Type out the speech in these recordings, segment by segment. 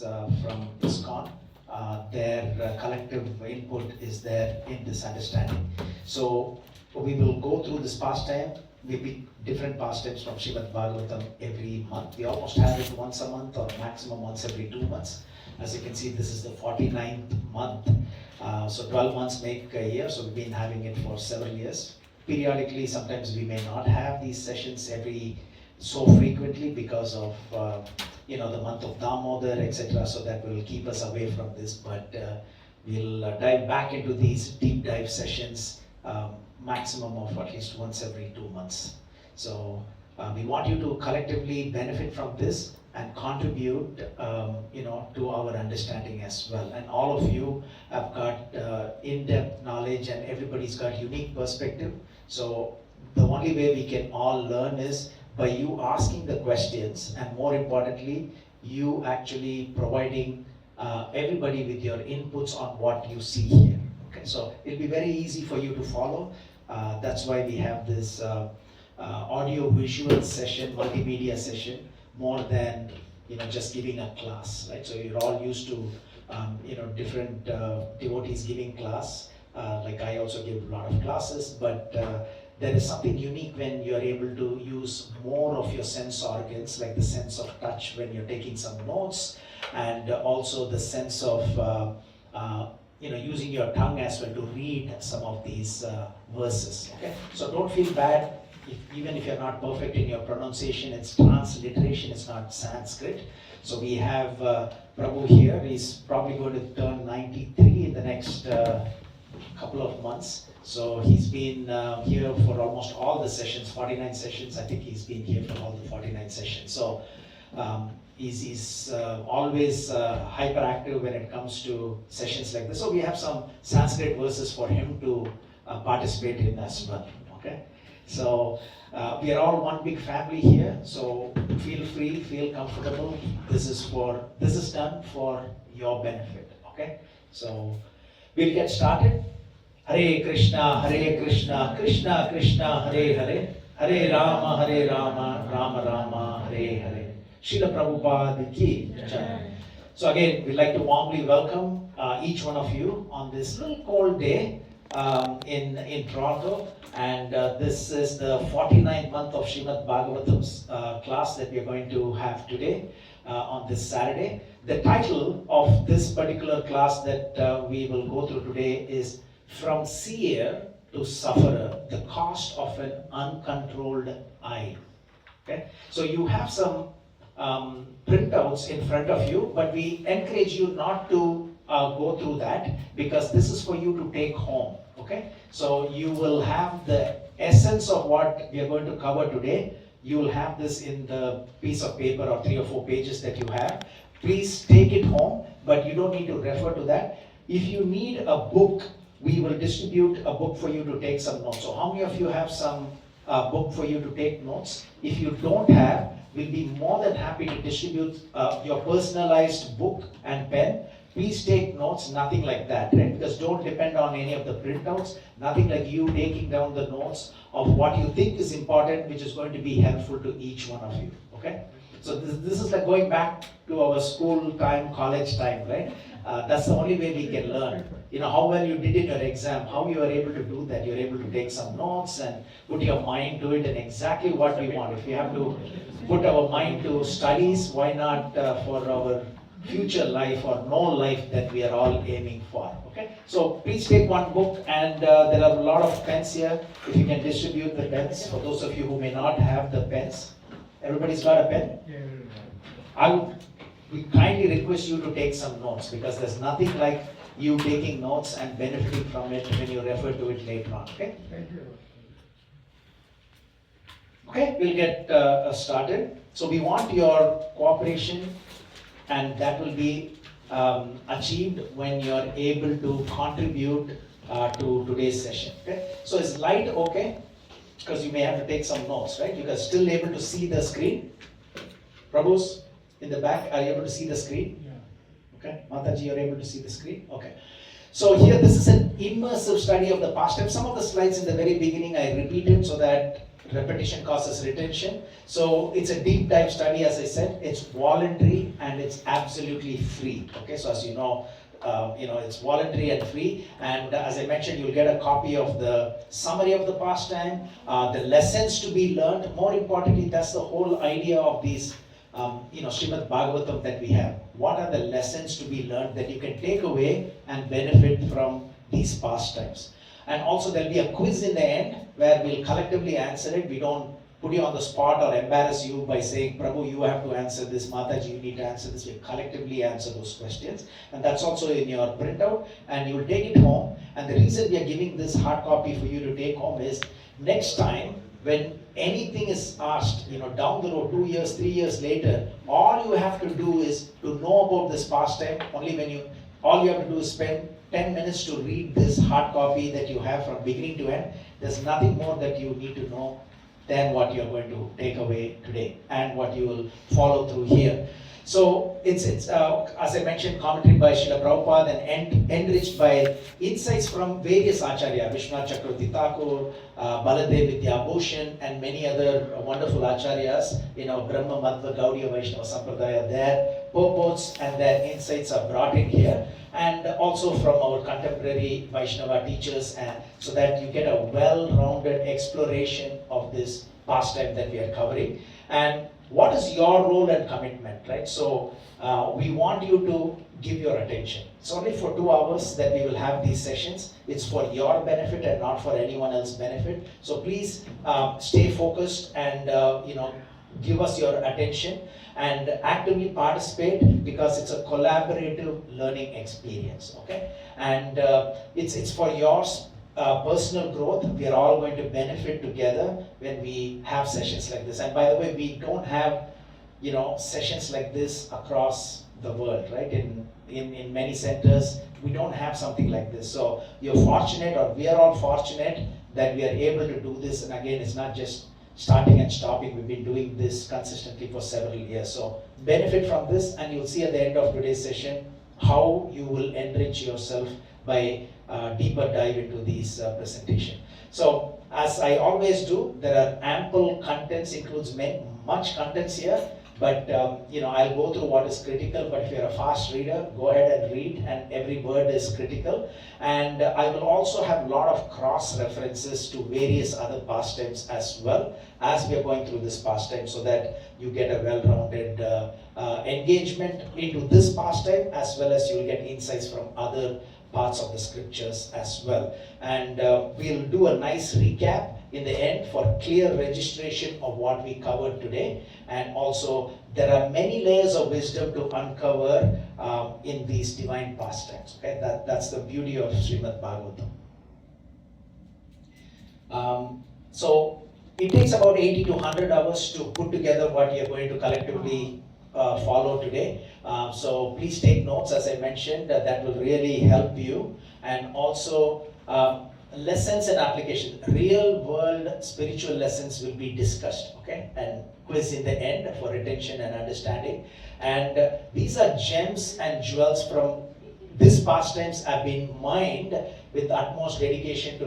is from ISKCON. Their collective input is there in this understanding. So we will go through this pastime. We pick different pastimes from Srimad Bhagavatam every month. We almost have it once a month or maximum once every 2 months. As you can see, this is the 49th month. So 12 months make a year, so we've been having it for several years. Periodically, sometimes we may not have these sessions every so frequently because of the month of Damodar, etc. So that will keep us away from this, but we'll dive back into these deep dive sessions, maximum of at least once every 2 months. So we want you to collectively benefit from this and contribute to our understanding as well. And all of you have got in-depth knowledge, and everybody's got unique perspective. So the only way we can all learn is by you asking the questions, and more importantly, you actually providing everybody with your inputs on what you see here. Okay, so it'll be very easy for you to follow. That's why we have this audio-visual session, multimedia session, more than just giving a class, right? So you're all used to different devotees giving class. Like I also give a lot of classes, but there is something unique when you're able to use more of your sense organs, like the sense of touch when you're taking some notes, and also the sense of using your tongue as well to read some of these verses. Okay, so don't feel bad even if you're not perfect in your pronunciation. It's transliteration, it's not Sanskrit. So we have Prabhu here. He's probably going to turn 93 in the next couple of months. So he's been here for almost all the sessions, 49 sessions. I think he's been here for all the 49 sessions. So he's always hyperactive when it comes to sessions like this. So we have some Sanskrit verses for him to participate in as well. Okay. So we are all one big family here. So feel free, feel comfortable. This is done for your benefit. Okay. So we'll get started. Hare Krishna, Krishna Krishna, Hare Hare, Hare Rama, Rama Rama, Hare Hare. Srila Prabhupada ki jai. So again, we'd like to warmly welcome each one of you on this little cold day in Toronto. And this is the 49th month of Srimad Bhagavatam's class that we are going to have today on this Saturday. The title of this particular class that we will go through today is From Seer to Sufferer, the Cost of an Uncontrolled Eye. Okay? So you have some printouts in front of you, but we encourage you not to go through that, because this is for you to take home. Okay? So you will have the essence of what we are going to cover today. You will have this in the piece of paper or 3 or 4 pages that you have. Please take it home, but you don't need to refer to that. If you need a book, we will distribute a book for you to take some notes. So how many of you have some book for you to take notes? If you don't have, we'll be more than happy to distribute your personalized book and pen. Please take notes, nothing like that, right? Because don't depend on any of the printouts, nothing like you taking down the notes of what you think is important, which is going to be helpful to each one of you, okay? So this is like going back to our school time, college time, right? That's the only way we can learn. How well you did in your exam, how you are able to do that. You're able to take some notes and put your mind to it and exactly what we want. If we have to put our mind to studies, why not for our future life or no life that we are all aiming for, okay? So please take one book, and there are a lot of pens here. If you can distribute the pens for those of you who may not have the pens. Everybody's got a pen? We kindly request you to take some notes, because there's nothing like you taking notes and benefiting from it when you refer to it later on, okay? Thank you. Okay, we'll get started. So we want your cooperation, and that will be achieved when you're able to contribute to today's session, okay? So is light okay? Because you may have to take some notes, right? You guys still able to see the screen? Prabhu's in the back, are you able to see the screen? Yeah. Okay, Mataji, you're able to see the screen? Okay. So here, this is an immersive study of the past time. Some of the slides in the very beginning I repeated so that repetition causes retention. So it's a deep dive study, as I said. It's voluntary and it's absolutely free. Okay, so as you know, it's voluntary and free. And as I mentioned, you'll get a copy of the summary of the pastime, the lessons to be learned. More importantly, that's the whole idea of these, Srimad Bhagavatam that we have. What are the lessons to be learned that you can take away and benefit from these pastimes? And also there'll be a quiz in the end where we'll collectively answer it. We don't put you on the spot or embarrass you by saying, Prabhu, you have to answer this, Mataji, you need to answer this. We collectively answer those questions. And that's also in your printout. And you'll take it home. And the reason we are giving this hard copy for you to take home is next time when anything is asked, down the road, 2 years, 3 years later, all you have to do is to know about this pastime. All you have to do is spend 10 minutes to read this hard copy that you have from beginning to end. There's nothing more that you need to know than what you're going to take away today and what you will follow through here. So it's as I mentioned, commentary by Srila Prabhupada and enriched by insights from various Acharya, Vishwanath Chakravarti Thakur, Baladev Vidyabhushan, and many other wonderful Acharyas, Brahma Madhva Gaudiya Vaishnava Sampradaya. Their purports and their insights are brought in here, and also from our contemporary Vaishnava teachers, and so that you get a well-rounded exploration of this pastime that we are covering. And what is your role and commitment, right? So we want you to give your attention. It's only for 2 hours that we will have these sessions. It's for your benefit and not for anyone else's benefit. So please stay focused and give us your attention and actively participate, because it's a collaborative learning experience. Okay, and it's for yours. Personal growth. We are all going to benefit together when we have sessions like this. And by the way, we don't have sessions like this across the world, right? In many centers, we don't have something like this. So you're fortunate, or we are all fortunate, that we are able to do this. And again, it's not just starting and stopping. We've been doing this consistently for several years. So benefit from this, and you'll see at the end of today's session how you will enrich yourself by deeper dive into these presentation. So as I always do, there are ample contents, includes much contents here, but I'll go through what is critical. But if you're a fast reader, go ahead and read, and every word is critical. And I will also have a lot of cross references to various other pastimes as well as we are going through this pastime, so that you get a well-rounded engagement into this pastime, as well as you'll get insights from other parts of the scriptures as well. And we'll do a nice recap in the end for clear registration of what we covered today. And also, there are many layers of wisdom to uncover in these divine pastimes. Okay, that's the beauty of Srimad Bhagavatam. So it takes about 80 to 100 hours to put together what you're going to collectively follow today. So please take notes, as I mentioned, that will really help you. And also lessons and application, real world spiritual lessons will be discussed, okay? And quiz in the end for retention and understanding. And these are gems and jewels from this pastimes have been mined with utmost dedication to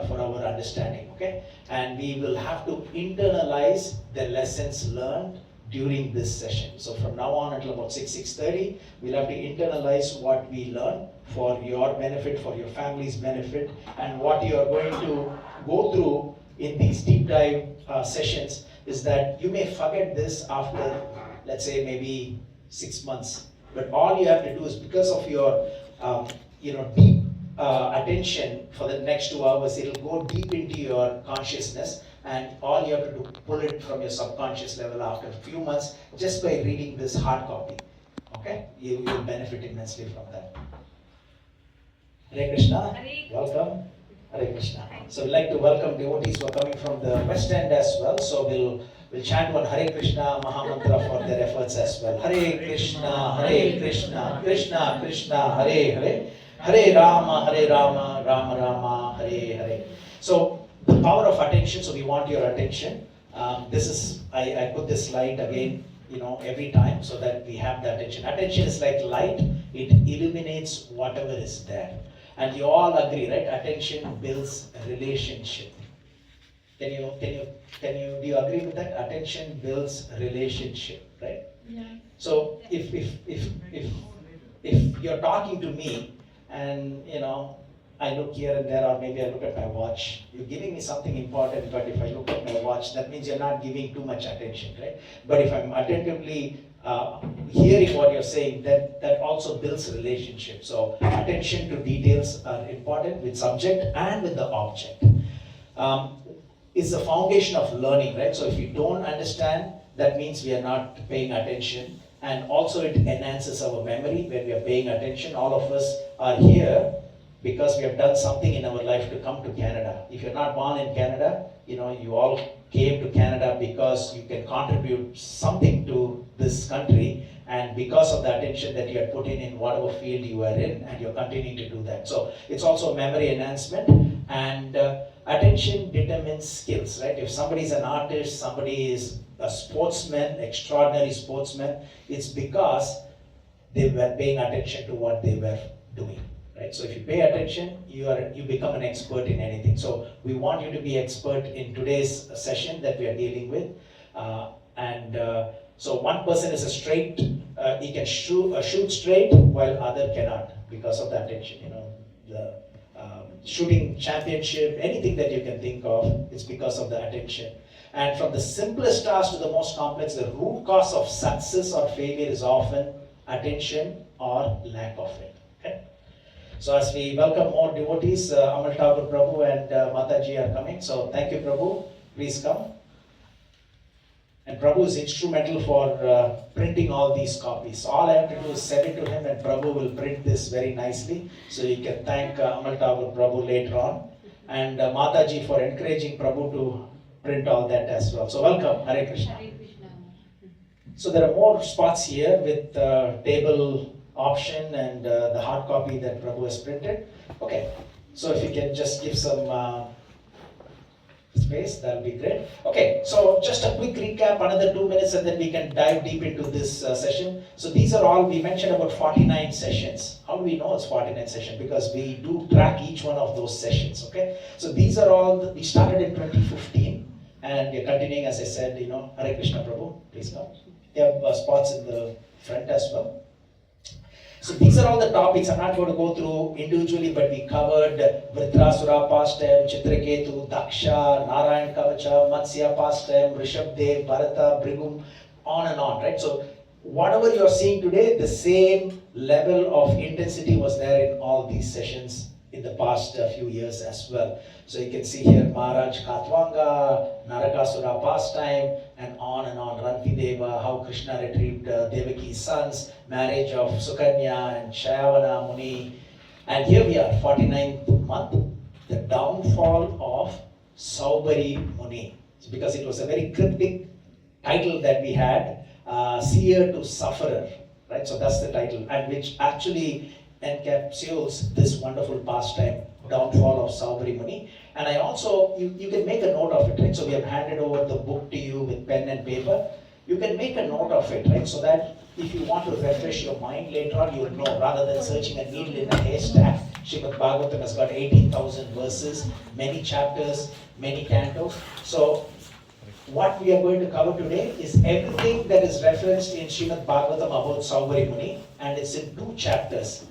for our understanding, okay? And we will have to internalize the lessons learned during this session. So from now on until about 6:30, we'll have to internalize what we learn for your benefit, for your family's benefit, and what you are going to go through in these deep dive sessions is that you may forget this after, let's say, maybe 6 months. But all you have to do is, because of your deep attention for the next 2 hours, it'll go deep into your consciousness. And all you have to do, pull it from your subconscious level after a few months, just by reading this hard copy. Okay? You will benefit immensely from that. Hare Krishna. Welcome. Hare Krishna. So we'd like to welcome devotees who are coming from the West End as well. So we'll chant one Hare Krishna Mahamantra for their efforts as well. Hare Krishna, Krishna Krishna, Hare Hare. Hare Rama, Rama Rama, Hare Hare. So the power of attention, so we want your attention. I put this slide again every time, so that we have the attention. Attention is like light, it illuminates whatever is there. And you all agree, right? Attention builds a relationship. Do you agree with that? Attention builds a relationship, right? Yeah. So if you're talking to me and I look here and there, or maybe I look at my watch, you're giving me something important, but if I look at my watch, that means you're not giving too much attention, right? But if I'm attentively hearing what you're saying, that also builds relationship. So attention to details are important with subject and with the object. Is the foundation of learning, right? So if you don't understand, that means we are not paying attention. And also it enhances our memory when we are paying attention. All of us are here because we have done something in our life to come to Canada. If you're not born in Canada, you all came to Canada because you can contribute something to this country, and because of the attention that you had put in whatever field you are in, and you're continuing to do that. So it's also memory enhancement, and attention determines skills, right? If somebody is an artist, somebody is a sportsman, extraordinary sportsman, it's because they were paying attention to what they were doing. Right? So if you pay attention, you become an expert in anything. So we want you to be expert in today's session that we are dealing with. So one person is a straight, he can shoot straight, while other cannot because of the attention. The shooting championship, anything that you can think of, it's because of the attention. And from the simplest task to the most complex, the root cause of success or failure is often attention or lack of it. Okay? So as we welcome more devotees, Amal Thakur Prabhu and Mataji are coming. So thank you, Prabhu. Please come. And Prabhu is instrumental for printing all these copies. So all I have to do is send it to him, and Prabhu will print this very nicely. So you can thank Amal Thakur Prabhu later on. And Mataji for encouraging Prabhu to print all that as well. So welcome. Hare Krishna. Hare Krishna. So there are more spots here with table option and the hard copy that Prabhu has printed. Okay, so if you can just give some space, that'll be great. Okay, so just a quick recap, another 2 minutes, and then we can dive deep into this session. So these are all, we mentioned about 49 sessions. How do we know it's 49 sessions? Because we do track each one of those sessions, okay? So these are all, we started in 2015, and we're continuing, as I said, Hare Krishna Prabhu, please come. You have spots in the front as well. So these are all the topics. I'm not going to go through individually, but we covered Vritrasura pastime, Chitraketu, Daksha, Narayan Kavacha, Matsya pastime, Rishabdev, Bharata, Brigum, on and on, right? So whatever you're seeing today, the same level of intensity was there in all these sessions in the past few years as well. So you can see here Maharaj Katwanga, Narakasura pastime, and on, Rantideva, how Krishna retrieved Devaki's sons, marriage of Sukanya and Shayavana Muni. And here we are, 49th month, the downfall of Saubari Muni. It's because it was a very cryptic title that we had, Seer to Sufferer, right? So that's the title, and which actually encapsulates this wonderful pastime, downfall of Saubari Muni. And I also, you can make a note of it, right? So we have handed over the book to you with pen and paper. You can make a note of it, right? So that if you want to refresh your mind later on, you'll know, rather than searching a needle in a haystack. Srimad Bhagavatam has got 18,000 verses, many chapters, many cantos. So what we are going to cover today is everything that is referenced in Srimad Bhagavatam about Saubari Muni, and it's in 2 chapters.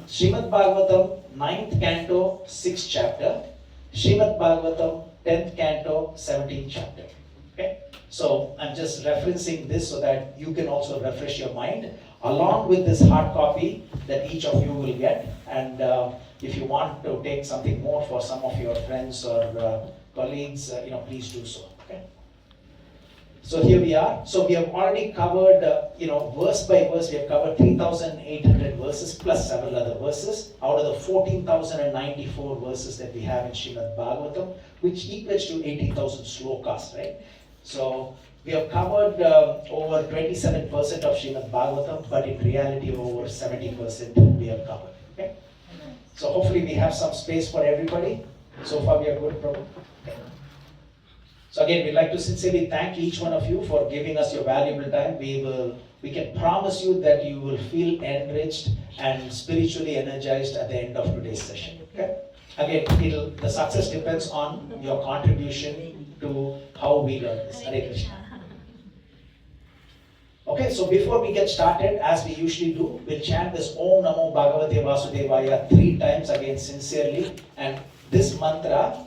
Srimad Bhagavatam, 9th canto, 6th chapter. Srimad Bhagavatam, 10th canto, 17th chapter. Okay? So I'm just referencing this so that you can also refresh your mind, along with this hard copy that each of you will get. And if you want to take something more for some of your friends or colleagues, please do so. Okay? So here we are. So we have already covered, verse by verse, we have covered 3,800 verses plus several other verses out of the 14,094 verses that we have in Srimad Bhagavatam, which equates to 18,000 slokas, right? So we have covered over 27% of Srimad Bhagavatam, but in reality over 70% we have covered. Okay? So hopefully we have some space for everybody. So far we are good, Prabhu. Okay. So again, we'd like to sincerely thank each one of you for giving us your valuable time. We can promise you that you will feel enriched and spiritually energized at the end of today's session. Okay? Again, the success depends on your contribution to how we learn this. Hare Krishna. Okay, so before we get started, as we usually do, we'll chant this Om Namo Bhagavate Vasudevaya 3 times again sincerely. And this mantra,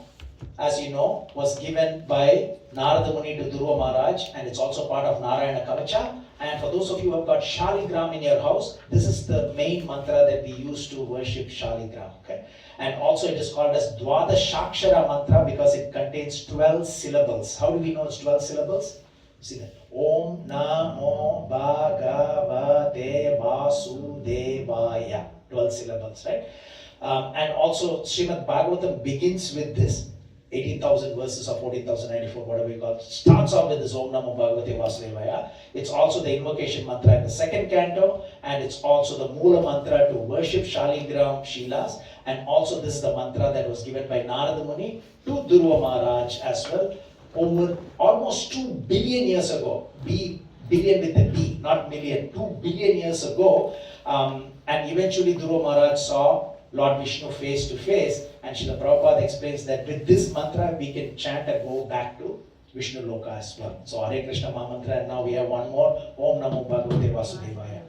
as you know, was given by Narada Muni to Dhruva Maharaj, and it's also part of Narayana Kavacha. And for those of you who have got Shaligram in your house, this is the main mantra that we use to worship Shaligram. Okay? And also it is called as Dwada Shakshara mantra because it contains 12 syllables. How do we know it's 12 syllables? See that? Om Namo Bhagavate Vasudevaya. 12 syllables, right? And also Srimad Bhagavatam begins with this. 18,000 verses or 14,094, whatever you call it, starts off with this Om Namo Bhagavate Vasudevaya. It's also the invocation mantra in the second canto, and it's also the Mula mantra to worship Shaligram Shilas, and also this is the mantra that was given by Narada Muni to Dhruva Maharaj as well, over almost 2 billion years ago. Billion with a B, not million, 2 billion years ago, and eventually Dhruva Maharaj saw Lord Vishnu face to face, and Srila Prabhupada explains that with this mantra we can chant and go back to Vishnu Loka as well. So Hare Krishna Mahamantra, and now we have one more, Om Namo Bhagavate Vasudevaya.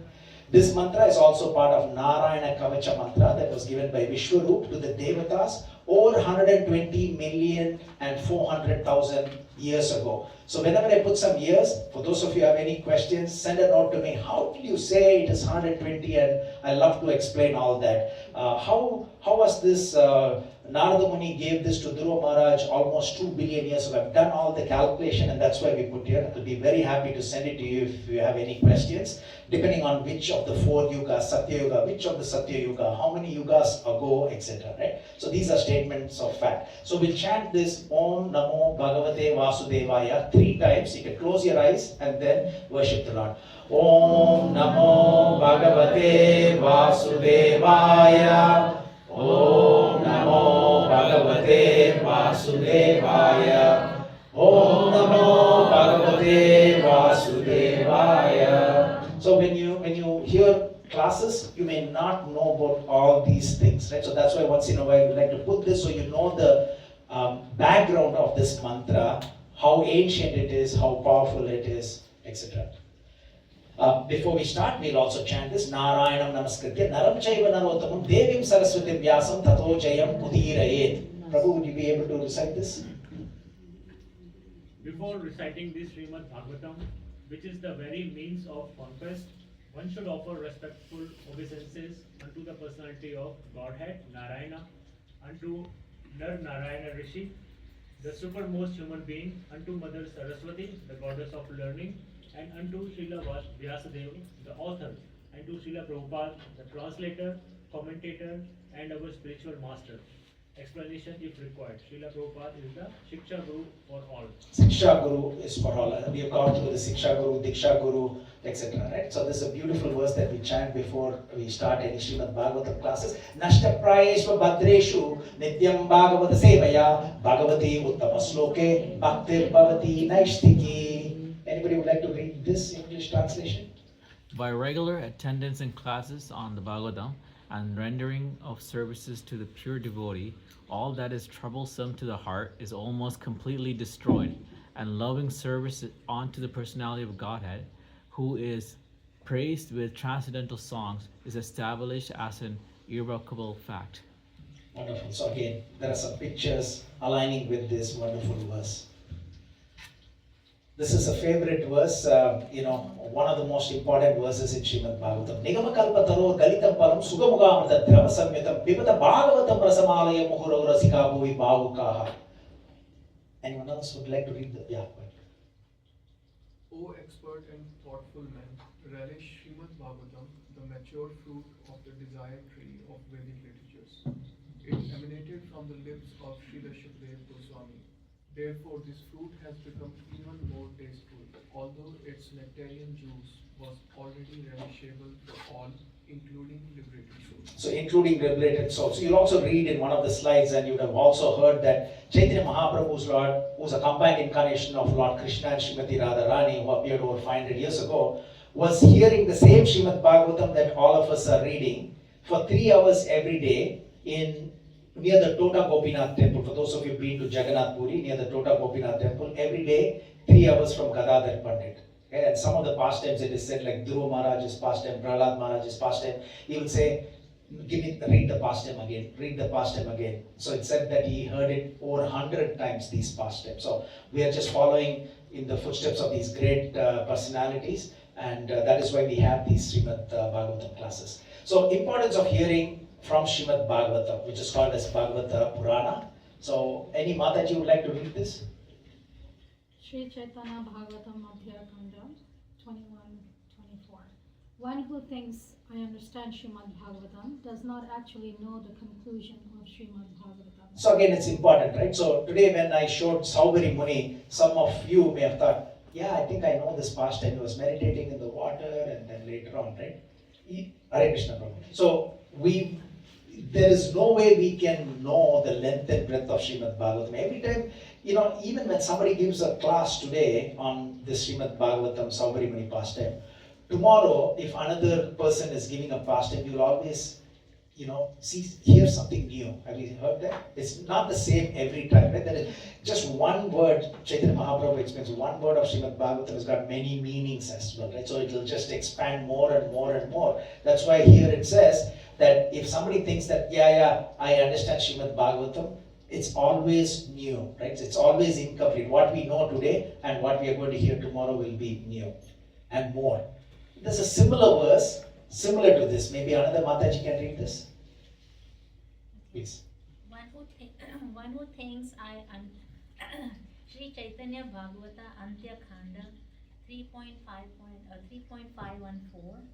This mantra is also part of Narayana Kavacha mantra that was given by Vishwarup to the Devatas over 120,400,000 years ago. So whenever I put some years, for those of you who have any questions, send a note to me. How do you say it is 120? And I love to explain all that. How was this? Narada Muni gave this to Dhruva Maharaj almost 2 billion years ago. I've done all the calculation, and that's why we put here. I'll be very happy to send it to you if you have any questions, depending on which of the 4 yugas, Satya Yuga, which of the Satya Yuga, how many yugas ago, etc. Right? So these are statements of fact. So we'll chant this Om Namo Bhagavate Vasudevaya 3 times. You can close your eyes and then worship the Lord. Om Namo Bhagavate Vasudevaya. Om Namo Bhagavate Vasudevaya. Om Namo Bhagavate Vasudevaya. So when you hear classes, you may not know about all these things, right? So that's why once in a while we like to put this so you know the background of this mantra, how ancient it is, how powerful it is, etc. Before we start, we'll also chant this Narayanam Namaskritya Naram Chaiva Narottamam Devim Saraswati Vyasam Tato Jayam Udirayet. Prabhu, would you be able to recite this? Before reciting this Srimad Bhagavatam, which is the very means of conquest, one should offer respectful obeisances unto the personality of Godhead, Narayana, unto Nar Narayana Rishi, the supermost human being, unto Mother Saraswati, the goddess of learning, and unto Srila Vyasadeva, the author, and to Srila Prabhupada, the translator, commentator, and our spiritual master. Explanation if required. Srila Prabhupada is the Shiksha Guru for all. Shiksha Guru is for all. We have gone through the Shiksha Guru, Diksha Guru, etc. Right? So this is a beautiful verse that we chant before we start any Srimad Bhagavatam classes. Nashta Prayeshva Bhadreshu Nityam Bhagavata Sevaya Bhagavati Uttama Sloke Bhaktir Bhavati Naishtiki. Anybody would like to read this English translation? By regular attendance in classes on the Bhagavatam and rendering of services to the pure devotee, all that is troublesome to the heart is almost completely destroyed, and loving service onto the personality of Godhead, who is praised with transcendental songs, is established as an irrevocable fact. Wonderful. So again, there are some pictures aligning with this wonderful verse. This is a favorite verse, one of the most important verses in Srimad Bhagavatam. Nigamakalpataror Galitam Param Sugamugamrita Drama Samyatam Pivata Bhagavatam Rasamalaya Muhurau Rasika Bhuvi Bhavukaha. Anyone else would like to read the O expert and thoughtful men, relish Srimad Bhagavatam, the mature fruit of the desired tree of Vedic literatures. It emanated from the lips of Srila Shukdev Goswami. Therefore, this fruit has become even more tasteful, although its nectarian juice was already relishable for all, including liberated souls. So including liberated souls. So you'll also read in one of the slides, and you'd have also heard that Chaitanya Mahaprabhu's Lord, who's a combined incarnation of Lord Krishna and Srimati Radharani, who appeared over 500 years ago, was hearing the same Srimad Bhagavatam that all of us are reading for 3 hours every day in near the Tota Gopinath temple. For those of you who've been to Jagannath Puri, near the Tota Gopinath temple, every day 3 hours from Gadadhar Pandit. Okay? And some of the pastimes it is said, like Dhruva Maharaj's pastime, Prahlad Maharaj's pastime, he would say, read the pastime again, read the pastime again. So it said that he heard it over 100 times, these pastimes. So we are just following in the footsteps of these great personalities, and that is why we have these Srimad Bhagavatam classes. So importance of hearing from Srimad Bhagavatam, which is called as Bhagavata Purana. So any Mataji would like to read this? Sri Chaitanya Bhagavatam Madhya Kanda 21-24. One who thinks I understand Srimad Bhagavatam does not actually know the conclusion of Srimad Bhagavatam. So again, it's important, right? So today when I showed Saubari Muni, some of you may have thought, yeah, I think I know this pastime. He was meditating in the water and then later on, right? Hare Krishna Prabhu. So there is no way we can know the length and breadth of Srimad Bhagavatam. Every time, even when somebody gives a class today on the Srimad Bhagavatam Saubari Muni pastime, tomorrow, if another person is giving a pastime, you'll always, hear something new. Have you heard that? It's not the same every time, right? There is just one word, Chaitanya Mahaprabhu explains, one word of Srimad Bhagavatam has got many meanings as well, right? So it will just expand more and more and more. That's why here it says that if somebody thinks that, I understand Srimad Bhagavatam, it's always new, right? It's always incomplete. What we know today and what we are going to hear tomorrow will be new and more. There's a similar verse, similar to this. Maybe another Mataji can read this. Please. One who thinks Sri Chaitanya Bhagavata Antya Khanda 3.514.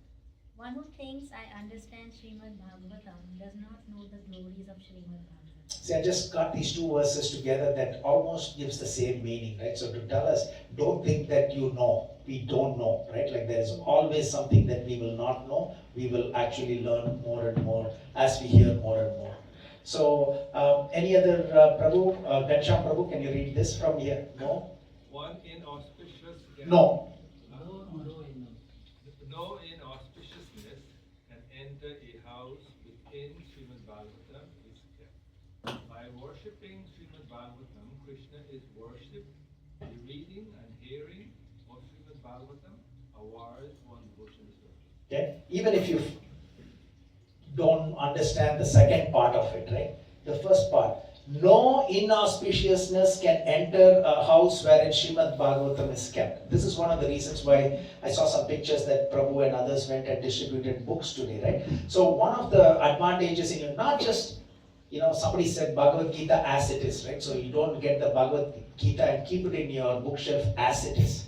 One who thinks I understand Srimad Bhagavatam does not know the glories of Srimad Bhagavatam. See, I just got these two verses together that almost gives the same meaning, right? So to tell us, don't think that you know. We don't know, right? Like there is always something that we will not know. We will actually learn more and more as we hear more and more. So, any other Prabhu, Ghanshyam Prabhu, can you read this from here? No? One inauspicious. No. No inauspiciousness can enter a house within Srimad Bhagavatam is kept. By worshipping Srimad Bhagavatam, Krishna is worshipped. The reading and hearing of Srimad Bhagavatam awards one devotion is worshipped. Okay? Even if you don't understand the second part of it, right? The first part. No inauspiciousness can enter a house wherein Srimad Bhagavatam is kept. This is one of the reasons why I saw some pictures that Prabhu and others went and distributed books today, right? So one of the advantages in not just, somebody said Bhagavad Gita as it is, right? So you don't get the Bhagavad Gita and keep it in your bookshelf as it is.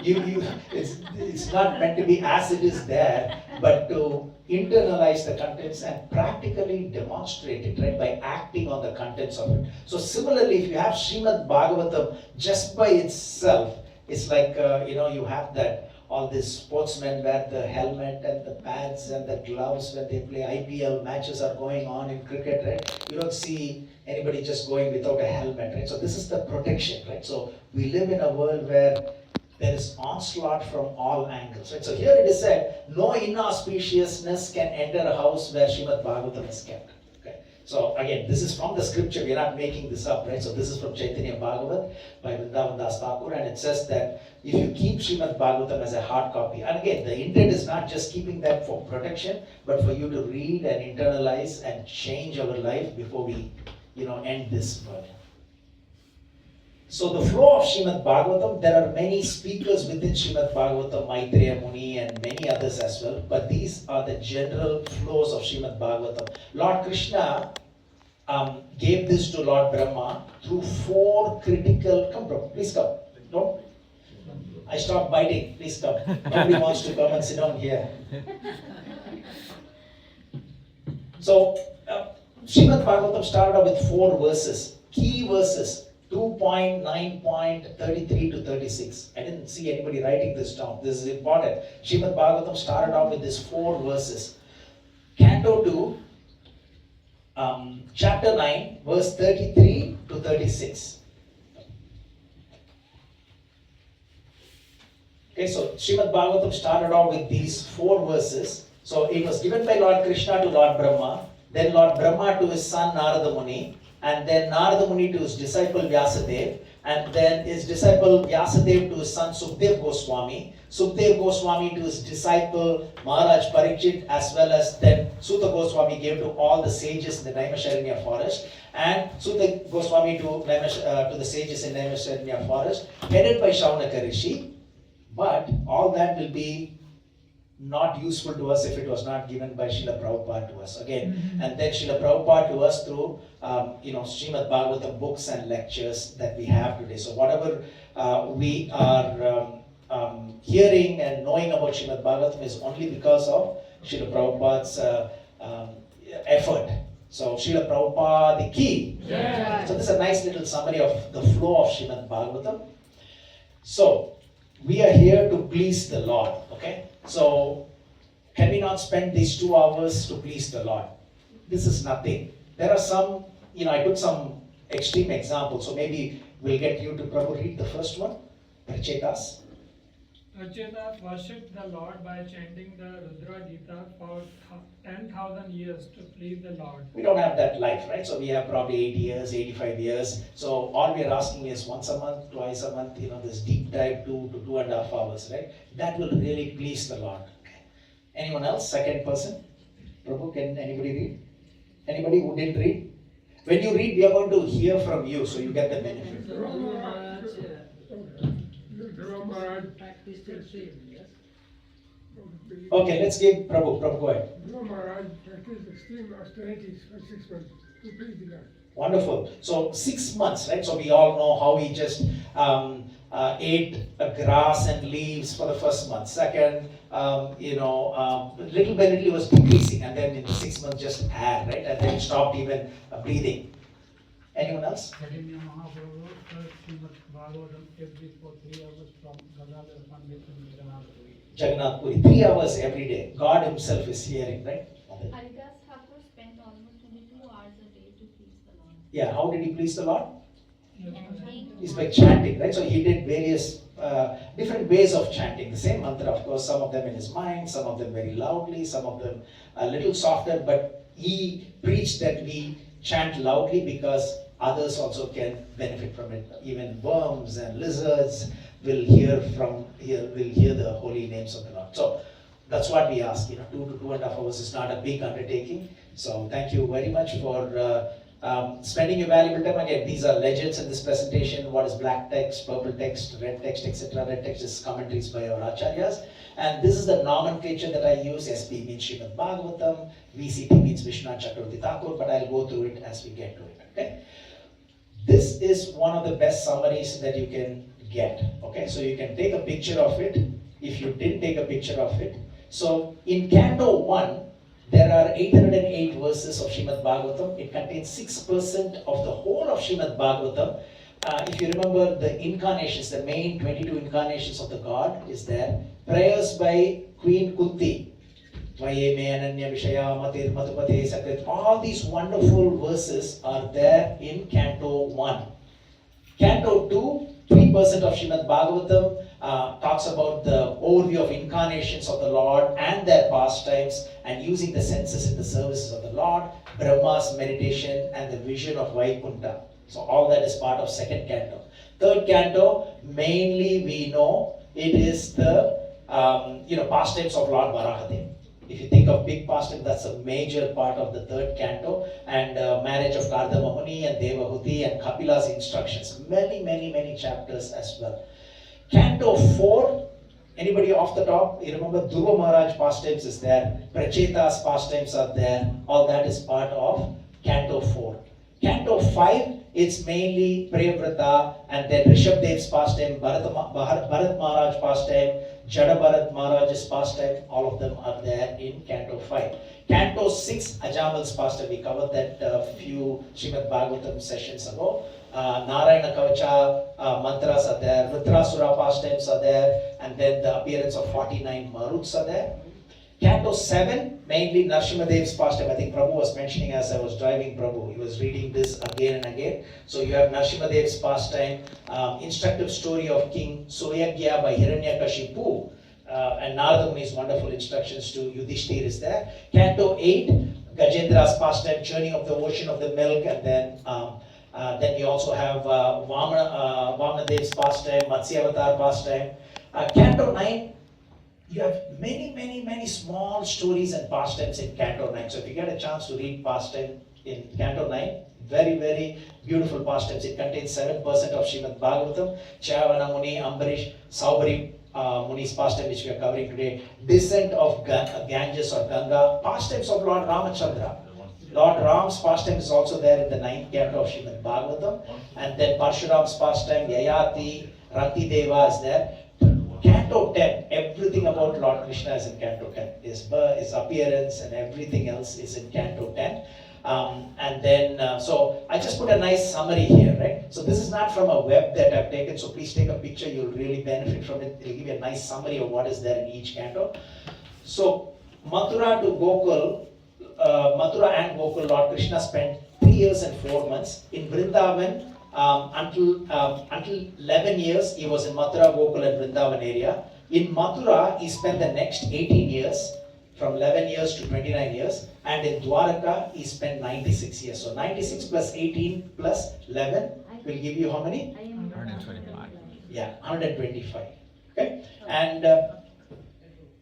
It's not meant to be as it is there, but to internalize the contents and practically demonstrate it, right, by acting on the contents of it. So similarly, if you have Srimad Bhagavatam just by itself, it's like, you have that, all these sportsmen wear the helmet and the pads and the gloves when they play IPL matches are going on in cricket, right? You don't see anybody just going without a helmet, right? So this is the protection, right? So we live in a world where there is onslaught from all angles, right? So here it is said, no inauspiciousness can enter a house where Srimad Bhagavatam is kept. Okay. So again, this is from the scripture, we're not making this up, right? So this is from Chaitanya Bhagavat by Vrindavan Das Thakur, and it says that if you keep Srimad Bhagavatam as a hard copy, and again, the intent is not just keeping that for protection, but for you to read and internalize and change our life before we, end this world. So the flow of Srimad Bhagavatam, there are many speakers within Srimad Bhagavatam, Maitreya Muni and many others as well, but these are the general flows of Srimad Bhagavatam. Lord Krishna gave this to Lord Brahma through 4 critical, come bro, please come, don't, I stopped biting, please come, nobody wants to come and sit down here. So, Srimad Bhagavatam started out with 4 verses, key verses. 2.9.33 to 36. I didn't see anybody writing this down. This is important. Srimad Bhagavatam started off with these 4 verses. Canto 2, chapter 9, verse 33 to 36. Okay, so Srimad Bhagavatam started off with these 4 verses. So it was given by Lord Krishna to Lord Brahma, then Lord Brahma to his son Narada Muni, and then Narada Muni to his disciple Vyasadeva, and then his disciple Vyasadeva to his son Sukdev Goswami, Sukdev Goswami to his disciple Maharaj Parikshit, as well as then Suta Goswami gave to all the sages in the Naimisharanya forest, and Suta Goswami to the sages in Naimisharanya forest, headed by Shaunaka Rishi. But all that will be not useful to us if it was not given by Srila Prabhupada to us again. And then Srila Prabhupada to us through Srimad Bhagavatam books and lectures that we have today. So whatever we are hearing and knowing about Srimad Bhagavatam is only because of Srila Prabhupada's effort. So Srila Prabhupada the key. Yeah. So this is a nice little summary of the flow of Srimad Bhagavatam. So we are here to please the Lord, okay? So, can we not spend these 2 hours to please the Lord? This is nothing. There are some, I took some extreme examples, so maybe we'll get you to Prabhu read the first one, Prachetas. Prachetas worshipped the Lord by chanting the Rudra Gita for 10,000 years to please the Lord. We don't have that life, right? So we have probably 80 years, 85 years. So all we are asking is once a month, twice a month, this deep dive 2 to 2.5 hours, right? That will really please the Lord. Okay. Anyone else? Second person? Prabhu, can anybody read? Anybody who didn't read? When you read, we are going to hear from you, so you get the benefit. Okay, let's give Prabhu. Prabhu, go ahead. Maharaj practiced extreme austerities for 6 months to please the Lord. Wonderful. So 6 months, right? So we all know how he just ate grass and leaves for the first month. Second, little by little he was decreasing, and then in the 6 months just air, right? And then he stopped even breathing. Anyone else? Chaitanya Mahaprabhu heard Srimad Bhagavatam every for 3 hours from Gadadhar Pandit in Jagannath Puri. Jagannath Puri, 3 hours every day. God himself is hearing, right? Haridas Thakur spent almost 22 hours a day to please the Lord. Yeah, how did he please the Lord? Chanting. Is by chanting, right? So he did various different ways of chanting the same mantra, of course, some of them in his mind, some of them very loudly, some of them a little softer, but he preached that we chant loudly because others also can benefit from it. Even worms and lizards will hear the holy names of the Lord. So that's what we ask. 2 to 2.5 hours is not a big undertaking. So thank you very much for spending your valuable time. Again, these are legends in this presentation. What is black text, purple text, red text, etc. Red text is commentaries by our acharyas. And this is the nomenclature that I use. SP means Srimad Bhagavatam, VCT means Vishwanath Chakravarti Thakur, but I'll go through it as we get to it. Okay. This is one of the best summaries that you can get. Okay, so you can take a picture of it if you didn't take a picture of it. So in Canto 1, there are 808 verses of Srimad Bhagavatam. It contains 6% of the whole of Srimad Bhagavatam. If you remember the incarnations, the main 22 incarnations of the God is there. Prayers by Queen Kunti. All these wonderful verses are there in Canto 1. Canto 2, 3% of Srimad Bhagavatam talks about the overview of incarnations of the Lord and their pastimes and using the senses in the services of the Lord, Brahma's meditation and the vision of Vaikuntha. So all that is part of 2nd canto. 3rd canto, mainly we know it is the pastimes of Lord Varahadev. If you think of big pastime, that's a major part of the 3rd canto, and marriage of Kardama Muni and Devahuti and Kapila's instructions. Many chapters as well. Canto 4, anybody off the top? You remember Dhruva Maharaj pastimes is there, Prachetas pastimes are there, all that is part of Canto 4. Canto 5, it's mainly Priyavrata and then Rishabdev's pastime, Bharat Maharaj pastime, Jada Bharat Maharaj's pastime, all of them are there in Canto 5. Canto 6, Ajamal's pastime, we covered that a few Srimad Bhagavatam sessions ago. Narayana Kavacha mantras are there, Rudrasura pastimes are there, and then the appearance of 49 Maruts are there. Canto 7, mainly Narasimhadev's pastime. I think Prabhu was mentioning as I was driving Prabhu. He was reading this again and again. So you have Narasimhadev's pastime, instructive story of King Soyagya by Hiranyakashipu, and Narada Muni's wonderful instructions to Yudhishthir is there. Canto 8, Gajendra's pastime, churning of the ocean of the milk, and then we also have Vamanadev's pastime, Matsyavatar pastime. Canto 9, you have many small stories and pastimes in Canto 9. So if you get a chance to read pastime in Canto 9, very beautiful pastimes. It contains 7% of Srimad Bhagavatam, Chayavana Muni, Ambarish, Saubari Muni's pastime, which we are covering today, descent of Ganges or Ganga, pastimes of Lord Ramachandra. Lord Ram's pastime is also there in the 9th canto of Srimad Bhagavatam, and then Parshuram's pastime, Yayati, Ranti Deva is there. Canto 10, everything about Lord Krishna is in Canto 10. His birth, his appearance, and everything else is in Canto 10. So I just put a nice summary here, right? So this is not from a web that I've taken, so please take a picture, you'll really benefit from it. It'll give you a nice summary of what is there in each canto. So Mathura to Gokul, Mathura and Gokul, Lord Krishna spent 3 years and 4 months. In Vrindavan, until 11 years, he was in Mathura, Gokul and Vrindavan area. In Mathura, he spent the next 18 years, from 11 years to 29 years. And in Guaranga, he spent 96 years. So 96 plus 18 plus 11 will give you how many? 125. Yeah, 125. Okay? And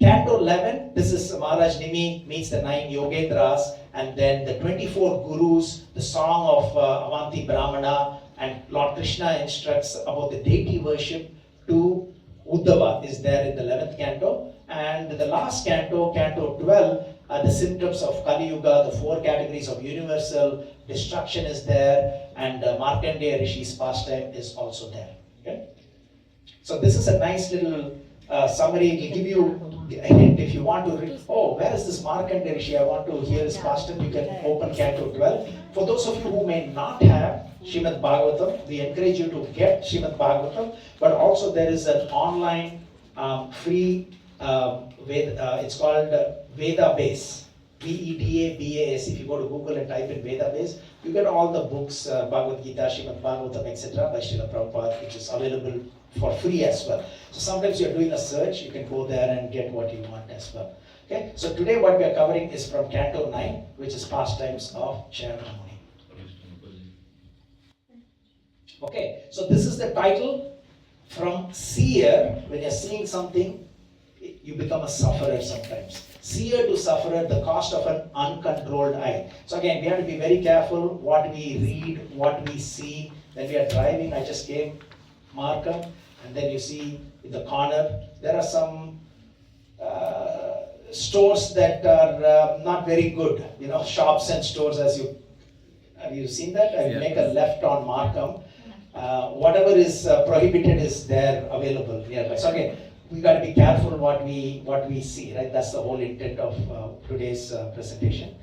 Canto 11, this is Maharaj Nimi meets the 9 Yogendras, and then the 24 Gurus, the song of Avanti Brahmana, and Lord Krishna instructs about the deity worship to Uddhava is there in the 11th canto. And the last canto, Canto 12, the symptoms of Kali Yuga, the 4 categories of universal destruction is there, and Markandeya Rishi's pastime is also there. Okay? So this is a nice little summary. It will give you a hint if you want to read. Oh, where is this Markandeya Rishi? I want to hear his pastime. You can open Canto 12. For those of you who may not have Srimad Bhagavatam, we encourage you to get Srimad Bhagavatam, but also there is an online free it's called Veda Base, VEDABAS. If you go to Google and type in Veda Base, you get all the books, Bhagavad Gita, Srimad Bhagavatam, etc. by Srila Prabhupada, which is available for free as well. So sometimes you're doing a search, you can go there and get what you want as well. Okay, so today what we are covering is from Canto 9, which is pastimes of Chayavana Muni. Okay, so this is the title. From seer, when you're seeing something, you become a sufferer sometimes. Seer to sufferer, the cost of an uncontrolled eye. So again, we have to be very careful what we read, what we see. When we are driving, I just came Markham, and then you see in the corner, there are some stores that are not very good, shops and stores. Have you seen that? I Yeah. make a left on Markham. Whatever is prohibited is there available nearby. So again, we got to be careful what we see, right? That's the whole intent of today's presentation.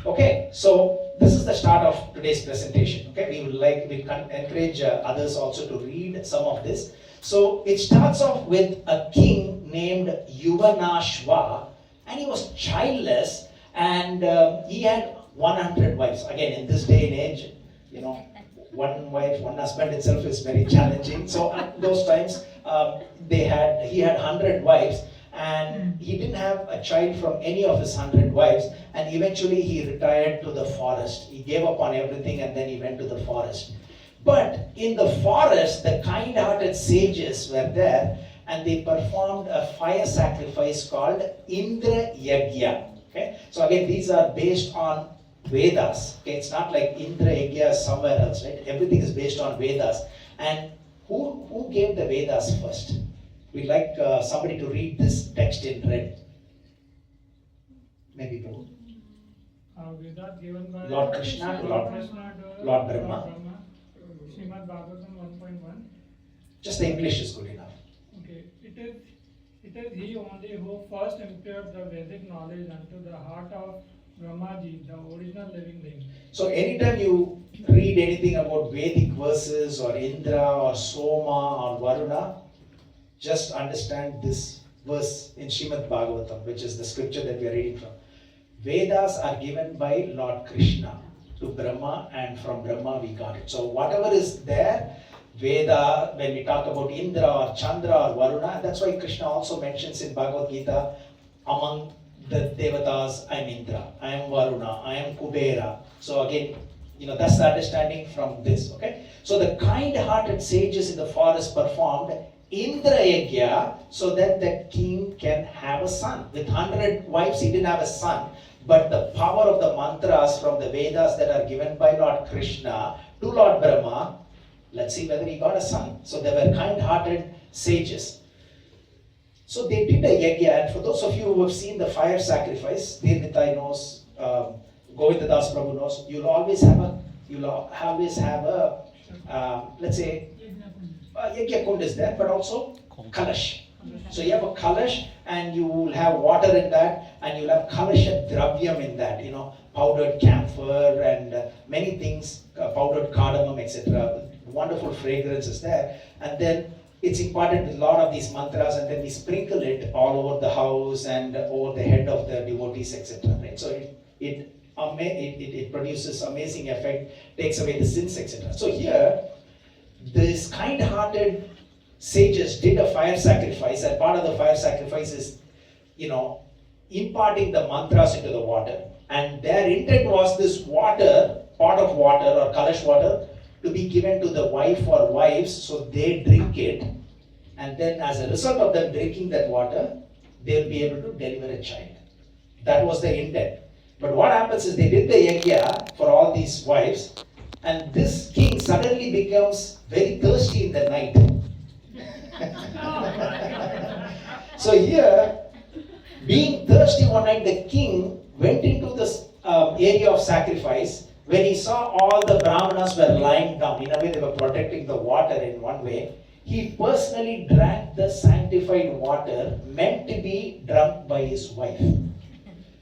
Okay, so this is the start of today's presentation. Okay, we encourage others also to read some of this. So it starts off with a king named Yuvanashva, and he was childless, and he had 100 wives. Again, in this day and age, one wife, one husband itself is very challenging. So at those times, he had 100 wives, and he didn't have a child from any of his 100 wives, and eventually he retired to the forest. He gave up on everything, and then he went to the forest. But in the forest, the kind-hearted sages were there, and they performed a fire sacrifice called Indra Yagya. Okay? So again, these are based on Vedas. Okay? It's not like Indra Yagya somewhere else, right? Everything is based on Vedas. And who gave the Vedas first? We'd like somebody to read this text in red. Maybe Prabhu. Vedas given by Lord Krishna to Lord Brahma. Srimad Bhagavatam 1.1. Just the English is good enough. Okay, it is he only who first imparted the Vedic knowledge unto the heart of Brahmaji, the original living being. So anytime you read anything about Vedic verses or Indra or Soma or Varuna, just understand this verse in Srimad Bhagavatam, which is the scripture that we are reading from. Vedas are given by Lord Krishna to Brahma, and from Brahma we got it. So whatever is there, Veda, when we talk about Indra or Chandra or Varuna, that's why Krishna also mentions in Bhagavad Gita, among the Devatas, I am Indra, I am Varuna, I am Kubera. So again, that's the understanding from this, okay? So the kind-hearted sages in the forest performed Indra Yajna so that the king can have a son. With 100 wives, he didn't have a son. But the power of the mantras from the Vedas that are given by Lord Krishna to Lord Brahma, let's see whether he got a son. So they were kind-hearted sages. So they did a yajna, and for those of you who have seen the fire sacrifice, Dhir Nitai knows, Govindadas Prabhu knows, you'll always have a let's say, yajna kund is there, but also kalash. So you have a kalash, and you will have water in that, and you'll have kalasha dravyam in that, powdered camphor and many things, powdered cardamom, etc. Wonderful fragrance is there, and then it's imparted with a lot of these mantras, and then we sprinkle it all over the house and over the head of the devotees, etc. Right? So it produces amazing effect, takes away the sins, etc. So here, this kind-hearted sages did a fire sacrifice, and part of the fire sacrifice is, imparting the mantras into the water. And their intent was this water, pot of water or kalash water, to be given to the wife or wives, so they drink it, and then as a result of them drinking that water, they'll be able to deliver a child. That was the intent. But what happens is they did the yajna for all these wives, and this king suddenly becomes very thirsty in the night. So here, being thirsty one night, the king went into this area of sacrifice. When he saw all the brahmanas were lying down, in a way they were protecting the water in one way, he personally drank the sanctified water meant to be drunk by his wife.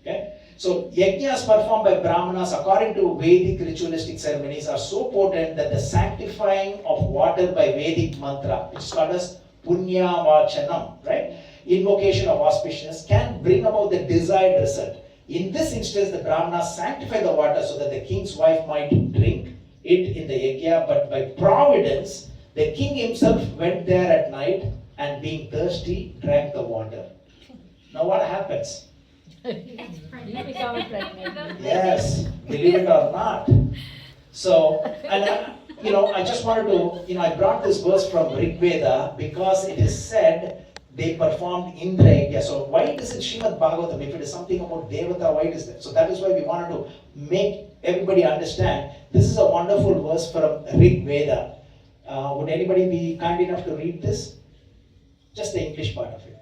Okay? So yajnas performed by brahmanas according to Vedic ritualistic ceremonies are so potent that the sanctifying of water by Vedic mantra, which is called as punya vachanam, right? Invocation of auspiciousness, can bring about the desired result. In this instance, the brahmanas sanctify the water so that the king's wife might drink it in the yajna, but by providence, the king himself went there at night and being thirsty, drank the water. Now what happens? You become pregnant. Yes, believe it or not. So, and I just wanted to, I brought this verse from Rig Veda because it is said they performed Indra Yajna. So why is it Srimad Bhagavatam? If it is something about Devata, why is that? So that is why we wanted to make everybody understand this is a wonderful verse from Rig Veda. Would anybody be kind enough to read this? Just the English part of it.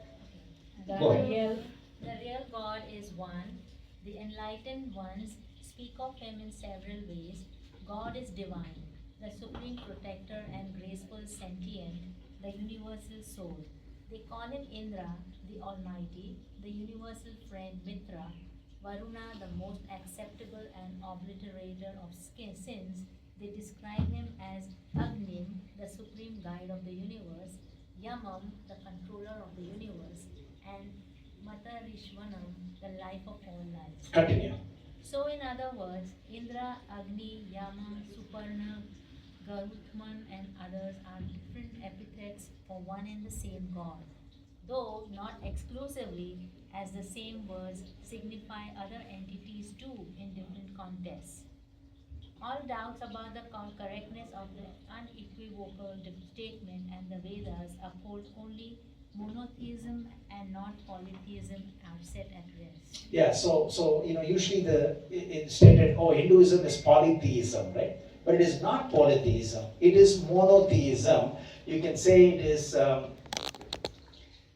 Go ahead. The real God is one. The enlightened ones speak of him in several ways. God is divine, the supreme protector and graceful sentient, the universal soul. They call him Indra, the almighty, the universal friend Mitra, Varuna, the most acceptable and obliterator of sins. They describe him as Agnim, the supreme guide of the universe, Yamam, the controller of the universe, and Matarishvanam, the life of all lives. Continue. So in other words, Indra, Agni, Yama, Suparna, Garutman and others are different epithets for one and the same God, though not exclusively, as the same words signify other entities too in different contexts. All doubts about the correctness of the unequivocal statement and the Vedas uphold only monotheism and not polytheism are set at rest. Yeah, so usually it's stated, Hinduism is polytheism, right? But it is not polytheism. It is monotheism. You can say it is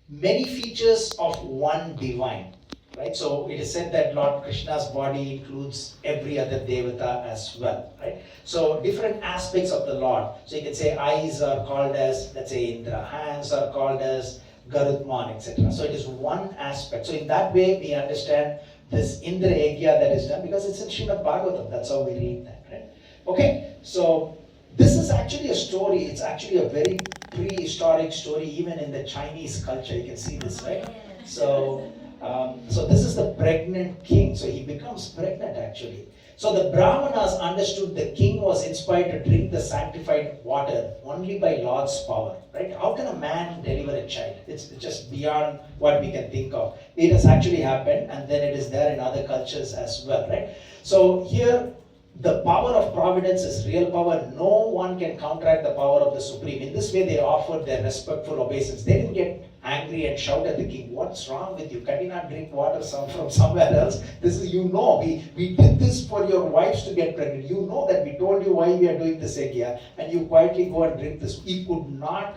many features of one divine, right? So it is said that Lord Krishna's body includes every other devata as well, right? So different aspects of the Lord. So you can say eyes are called as, let's say, Indra. Hands are called as Garutman, etc. So it is one aspect. So in that way, we understand this Indra Yagya that is done, because it's in Srimad Bhagavatam, that's how we read that, right? Okay, so this is actually a story, it's actually a very prehistoric story, even in the Chinese culture, you can see this, right? So this is the pregnant king, so he becomes pregnant actually. So the Brahmanas understood the king was inspired to drink the sanctified water only by Lord's power, right? How can a man deliver a child? It's just beyond what we can think of. It has actually happened, and then it is there in other cultures as well, right? So here, the power of providence is real power. No one can counteract the power of the Supreme. In this way, they offered their respectful obeisance. They didn't get angry and shout at the king, "What's wrong with you? Can you not drink water from somewhere else? This is, we did this for your wives to get pregnant. You know that we told you why we are doing this here, and you quietly go and drink this." He could not,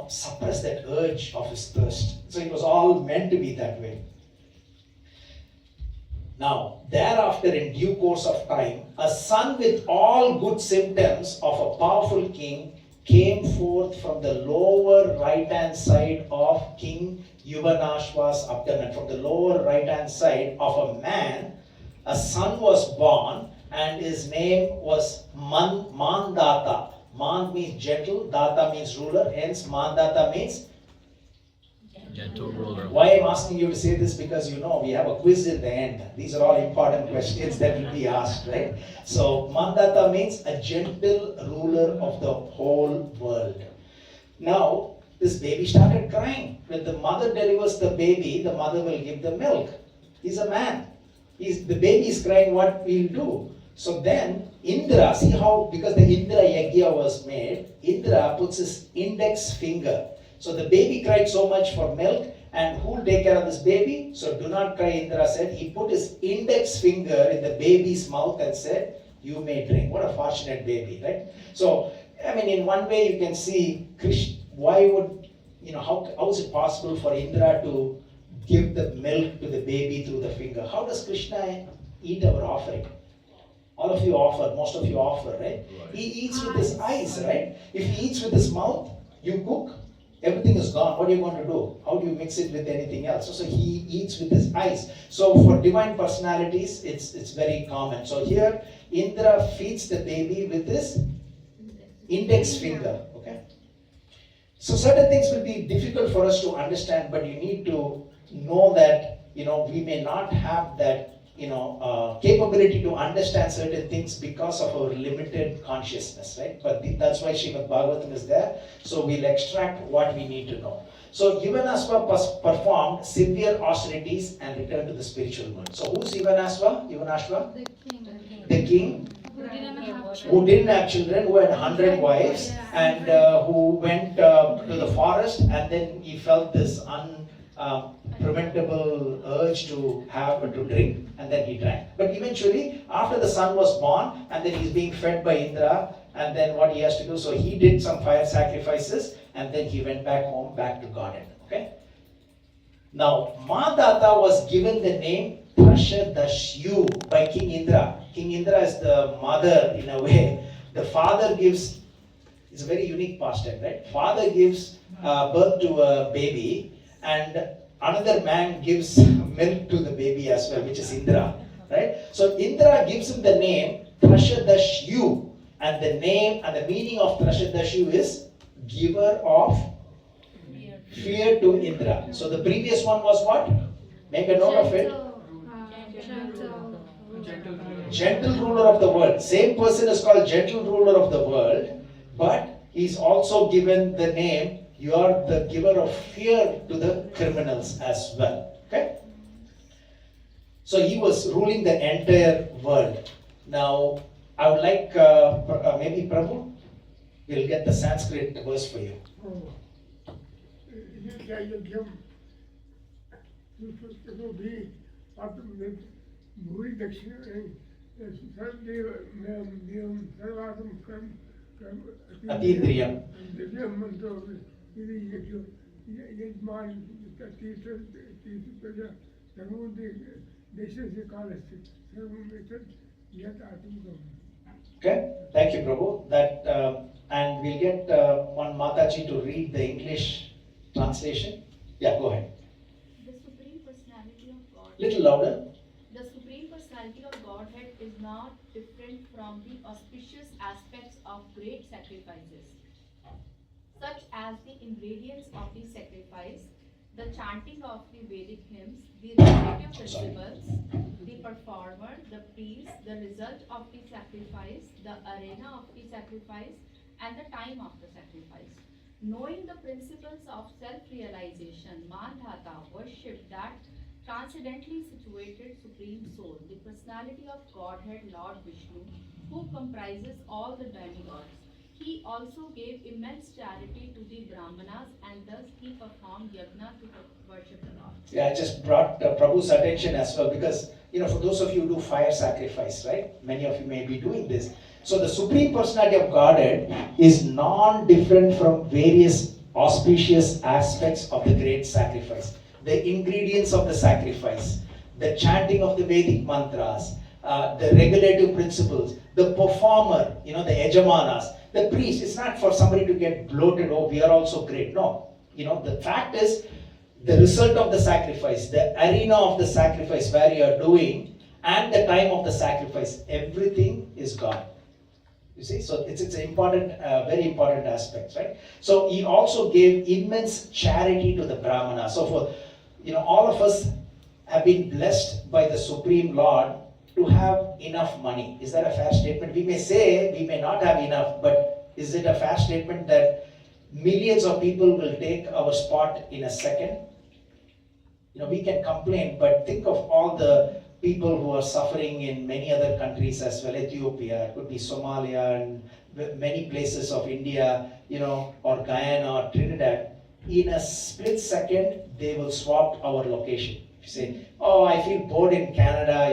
suppress that urge of his thirst. So it was all meant to be that way. Now, thereafter, in due course of time, a son with all good symptoms of a powerful king came forth from the lower right-hand side of King Yuvanashva's abdomen. From the lower right-hand side of a man, a son was born, and his name was Mandata. Man means gentle, Data means ruler, hence Mandata means Gentle ruler. why I'm asking you to say this, because we have a quiz in the end. These are all important questions that will be asked, right? So Mandata means a gentle ruler of the whole world. Now, this baby started crying. When the mother delivers the baby, the mother will give the milk. He's a man. The baby is crying, what we'll do? So then Indra, see how, because the Indra Yagya was made, Indra puts his index finger. So the baby cried so much for milk, and who will take care of this baby? So do not cry, Indra said. He put his index finger in the baby's mouth and said, "You may drink." What a fortunate baby, right? So, in one way you can see, why would, how is it possible for Indra to give the milk to the baby through the finger? How does Krishna eat our offering? All of you offer, most of you offer, right? He eats with his eyes, right? If he eats with his mouth, you cook, everything is gone. What are you going to do? How do you mix it with anything else? So he eats with his eyes. So for divine personalities, it's very common. So here, Indra feeds the baby with his index finger. Okay. So certain things will be difficult for us to understand, but you need to know that we may not have that capability to understand certain things because of our limited consciousness, right? But that's why Srimad Bhagavatam is there. So we'll extract what we need to know. So Yuvanashva performed severe austerities and returned to the spiritual world. So who's Yuvanashva? The king. The king Who didn't have children. who didn't have children, who had 100 wives, and who went to the forest, and then he felt this preventable urge to drink, and then he drank. But eventually, after the son was born, and then he's being fed by Indra, and then what he has to do, so he did some fire sacrifices, and then he went back home, back to Godhead. Okay? Now, Mandata was given the name Prashadashyu by King Indra. King Indra is the mother in a way. The father gives, it's a very unique pastime, right? Father gives birth to a baby, and another man gives milk to the baby as well, which is Indra, right? So Indra gives him the name Prashadashyu, and the name and the meaning of Prashadashyu is giver of fear to Indra. So the previous one was what? Make a note of it. Gentle ruler of the world. Same person is called gentle ruler of the world, but he's also given the name, you are the giver of fear to the criminals as well. Okay? So he was ruling the entire world. Now, I would like maybe Prabhu will get the Sanskrit verse for you. Atindriyam. Okay, thank you, Prabhu. That and we'll get one Mataji to read the English translation. Yeah, go ahead. The Supreme Personality of Godhead. Little louder. The Supreme Personality of Godhead is not different from the auspicious aspects of great sacrifices, such as the ingredients of the sacrifice, the chanting of the Vedic hymns, the respective principles, the performer, the priest, the result of the sacrifice, the arena of the sacrifice, and the time of the sacrifice. Knowing the principles of self-realization, Mandhata worship that transcendently situated Supreme Soul, the personality of Godhead Lord Vishnu, who comprises all the demigods. He also gave immense charity to the Brahmanas, and thus he performed yajna to worship the Lord. Yeah, I just brought Prabhu's attention as well because, for those of you who do fire sacrifice, right? Many of you may be doing this. So the Supreme Personality of Godhead is non-different from various auspicious aspects of the great sacrifice. The ingredients of the sacrifice, the chanting of the Vedic mantras, the regulative principles, the performer, the yajamanas, the priest. It's not for somebody to get bloated, oh, we are also great. No. The fact is, the result of the sacrifice, the arena of the sacrifice where you are doing, and the time of the sacrifice, everything is God. You see, so it's an important, very important aspect, right? So he also gave immense charity to the Brahmana. So for, all of us have been blessed by the Supreme Lord to have enough money. Is that a fair statement? We may say we may not have enough, but is it a fair statement that millions of people will take our spot in a second? We can complain, but think of all the people who are suffering in many other countries as well. Ethiopia, it could be Somalia, and many places of India, or Guyana or Trinidad. In a split second, they will swap our location. If you say, oh, I feel bored in Canada,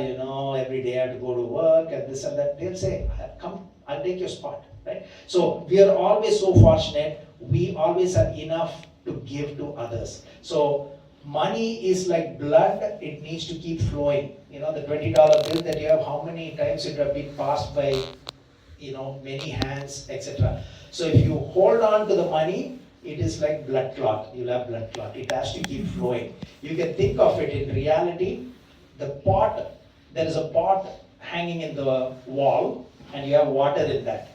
every day I have to go to work and this and that, they'll say, come, I'll take your spot, right? So we are always so fortunate. We always have enough to give to others. So money is like blood, it needs to keep flowing. The $20 bill that you have, how many times it have been passed by, many hands, etc. So if you hold on to the money, it is like blood clot. You'll have blood clot. It has to keep flowing. You can think of it in reality, the pot, there is a pot hanging in the wall, and you have water in that.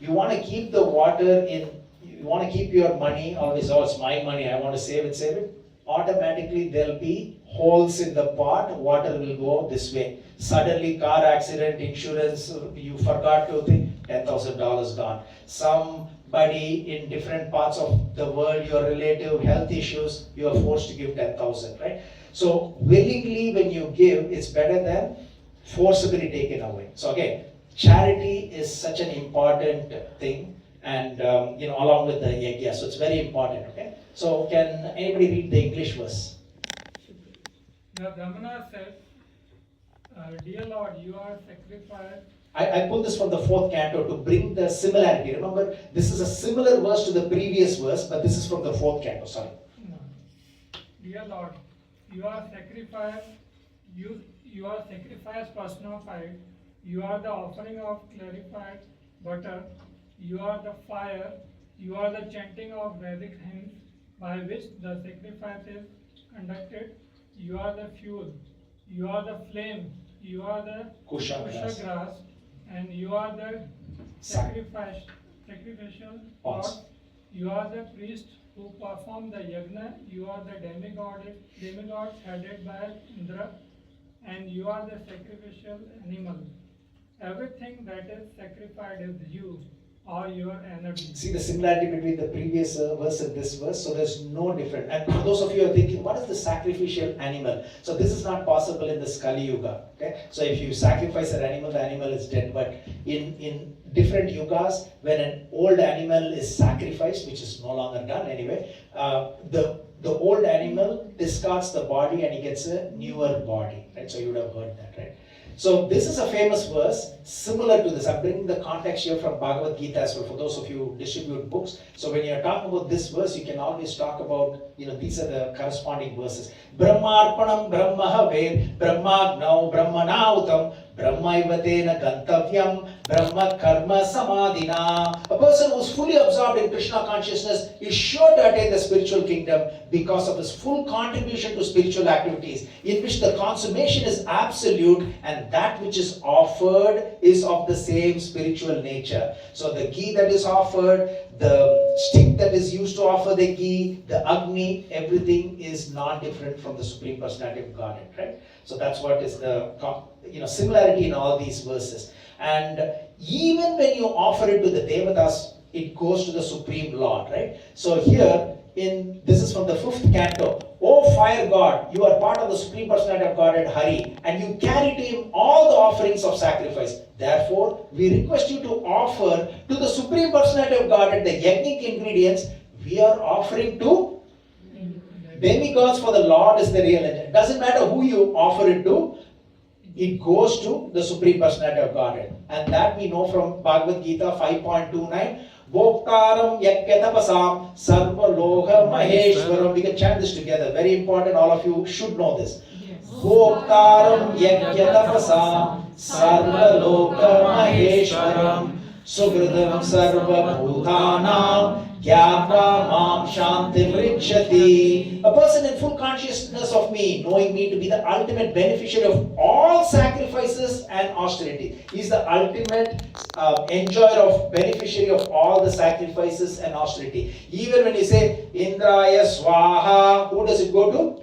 You want to keep the water in, you want to keep your money always, oh, it's my money, I want to save it. Automatically there'll be holes in the pot, water will go this way. Suddenly car accident, insurance, you forgot to think, $10,000 gone. Somebody in different parts of the world, your relative, health issues, you are forced to give 10,000, right? So willingly when you give, it's better than forcibly taken away. So again, charity is such an important thing, and along with the yajna, so it's very important, okay? So can anybody read the English verse? The Brahmana said, Dear Lord, you are sacrificed. I pulled this from the 4th canto to bring the similarity. Remember, this is a similar verse to the previous verse, but this is from the 4th canto, sorry. No. Dear Lord, you are sacrificed, you are sacrifice personified, you are the offering of clarified butter, you are the fire, you are the chanting of Vedic hymns by which the sacrifice is conducted, you are the fuel, you are the flame, you are the Kusha grass, and you are the sacrificial pot, you are the priest who perform the yajna, you are the demigods headed by Indra, and you are the sacrificial animal. Everything that is sacrificed is you or your energy. See the similarity between the previous verse and this verse, so there's no difference. And for those of you who are thinking, what is the sacrificial animal? So this is not possible in this Kali Yuga, okay? So if you sacrifice an animal, the animal is dead. But in different yugas, when an old animal is sacrificed, which is no longer done anyway, the old animal discards the body and he gets a newer body, right? So you would have heard that, right? So this is a famous verse similar to this. I'm bringing the context here from Bhagavad Gita as well for those of you who distribute books. So when you're talking about this verse, you can always talk about, these are the corresponding verses. Brahmarpanam brahmaha ved brahmagnau brahmanautam Brahmaivatena gantavyam Brahma karma samadhina. A person who is fully absorbed in Krishna consciousness is sure to attain the spiritual kingdom because of his full contribution to spiritual activities, in which the consummation is absolute and that which is offered is of the same spiritual nature. So the ghee that is offered, the stick that is used to offer the ghee, the Agni, everything is non-different from the Supreme Personality of Godhead, right? So that's what is the similarity in all these verses. And even when you offer it to the Devatas, it goes to the Supreme Lord, right? So here, this is from the 5th canto. O fire God, you are part of the Supreme Personality of Godhead, Hari, and you carry to him all the offerings of sacrifice. Therefore, we request you to offer to the Supreme Personality of Godhead the yajnic ingredients we are offering to demigods, for the Lord is the real engine. Doesn't matter who you offer it to, it goes to the Supreme Personality of Godhead. And that we know from Bhagavad Gita 5.29. Bhoktaram yakyatapasam sarva loha maheshwaram. We can chant this together. Very important. All of you should know this. Bhoktaram yakyatapasam sarva loha maheshwaram sugridam sarva bhutanam gyatva mam shantim richati. A person in full consciousness of me, knowing me to be the ultimate beneficiary of all sacrifices and austerity. He is the ultimate enjoyer of, beneficiary of all the sacrifices and austerity. Even when you say Indraya Swaha, who does it go to?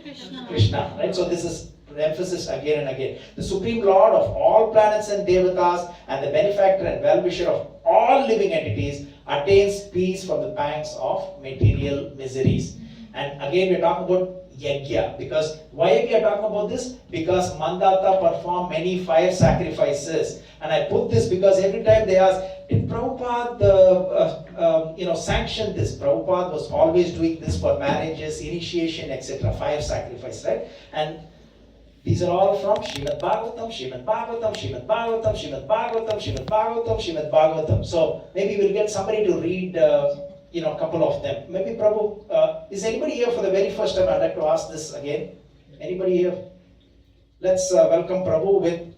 Krishna, right? So this is emphasis again and again. The Supreme Lord of all planets and devatas and the benefactor and well-wisher of all living entities attains peace from the pangs of material miseries. And again we are talking about yajna, because why we are talking about this? Because Mandata performed many fire sacrifices. And I put this because every time they ask, did Prabhupada sanction this? Prabhupada was always doing this for marriages, initiation, etc. Fire sacrifice, right? And these are all from Srimad Bhagavatam, Srimad Bhagavatam, Srimad Bhagavatam, Srimad Bhagavatam, Srimad Bhagavatam, Srimad Bhagavatam. So maybe we'll get somebody to read a couple of them. Maybe Prabhu, is anybody here for the very first time? I'd like to ask this again. Anybody here? Let's welcome Prabhu with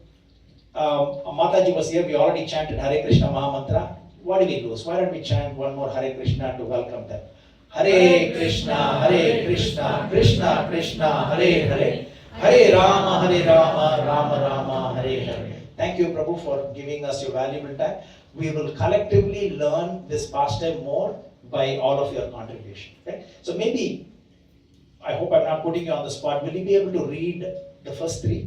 Mataji was here. We already chanted Hare Krishna Mahamantra. What do we lose? Why don't we chant one more Hare Krishna to welcome them? Hare Krishna, Krishna Krishna, Hare Hare. Hare Rama, Rama Rama, Hare Hare. Thank you, Prabhu, for giving us your valuable time. We will collectively learn this pastime more by all of your contribution. Okay? So maybe, I hope I'm not putting you on the spot, will you be able to read the first three?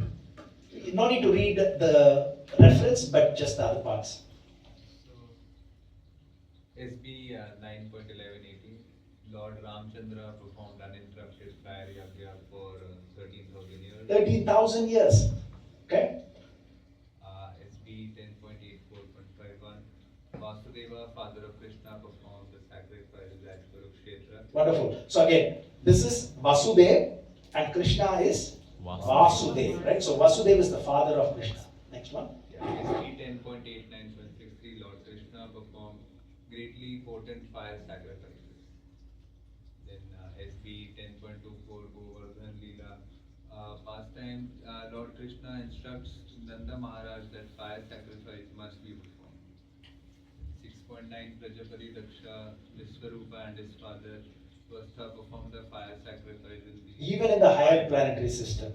No need to read the reference, but just the other parts. So, SB 9.1118, Lord Ramchandra performed uninterrupted fire yajna for 13,000 years. 13,000 years. Okay? SB 10.84.51, Vasudeva, father of Krishna, performed the sacrifices at Kurukshetra. Wonderful. So again, this is Vasudeva and Krishna is Vasudeva, right? So Vasudeva is the father of Krishna. Next one. Yeah, SB 10.89.163, Lord Krishna performed greatly potent fire sacrifices. Then SB 10.24, Govardhan Leela, pastime, Lord Krishna instructs Nanda Maharaj that fire sacrifice must be performed. 6.9, Prajapati Daksha, Vishwarupa and his father Swastha performed the fire sacrifices. Even in the higher planetary system.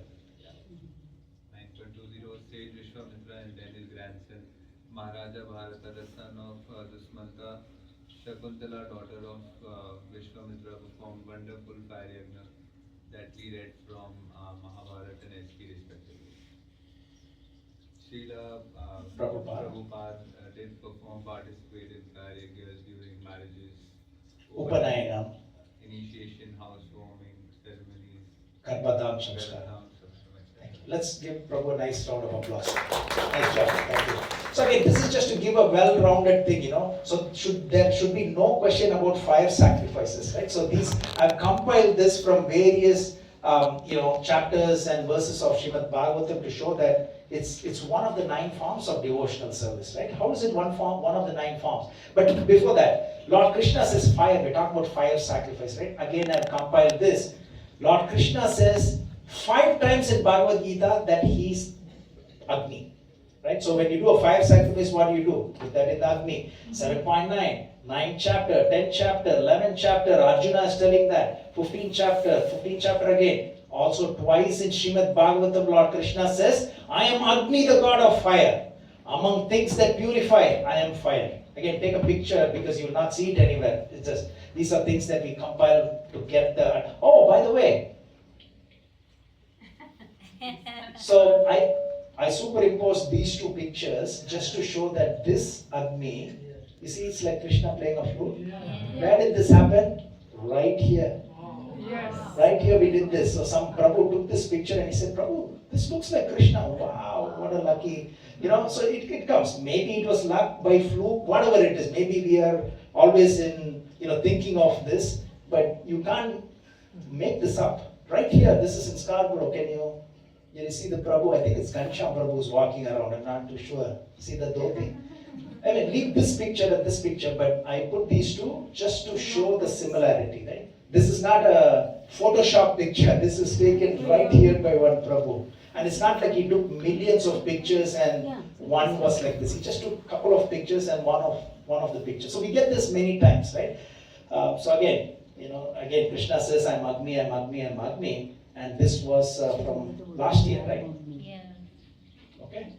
9.20, sage Vishwamitra and then his grandson Maharaja Bharata, the son of Dusmanta, Shakuntala, daughter of Vishwamitra, performed wonderful fire yajna that we read from Mahabharata and SP respectively. Srila Prabhupada did participate in fire yajnas during marriages, Upanayana, initiation, housewarming ceremonies, Garbhadam Samskara. Let's give Prabhu a nice round of applause. Nice job. Thank you. So again, this is just to give a well-rounded thing, So there should be no question about fire sacrifices, right? So I've compiled this from various, chapters and verses of Srimad Bhagavatam to show that it's one of the 9 forms of devotional service, right? How is it one of the 9 forms? But before that, Lord Krishna says fire. We're talking about fire sacrifice, right? Again, I've compiled this. Lord Krishna says 5 times in Bhagavad Gita that he's Agni, right? So when you do a fire sacrifice, what do you do? Put that in the Agni. 7.9, 9th chapter, 10th chapter, 11th chapter, Arjuna is telling that. 15th chapter again. Also twice in Srimad Bhagavatam, Lord Krishna says, I am Agni, the god of fire. Among things that purify, I am fire. Again, take a picture because you will not see it anywhere. It's just, these are things that we compile to get the... Oh, by the way, so I superimposed these two pictures just to show that this Agni, you see it's like Krishna playing a flute. Where did this happen? Right here. Yes. Right here we did this. So some Prabhu took this picture and he said, Prabhu, this looks like Krishna. Wow, what a lucky... so it comes. Maybe it was luck by fluke, whatever it is. Maybe we are always in, thinking of this, but you can't make this up. Right here, this is in Scarborough. Can you see the Prabhu? I think it's Ghanshyam Prabhu who's walking around. I'm not too sure. See the dhoti? I mean, leave this picture and this picture, but I put these two just to show the similarity, right? This is not a Photoshop picture. This is taken right here by one Prabhu. And it's not like he took millions of pictures and one was like this. He just took a couple of pictures and one of the pictures. So we get this many times, right? So again, Krishna says, I'm Agni, I'm Agni, I'm Agni. And this was from last year, right? Yeah. Okay.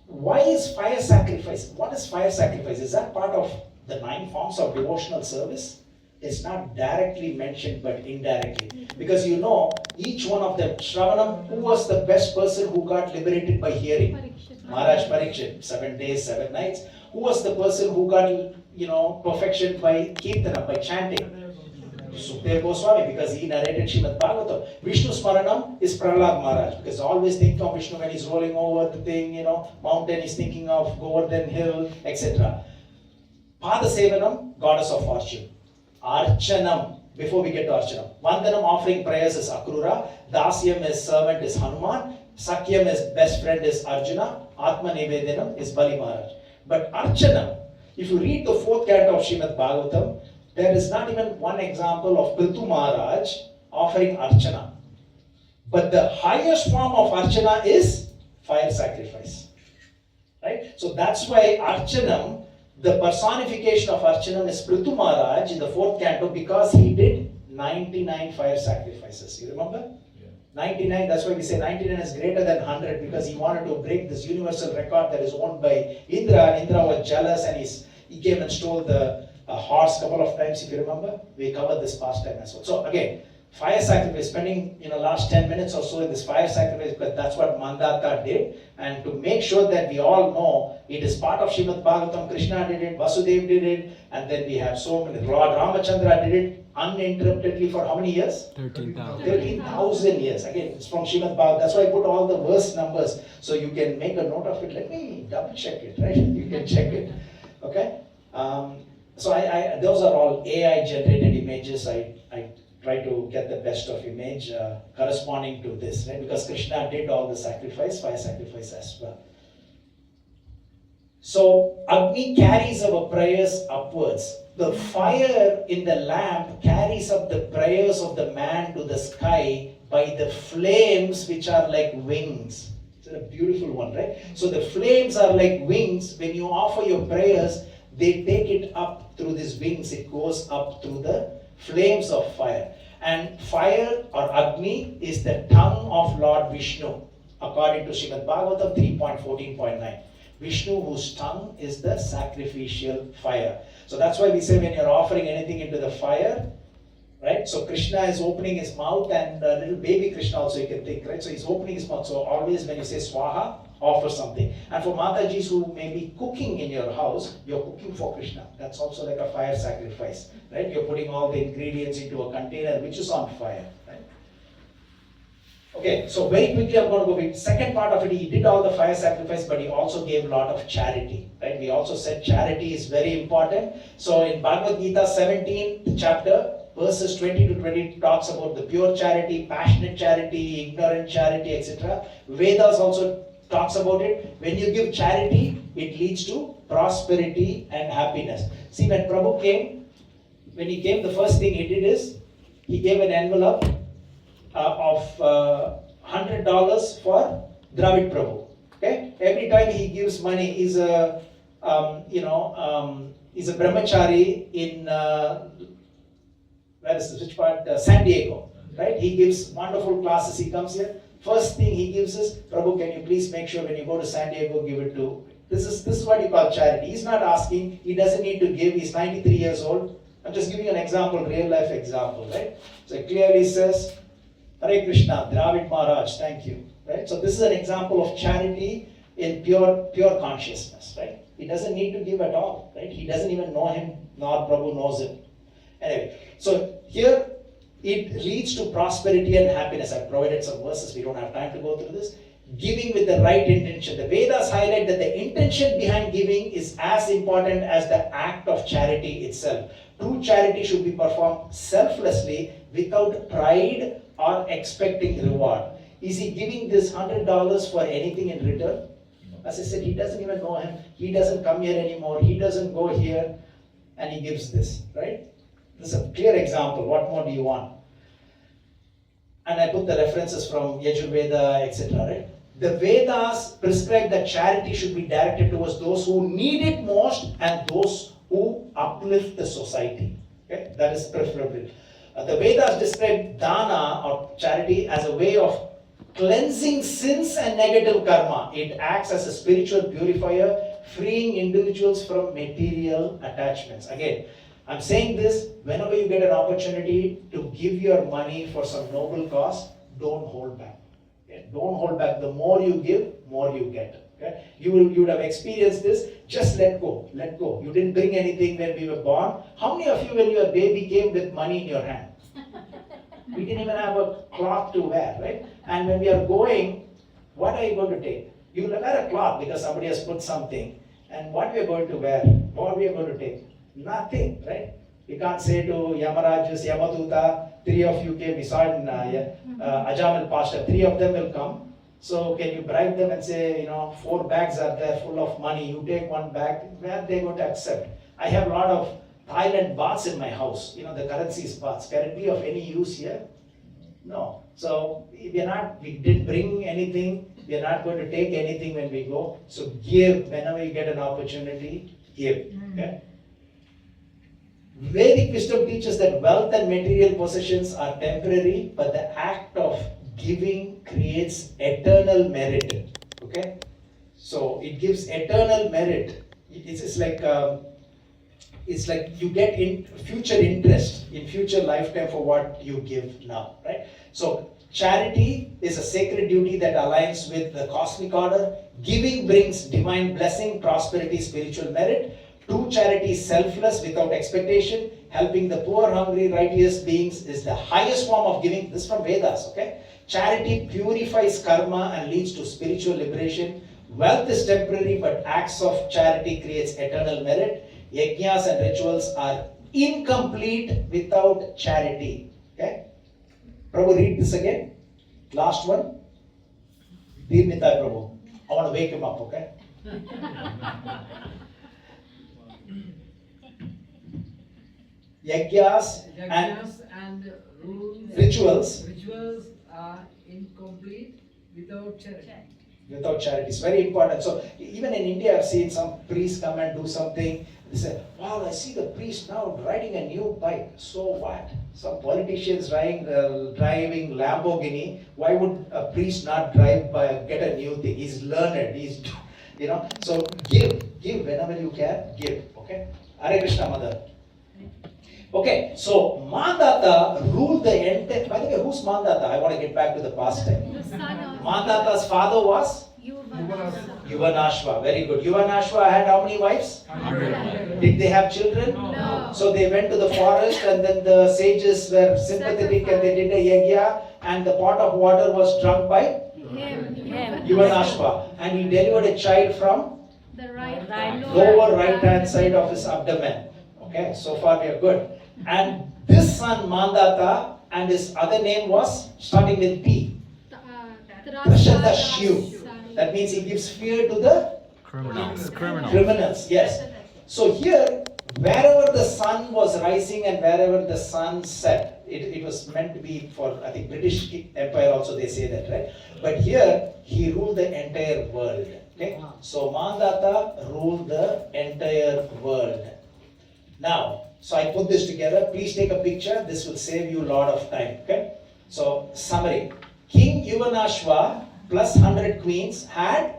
Why is fire sacrifice? What is fire sacrifice? Is that part of the 9 forms of devotional service? It's not directly mentioned, but indirectly. Because each one of them, Shravanam, who was the best person who got liberated by hearing? Maharaj Parikshit, 7 days, 7 nights. Who was the person who got, perfection by Kirtana, by chanting? Sukdev Goswami, because he narrated Srimad Bhagavatam. Vishnu Smaranam is Prahlad Maharaj, because always think of Vishnu when he's rolling over the thing, mountain, he's thinking of Govardhan hill, etc. Pada Sevanam, goddess of fortune. Archanam, before we get to Archanam. Vandanam, offering prayers, is Akrura. Dasyam, is servant, is Hanuman. Sakyam, is best friend, is Arjuna. Atma Nivedanam is Bali Maharaj. But Archanam, if you read the 4th canto of Srimad Bhagavatam, there is not even one example of Prithu Maharaj offering Archana. But the highest form of Archana is fire sacrifice. Right? So that's why Archanam, the personification of Archanam is Prithu Maharaj in the 4th canto, because he did 99 fire sacrifices. You remember? 99, that's why we say 99 is greater than 100, because he wanted to break this universal record that is owned by Indra, and Indra was jealous and he came and stole the horse a couple of times, if you remember. We covered this past time as well. So again, fire sacrifice, spending last 10 minutes or so in this fire sacrifice, because that's what Mandata did. And to make sure that we all know it is part of Srimad Bhagavatam, Krishna did it, Vasudev did it, and then we have so many, Lord Ramachandra did it uninterruptedly for how many years? 13,000. 13,000 years. Again, it's from Srimad Bhagavatam. That's why I put all the verse numbers, so you can make a note of it. Let me double check it, right? You can check it. Okay? So those are all AI generated images. I try to get the best of image corresponding to this, right? Because Krishna did all the sacrifice, fire sacrifice as well. So Agni carries our prayers upwards. The fire in the lamp carries up the prayers of the man to the sky by the flames which are like wings. It's a beautiful one, right? So the flames are like wings. When you offer your prayers, they take it up through these wings. It goes up through the flames of fire. And fire or Agni is the tongue of Lord Vishnu, according to Srimad Bhagavatam 3.14.9. Vishnu, whose tongue is the sacrificial fire. So that's why we say when you're offering anything into the fire, right? So Krishna is opening his mouth, and little baby Krishna also you can think, right? So he's opening his mouth. So always when you say Swaha, offer something. And for Matajis who may be cooking in your house, you're cooking for Krishna. That's also like a fire sacrifice, right? You're putting all the ingredients into a container which is on fire, right? Okay, so very quickly I'm going to go with second part of it. He did all the fire sacrifice, but he also gave a lot of charity, right? We also said charity is very important. So in Bhagavad Gita 17th chapter, verses 20 to 20 talks about the pure charity, passionate charity, ignorant charity, etc. Vedas also talks about it. When you give charity, it leads to prosperity and happiness. See, when Prabhu came, when he came, the first thing he did is, he gave an envelope of $100 for Dravid Prabhu. Okay? every time he gives money, he's a he's a brahmachari in where is this, which part? San Diego, right? He gives wonderful classes. He comes here. First thing he gives is, Prabhu, can you please make sure when you go to San Diego, give it to. This is what you call charity. He's not asking. He doesn't need to give. He's 93 years old. I'm just giving you an example, real life example, right? So it clearly says, Hare Krishna, Dravid Maharaj, thank you, right? So this is an example of charity in pure consciousness, right? He doesn't need to give at all, right? He doesn't even know him, nor Prabhu knows him. Anyway, so here it leads to prosperity and happiness. I've provided some verses, we don't have time to go through this. Giving with the right intention. The Vedas highlight that the intention behind giving is as important as the act of charity itself. True charity should be performed selflessly without pride or expecting reward. Is he giving this $100 for anything in return? As I said, he doesn't even know him. He doesn't come here anymore. He doesn't go here, and he gives this, right? This is a clear example. What more do you want? And I put the references from Yajurveda, etc., right? The Vedas prescribe that charity should be directed towards those who need it most and those who uplift the society. Okay? That is preferable. The Vedas describe dana or charity as a way of cleansing sins and negative karma. It acts as a spiritual purifier, freeing individuals from material attachments. Again, I'm saying this, whenever you get an opportunity to give your money for some noble cause, don't hold back. Okay? Don't hold back. The more you give, more you get. Okay? You would have experienced this. Just let go. Let go. You didn't bring anything when we were born. How many of you, when you were a baby, came with money in your hand? We didn't even have a cloth to wear, right? And when we are going, what are you going to take? You will wear a cloth because somebody has put something. And what we are going to wear? What we are going to take? Nothing, right? You can't say to Yamarajus, Yamaduta, 3 of you came, we saw it in Ajamil Pastor, 3 of them will come. So can you bribe them and say, 4 bags are there full of money, you take 1 bag, where are they going to accept? I have a lot of Thailand bahts in my house, the currency is bahts. Can it be of any use here? No. So we didn't bring anything, we are not going to take anything when we go. So give, whenever you get an opportunity, give. Okay? Vedic wisdom teaches that wealth and material possessions are temporary, but the act of giving creates eternal merit. Okay? So it gives eternal merit. It's like you get in future interest in future lifetime for what you give now, right? So charity is a sacred duty that aligns with the cosmic order. Giving brings divine blessing, prosperity, spiritual merit. True charity is selfless without expectation. Helping the poor, hungry, righteous beings is the highest form of giving. This is from Vedas, okay? Charity purifies karma and leads to spiritual liberation. Wealth is temporary, but acts of charity creates eternal merit. Yajnas and rituals are incomplete without charity. Okay? Prabhu, read this again. Last one. Dear Nitai Prabhu. I want to wake him up, okay? Yajnas and rituals are incomplete without charity. Without charity. It's very important. So even in India, I've seen some priests come and do something. They say, wow, I see the priest now riding a new bike. So what? Some politicians driving Lamborghini. Why would a priest not get a new thing? He's learned. So give whenever you can, give. Okay? Hare Krishna, Mother. Okay, so Mandata ruled the entire. By the way, who's Mandata? I want to get back to the past time. Mandata's father was Yuvanashva. Very good. Yuvanashva had how many wives? 100. Did they have children? No. So they went to the forest, and then the sages were sympathetic and they did a yajna, and the pot of water was drunk by Yuvanashva, and he delivered a child from the right lower right hand side of his abdomen. Okay, so far we are good. And this son Mandata, and his other name was starting with P. Trashadashu. That means he gives fear to the criminals. Yes. So here, wherever the sun was rising and wherever the sun set, it was meant to be for, I think, British Empire also they say that, right? But here, he ruled the entire world. Okay? So Mandata ruled the entire world. Now, so I put this together. Please take a picture. This will save you a lot of time. Okay? So, summary. King Yuvanashva plus 100 queens had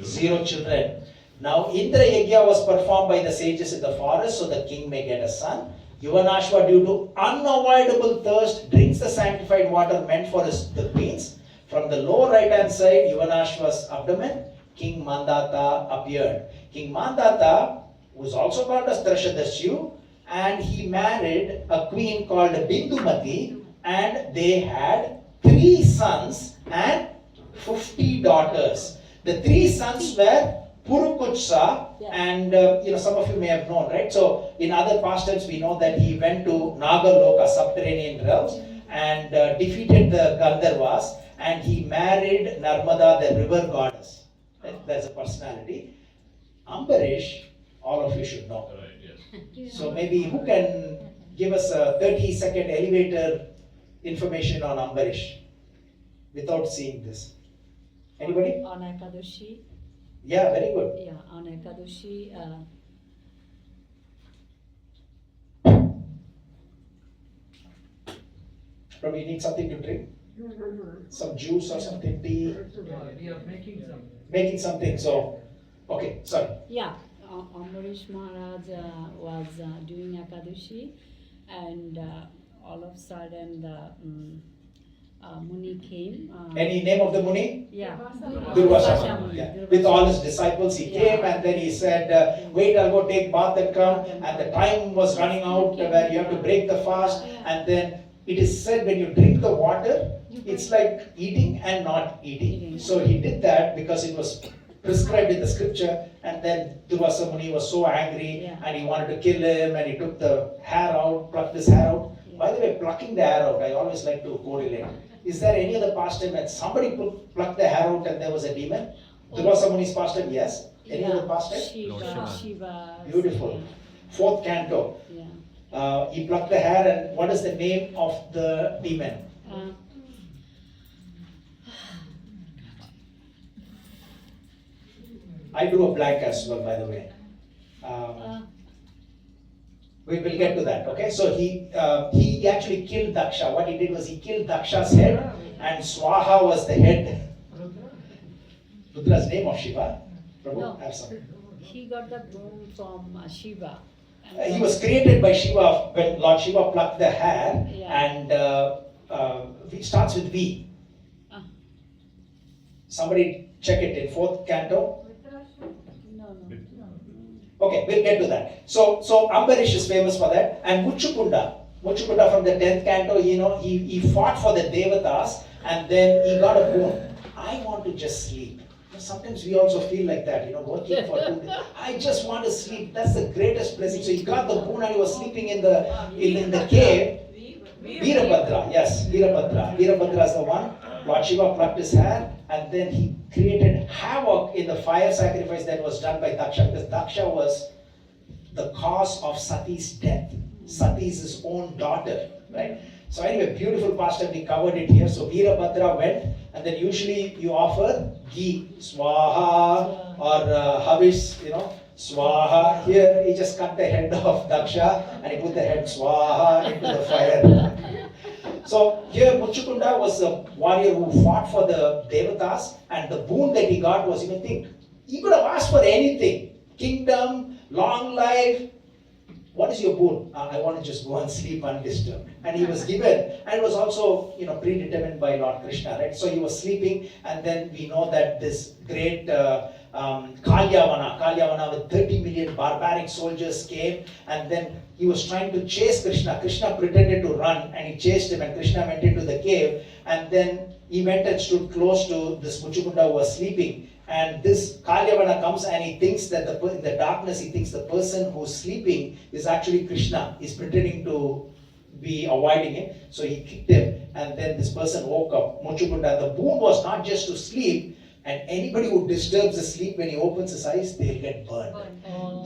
0 children. Now, Indra Yagya was performed by the sages in the forest so the king may get a son. Yuvanashva, due to unavoidable thirst, drinks the sanctified water meant for the queens. From the lower right hand side, Yuvanashva's abdomen, King Mandata appeared. King Mandata was also called as Trishadasyu, and he married a queen called Bindumati, and they had 3 sons and 50 daughters. The 3 sons were Purukutsa, and some of you may have known, right? So in other pastimes we know that he went to Nagaloka, subterranean realms, and defeated the Gandharvas, and he married Narmada, the river goddess. That's a personality. Ambarish, all of you should know. So maybe who can give us a 30-second elevator information on Ambarish without seeing this? Anybody? On Ekadashi. Yeah, very good. Yeah, on Ekadashi. Probably you need something to drink? Some juice or something, tea? We are making some. Making something, so, okay, sorry. Yeah, Ambarish Maharaj was doing Ekadashi, and all of a sudden the Muni came. Any name of the Muni? Yeah. Durvasa. Muni. Yeah. With all his disciples, he came and then he said, wait, I'll go take bath and come. And the time was running out where you have to break the fast. And then it is said when you drink the water, it's like eating and not eating. So he did that because it was prescribed in the scripture. And then Durvasa Muni was so angry and he wanted to kill him, and he took the hair out, plucked his hair out. By the way, plucking the hair out, I always like to correlate. Is there any other pastime that somebody plucked the hair out and there was a demon? Durvasa Muni's pastime, yes. Any other pastime? Shiva. Beautiful. 4th canto. Yeah. He plucked the hair, and what is the name of the demon? I drew a blank as well, by the way. We will get to that, okay? So he actually killed Daksha. What he did was he killed Daksha's head, and Swaha was the head. Rudra's name of Shiva. Prabhu, No. have some. He got the boon from Shiva. He was created by Shiva when Lord Shiva plucked the hair, and it starts with V. Somebody check it in 4th canto. No. Okay, we'll get to that. So Ambarish is famous for that, and Muchukunda from the 10th canto, he fought for the Devatas, and then he got a boon. I want to just sleep. Sometimes we also feel like that, working for 2 days. I just want to sleep. That's the greatest blessing. So he got the boon and he was sleeping in the cave. Veerabhadra, yes, Veerabhadra. Veerabhadra is the one. Lord Shiva plucked his hair, and then he created havoc in the fire sacrifice that was done by Daksha, because Daksha was the cause of Sati's death. Sati is his own daughter, right? So anyway, beautiful pastime, we covered it here. So Veerabhadra went, and then usually you offer ghee, swaha, or havish, swaha. Here he just cut the head of Daksha, and he put the head swaha into the fire. So here Muchukunda was a warrior who fought for the Devatas, and the boon that he got was, think, he could have asked for anything. Kingdom, long life. What is your boon? I want to just go and sleep undisturbed. And he was given, and it was also, predetermined by Lord Krishna, right? So he was sleeping, and then we know that this great Kalyavana with 30 million barbaric soldiers came, and then he was trying to chase Krishna. Krishna pretended to run, and he chased him, and Krishna went into the cave, and then he went and stood close to this Muchukunda who was sleeping. And this Kalyavana comes, and he thinks that in the darkness, he thinks the person who's sleeping is actually Krishna. He's pretending to be avoiding him. So he kicked him, and then this person woke up, Muchukunda. The boon was not just to sleep, and anybody who disturbs his sleep when he opens his eyes, they'll get burned.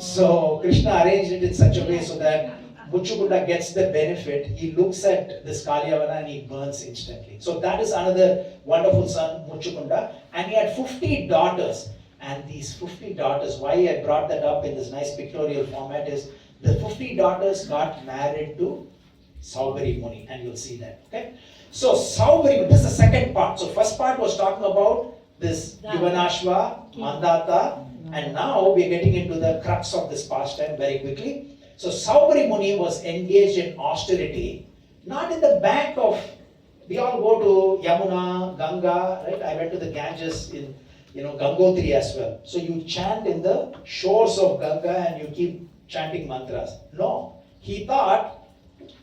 So Krishna arranged it in such a way so that Muchukunda gets the benefit, he looks at this Kalyavana and he burns instantly. So that is another wonderful son, Muchukunda. And he had 50 daughters. And these 50 daughters, why I brought that up in this nice pictorial format is, the 50 daughters got married to Saubari Muni, and you'll see that. Okay? So Saubari, this is the second part. So first part was talking about this Yuvanashva, Mandata, and now we are getting into the crux of this pastime very quickly. So Saubari Muni was engaged in austerity, not in the bank of, we all go to Yamuna, Ganga, right? I went to the Ganges in Gangotri as well. So you chant in the shores of Ganga and you keep chanting mantras. No, he thought,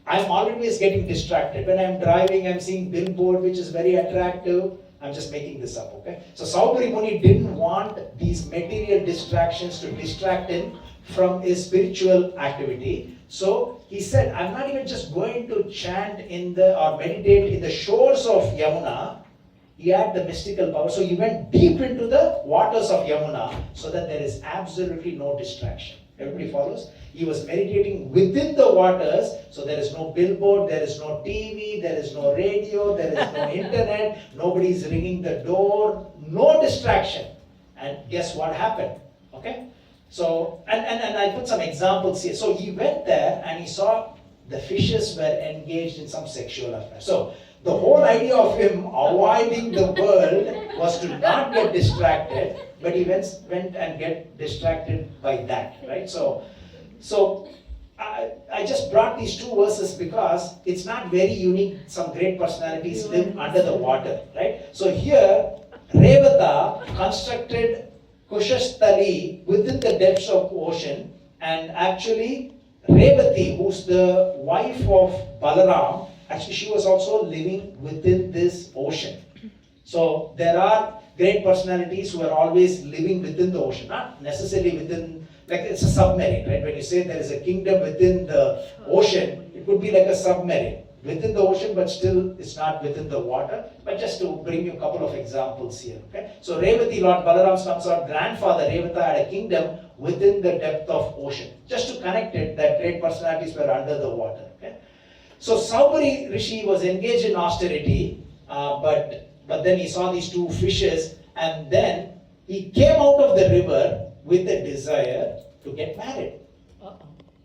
I'm always getting distracted. When I'm driving, I'm seeing billboard which is very attractive. I'm just making this up, okay? So Saubari Muni didn't want these material distractions to distract him from his spiritual activity. So he said, I'm not even just going to chant or meditate in the shores of Yamuna. He had the mystical power. So he went deep into the waters of Yamuna so that there is absolutely no distraction. Everybody follows? He was meditating within the waters, so there is no billboard, there is no TV, there is no radio, there is no internet, nobody is ringing the door, no distraction. And guess what happened? Okay? So, and I put some examples here. So he went there and he saw the fishes were engaged in some sexual affair. So the whole idea of him avoiding the world was to not get distracted, but he went and get distracted by that, right? So I just brought these two verses because it's not very unique. Some great personalities live under the water, right? So here, Revata constructed Kushasthali within the depths of ocean, and actually Revati, who's the wife of Balaram, actually she was also living within this ocean. So there are great personalities who are always living within the ocean, not necessarily within, like it's a submarine, right? When you say there is a kingdom within the ocean, it could be like a submarine within the ocean, but still it's not within the water. But just to bring you a couple of examples here, okay? So Revati, Lord Balaram's consort grandfather, Revata had a kingdom within the depth of ocean. Just to connect it, that great personalities were under the water, okay? So Saubari Rishi was engaged in austerity, but then he saw these two fishes, and then he came out of the river with a desire to get married.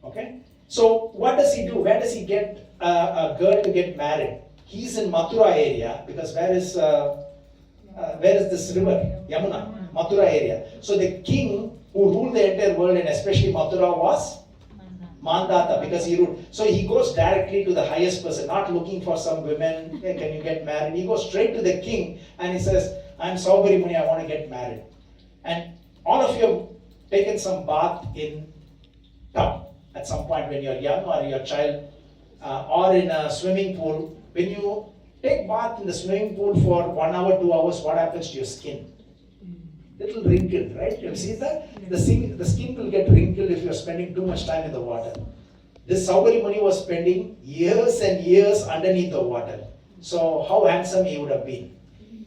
Okay? So what does he do? Where does he get a girl to get married? He's in Mathura area, because where is this river? Yamuna, Mathura area. So the king who ruled the entire world, and especially Mathura, was Mandata, because he ruled. So he goes directly to the highest person, not looking for some women, hey, can you get married? He goes straight to the king and he says, I'm Saubari Muni, I want to get married. And all of you have taken some bath in tub at some point when you're young or your child, or in a swimming pool. When you take bath in the swimming pool for 1 hour, 2 hours, what happens to your skin? Little wrinkled, right? You see that? The skin will get wrinkled if you're spending too much time in the water. This Saubari Muni was spending years and years underneath the water. So how handsome he would have been?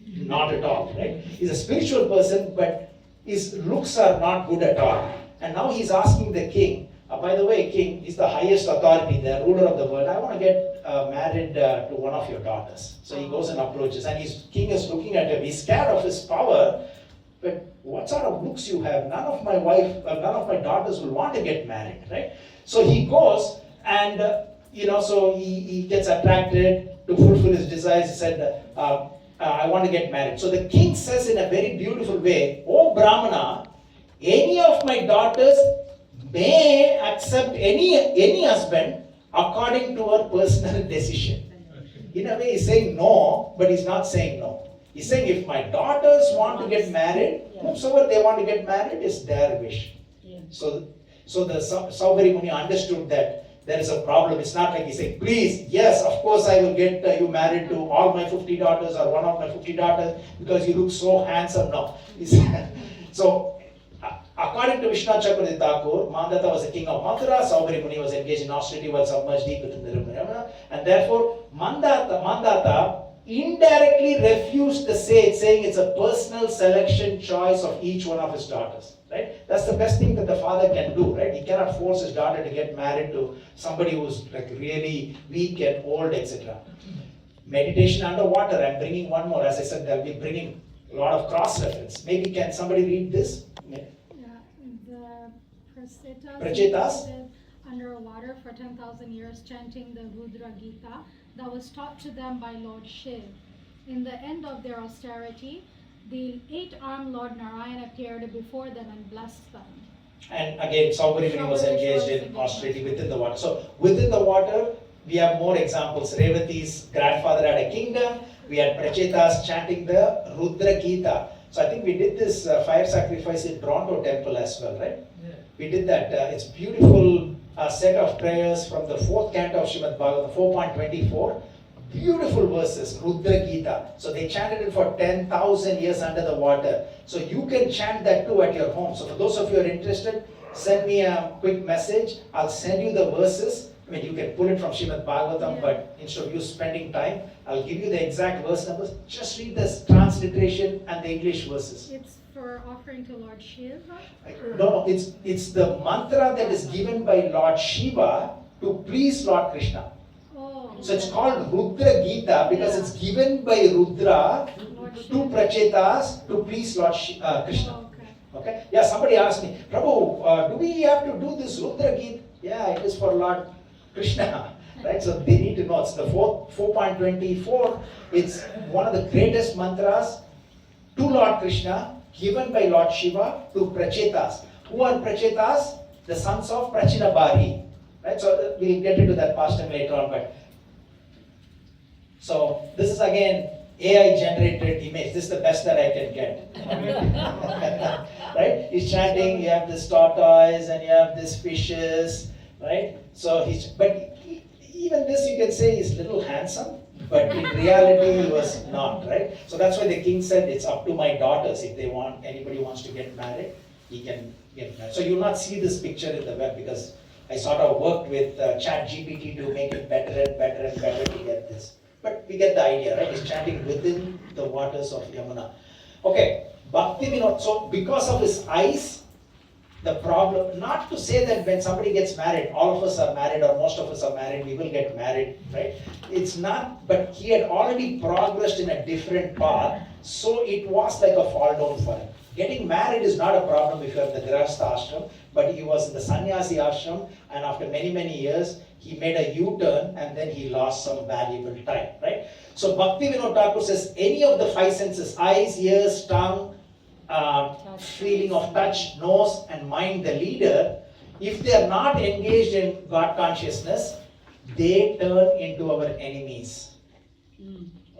Not at all, right? He's a spiritual person, but his looks are not good at all. And now he's asking the king, by the way, king, he's the highest authority, the ruler of the world. I want to get married to one of your daughters. So he goes and approaches, and his king is looking at him. He's scared of his power. But what sort of looks you have? None of my daughters will want to get married, right? So he goes and, so he gets attracted to fulfill his desires. He said, I want to get married. So the king says in a very beautiful way, "Oh Brahmana, any of my daughters may accept any husband according to her personal decision." In a way, he's saying no, but he's not saying no. He's saying if my daughters want to get married, whomsoever they want to get married is their wish. Yeah. So the Saubari Muni understood that there is a problem. It's not like he's saying, please, yes, of course I will get you married to all my 50 daughters or one of my 50 daughters because you look so handsome. No. So according to Vishwanath Chakravarti Thakur, Mandata was the king of Mathura, Saubari Muni was engaged in austerity while submerged deep within the river Yamuna, and therefore Mandata indirectly refused the sage, saying it's a personal selection choice of each one of his daughters. Right? That's the best thing that the father can do, right? He cannot force his daughter to get married to somebody who's like really weak and old, etc. Meditation underwater. I'm bringing one more. As I said, I'll be bringing a lot of cross-reference. Maybe can somebody read this? Yeah, the Prachetas Prachetas? lived underwater for 10,000 years chanting the Rudra Gita that was taught to them by Lord Shiv. In the end of their austerity, the 8-armed Lord Narayan appeared before them and blessed them. And again, Saubharimuni was engaged in austerity within the water. So within the water, we have more examples. Revati's grandfather had a kingdom. We had Prachetas chanting the Rudra Gita. So I think we did this fire sacrifice in Toronto temple as well, right? Yeah. We did that. It's beautiful set of prayers from the 4th canto of Srimad Bhagavatam, 4.24. Beautiful verses, Rudra Gita. So they chanted it for 10,000 years under the water. So you can chant that too at your home. So for those of you who are interested, send me a quick message. I'll send you the verses. I mean, you can pull it from Srimad Bhagavatam, but instead of you spending time, I'll give you the exact verse numbers. Just read the transliteration and the English verses. It's for offering to Lord Shiva? No, it's the mantra that is given by Lord Shiva to please Lord Krishna. Oh. So it's called Rudra Gita because it's given by Rudra to Prachetas to please Lord Krishna. Okay? Yeah, somebody asked me, Prabhu, do we have to do this Rudra Gita? Yeah, it is for Lord Krishna. Right? So they need to know. It's the 4.24. It's one of the greatest mantras to Lord Krishna given by Lord Shiva to Prachetas. Who are Prachetas? The sons of Prachinabari. Right? So we'll get into that pastime later on. But so this is again AI generated image. This is the best that I can get. Right? He's chanting, you have this tortoise and you have this fishes, right? So even this you can say is a little handsome, but in reality he was not, right? So that's why the king said it's up to my daughters. If anybody wants to get married, he can get married. So you'll not see this picture in the web because I sort of worked with ChatGPT to make it better and better and better to get this. But we get the idea, right? He's chanting within the waters of Yamuna. Okay, Bhakti Vinod. So because of his eyes, the problem, not to say that when somebody gets married, all of us are married or most of us are married, we will get married, right? It's not, but he had already progressed in a different path, so it was like a fall down for him. Getting married is not a problem if you have the Grihastha ashram, but he was in the sannyasi ashram, and after many, many years, he made a U-turn and then he lost some valuable time, right? So Bhakti Vinod Thakur says, any of the 5 senses, eyes, ears, tongue, feeling of touch, nose and mind, the leader, if they are not engaged in God consciousness, they turn into our enemies.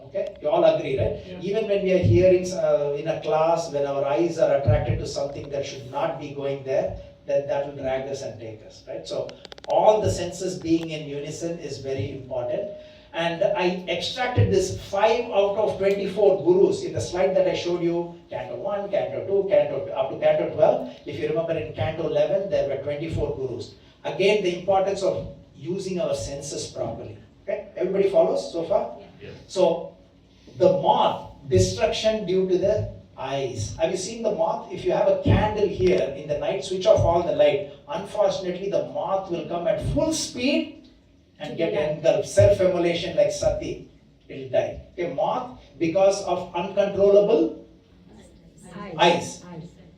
Okay, you all agree, right? Yeah. Even when we are hearing in a class, when our eyes are attracted to something that should not be going there, then that will drag us and take us, right? So all the senses being in unison is very important. And I extracted this 5 out of 24 gurus in the slide that I showed you, Canto 1, Canto 2, up to Canto 12. If you remember in Canto 11, there were 24 gurus. Again, the importance of using our senses properly. Okay, everybody follows so far? Yes. So, the moth, destruction due to the eyes. Have you seen the moth? If you have a candle here in the night, switch off all the light. Unfortunately, the moth will come at full speed and get engulfed. Self-immolation like Sati. It will die. Okay, moth because of uncontrollable eyes.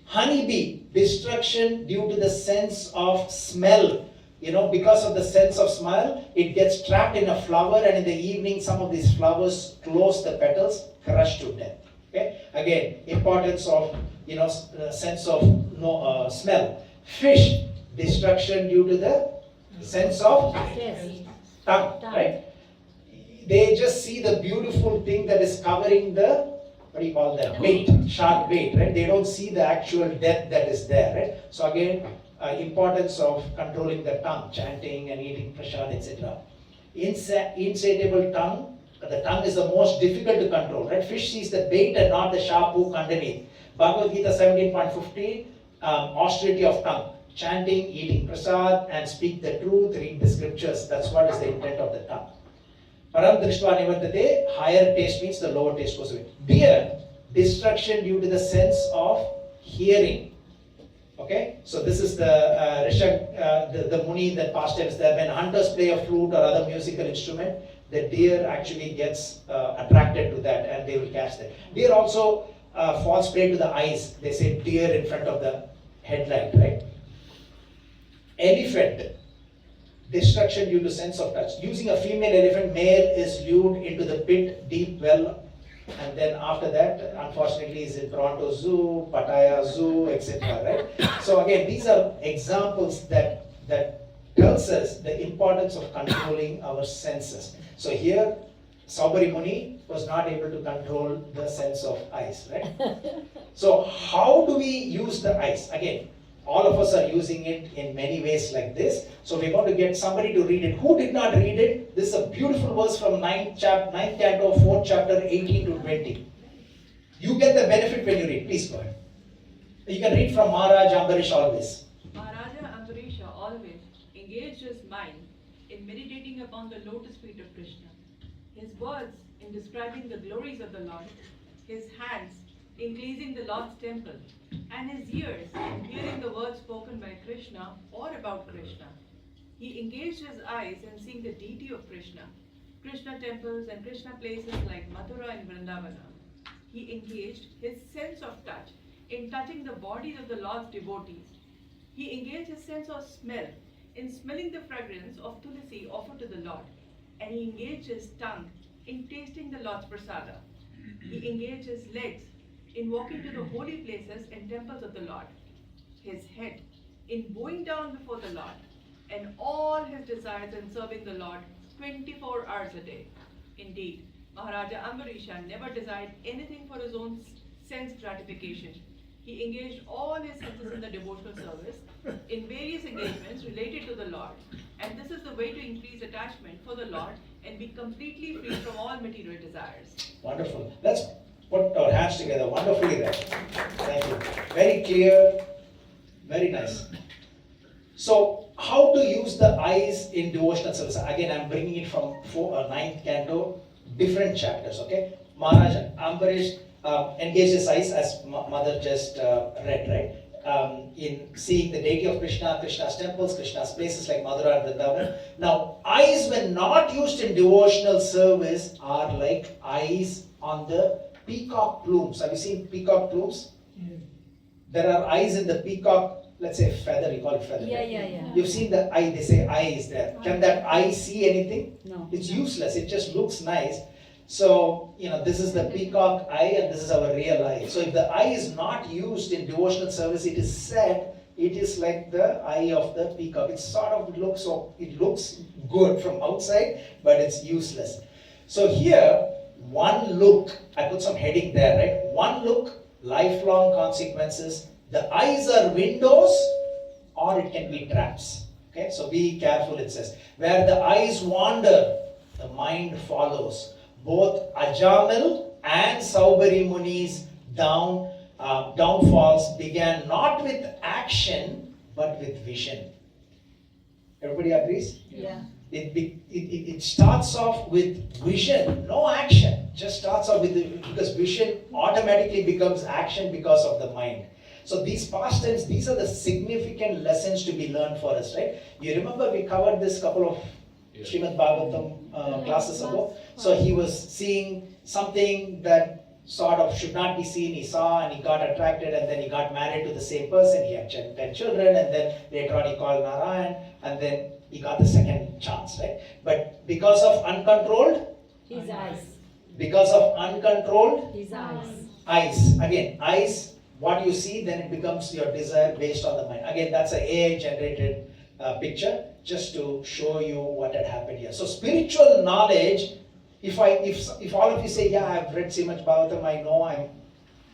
Honeybee, destruction due to the sense of smell. You know, because of the sense of smell, it gets trapped in a flower, and in the evening, some of these flowers close the petals, crushed to death. Okay. Again, importance of sense of smell. Fish, destruction due to the sense of tongue. Right? They just see the beautiful thing that is covering the bait, shark bait. Right? They don't see the actual death that is there. Right? So again. Importance of controlling the tongue, chanting and eating prasad, etc. Insatiable tongue, the tongue is the most difficult to control, right? Fish sees the bait and not the sharp hook underneath. Bhagavad Gita 17.50, austerity of tongue, chanting, eating prasad, and speak the truth, read the scriptures. That's what is the intent of the tongue. Param drishtva nivardate, higher taste means the lower taste goes away. Beer, destruction due to the sense of hearing. Okay, so this is the the Muni that pastimes there. When hunters play a flute or other musical instrument, the deer actually gets attracted to that and they will catch that. Deer also falls prey to the eyes. They say deer in front of the headlight, right? Elephant, destruction due to sense of touch. Using a female elephant, male is lured into the pit, deep well, and then after that, unfortunately, is in Toronto Zoo, Pattaya Zoo, etc. Right? So again, these are examples that tells us the importance of controlling our senses. So here, Saubhari Muni was not able to control the sense of eyes, right? So how do we use the eyes? Again, all of us are using it in many ways like this. So we're going to get somebody to read it. Who did not read it? This is a beautiful verse from 9th canto, 4th chapter, 18 to 20. You get the benefit when you read. Please go ahead. You can read from Maharaj Ambarish always. Maharaja Ambarisha always engaged his mind in meditating upon the lotus feet of Krishna. His words in describing the glories of the Lord, his hands in cleansing the Lord's temple, and his ears in hearing the words spoken by Krishna or about Krishna. He engaged his eyes in seeing the deity of Krishna, Krishna temples and Krishna places like Mathura and Vrindavana. He engaged his sense of touch in touching the bodies of the Lord's devotees. He engaged his sense of smell in smelling the fragrance of tulsi offered to the Lord. And he engaged his tongue in tasting the Lord's prasada. He engaged his legs in walking to the holy places and temples of the Lord, his head in bowing down before the Lord, and all his desires in serving the Lord 24 hours a day. Indeed, Maharaja Ambarisha never desired anything for his own sense gratification. He engaged all his senses in the devotional service in various engagements related to the Lord, and this is the way to increase attachment for the Lord and be completely free from all material desires. Wonderful. Let's put our hands together. Wonderfully there. Thank you. Very clear. Very nice. So, how to use the eyes in devotional service? Again, I'm bringing it from 9th canto, different chapters. Okay. Maharaj Ambarish engaged his eyes, as Mother just read, right? In seeing the deity of Krishna, Krishna's temples, Krishna's places like Mathura and Vrindavan. Now, eyes when not used in devotional service are like eyes on the peacock plumes. Have you seen peacock plumes? Yeah. There are eyes in the peacock, let's say feather, you call it feather. Yeah, right? yeah, yeah. You've seen the eye, they say eye is there. Can that eye see anything? No. It's useless, it just looks nice. So, this is the peacock eye and this is our real eye. So if the eye is not used in devotional service, it is said it is like the eye of the peacock. It sort of looks good from outside, but it's useless. So here, one look, I put some heading there, right? One look, lifelong consequences. The eyes are windows or it can be traps. Okay, so be careful, it says. Where the eyes wander, the mind follows. Both Ajamil and Saubhari Muni's downfalls began not with action but with vision. Everybody agrees? Yeah. It starts off with vision, no action. Just starts off with because vision automatically becomes action because of the mind. So these pastimes, these are the significant lessons to be learned for us, right? You remember we covered this couple of Srimad Bhagavatam classes ago. So he was seeing something that sort of should not be seen. He saw and he got attracted and then he got married to the same person. He had 10 children and then later on he called Narayan and then he got the second chance, right? But because of uncontrolled, His eyes. because of uncontrolled His eyes. eyes, again, eyes, what you see, then it becomes your desire based on the mind. Again, that's an AI generated picture just to show you what had happened here. So spiritual knowledge, if all of you say, yeah, I've read Srimad Bhagavatam, I know,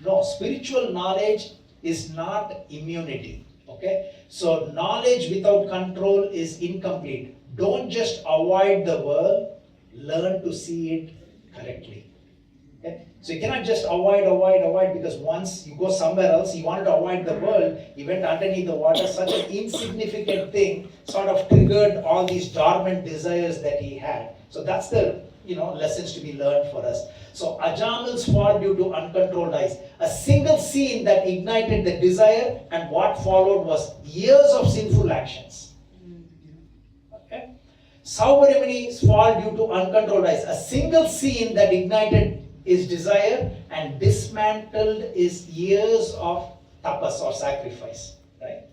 no, spiritual knowledge is not immunity. Okay? So knowledge without control is incomplete. Don't just avoid the world, learn to see it correctly. Okay? So you cannot just avoid, because once you go somewhere else, you wanted to avoid the world, you went underneath the water, such an insignificant thing sort of triggered all these dormant desires that he had. So that's the lessons to be learned for us. So Ajamil's fall due to uncontrolled eyes. A single scene that ignited the desire, and what followed was years of sinful actions. Okay? Sauvarimani's fall due to uncontrolled eyes. A single scene that ignited his desire and dismantled his years of tapas or sacrifice. Right?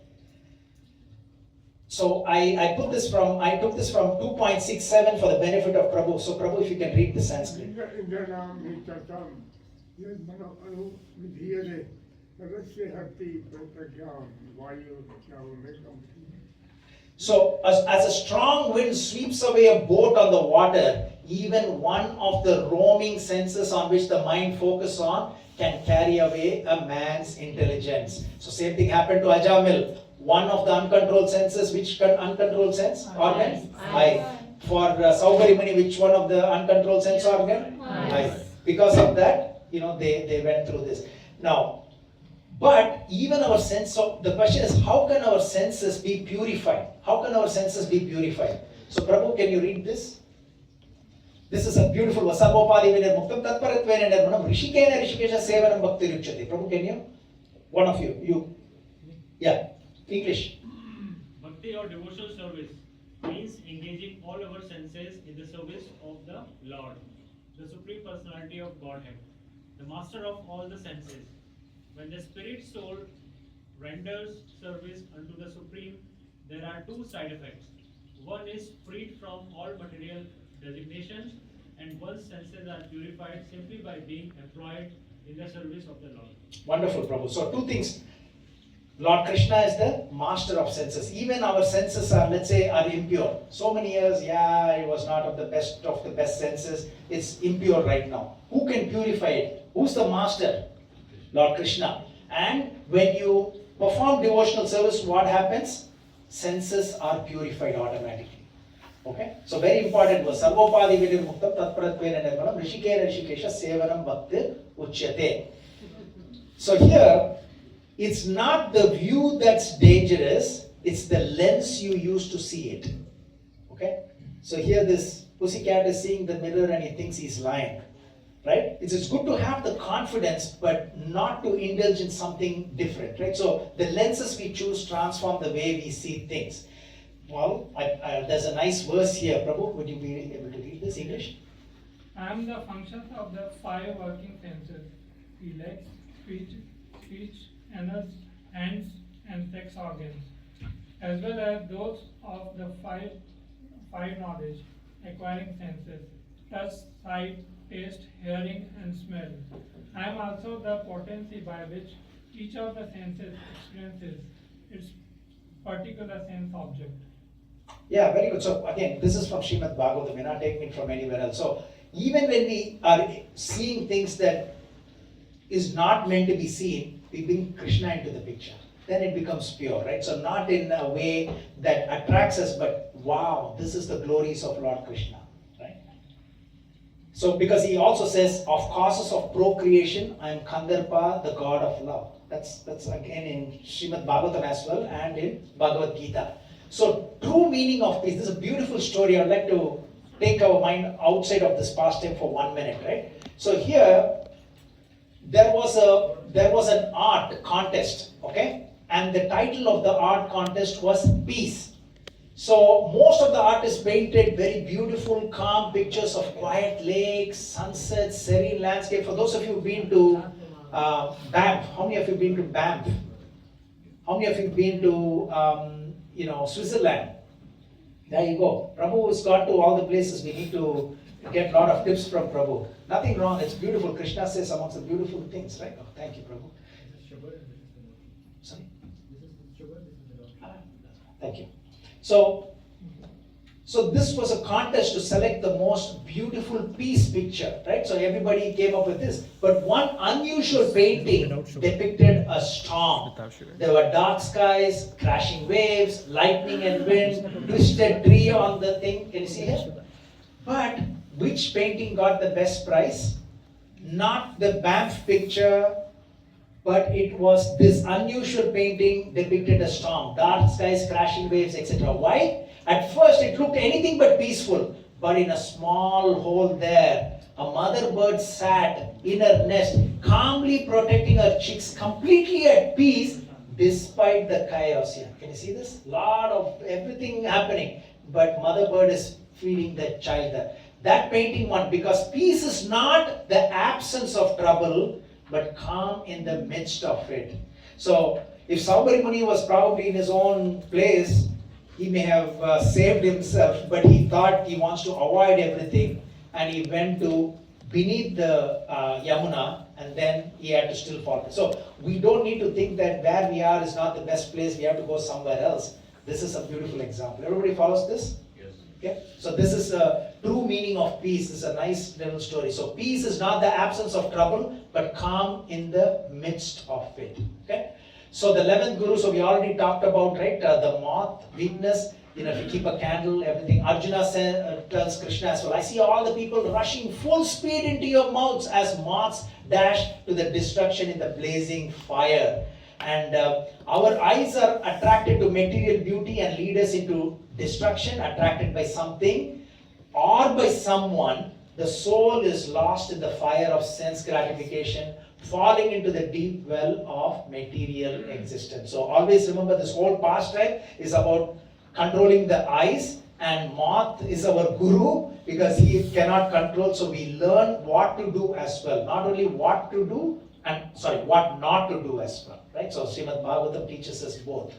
So I took this from 2.67 for the benefit of Prabhu. So Prabhu, if you can read the Sanskrit. So as a strong wind sweeps away a boat on the water, even one of the roaming senses on which the mind focuses on can carry away a man's intelligence. So same thing happened to Ajamil. One of the uncontrolled senses, which uncontrolled sense? Organ? Eye. For Sauvarimani, which one of the uncontrolled sense organ? Eye. Because of that, they went through this. Now, but even our sense of, the question is, how can our senses be purified? How can our senses be purified? So Prabhu, can you read this? This is a beautiful verse. Sarvopadi vinirmuktam tatparatveന nirmanam rishikena rishikesha sevanam bhaktiruchyate. Prabhu, can you? One of you. Yeah. English. Bhakti or devotional service means engaging all our senses in the service of the Lord, the Supreme Personality of Godhead, the Master of all the senses. When the spirit soul renders service unto the Supreme, there are two side effects. One is freed from all material designations, and one's senses are purified simply by being employed in the service of the Lord. Wonderful, Prabhu. So two things. Lord Krishna is the master of senses. Even our senses are, let's say, are impure. So many years, it was not of the best senses. It's impure right now. Who can purify it? Who's the master? Lord Krishna. And when you perform devotional service, what happens? Senses are purified automatically. Okay? So very important was Sarvopadi vinirmuktam tatpratvena nirmanam rishikena rishikesha sevanam bhaktir uchyate. So here, it's not the view that's dangerous, it's the lens you use to see it. Okay? So here this pussycat is seeing the mirror and he thinks he's lying. Right? It's good to have the confidence, but not to indulge in something different. Right? So the lenses we choose transform the way we see things. Well, there's a nice verse here. Prabhu, would you be able to read this English? I am the functions of the five working senses: legs, speech, anus, hands, and sex organs, as well as those of the five knowledge acquiring senses: touch, sight, taste, hearing, and smell. I am also the potency by which each of the senses experiences its particular sense object. Yeah, very good. So again, this is from Srimad Bhagavatam. We're not taking it from anywhere else. So even when we are seeing things that is not meant to be seen, we bring Krishna into the picture. Then it becomes pure, right? So not in a way that attracts us, but wow, this is the glories of Lord Krishna, right? So because he also says, of causes of procreation, I am Kandarpa, the god of love. That's again in Srimad Bhagavatam as well and in Bhagavad Gita. So true meaning of peace. This is a beautiful story. I'd like to take our mind outside of this pastime for 1 minute, right? So here, there was an art contest, okay? And the title of the art contest was Peace. So most of the artists painted very beautiful, calm pictures of quiet lakes, sunsets, serene landscape. For those of you who've been to Banff, how many of you have been to Banff? How many of you have been to Switzerland? There you go. Prabhu has gone to all the places. We need to get a lot of tips from Prabhu. Nothing wrong. It's beautiful. Krishna says amongst the beautiful things, right? Oh, thank you, Prabhu. Sorry? Thank you. So this was a contest to select the most beautiful peace picture, right? So everybody came up with this. But one unusual painting depicted a storm. There were dark skies, crashing waves, lightning and wind, twisted tree on the thing. Can you see here? But which painting got the best prize? Not the Banff picture, but it was this unusual painting depicted a storm, dark skies, crashing waves, etc. Why? At first it looked anything but peaceful, but in a small hole there, a mother bird sat in her nest, calmly protecting her chicks, completely at peace despite the chaos here. Can you see this? Lot of everything happening, but mother bird is feeding the child there. That painting one, because peace is not the absence of trouble, but calm in the midst of it. So, if Saubhari Muni was probably in his own place, he may have saved himself, but he thought he wants to avoid everything, and he went to beneath the Yamuna, and then he had to still fall. So we don't need to think that where we are is not the best place, we have to go somewhere else. This is a beautiful example. Everybody follows this? Yes. Okay? So this is a true meaning of peace. This is a nice little story. So peace is not the absence of trouble, but calm in the midst of it. Okay? So the 11th Guru, so we already talked about, right, the moth, weakness, if you keep a candle, everything. Arjuna tells Krishna as well, I see all the people rushing full speed into your mouths as moths dash to the destruction in the blazing fire. And our eyes are attracted to material beauty and lead us into destruction, attracted by something or by someone. The soul is lost in the fire of sense gratification, falling into the deep well of material existence. So always remember, this whole pastime is about controlling the eyes, and moth is our guru because he cannot control. So we learn what to do as well. Not only what to do, what not to do as well. Right? So Srimad Bhagavatam teaches us both.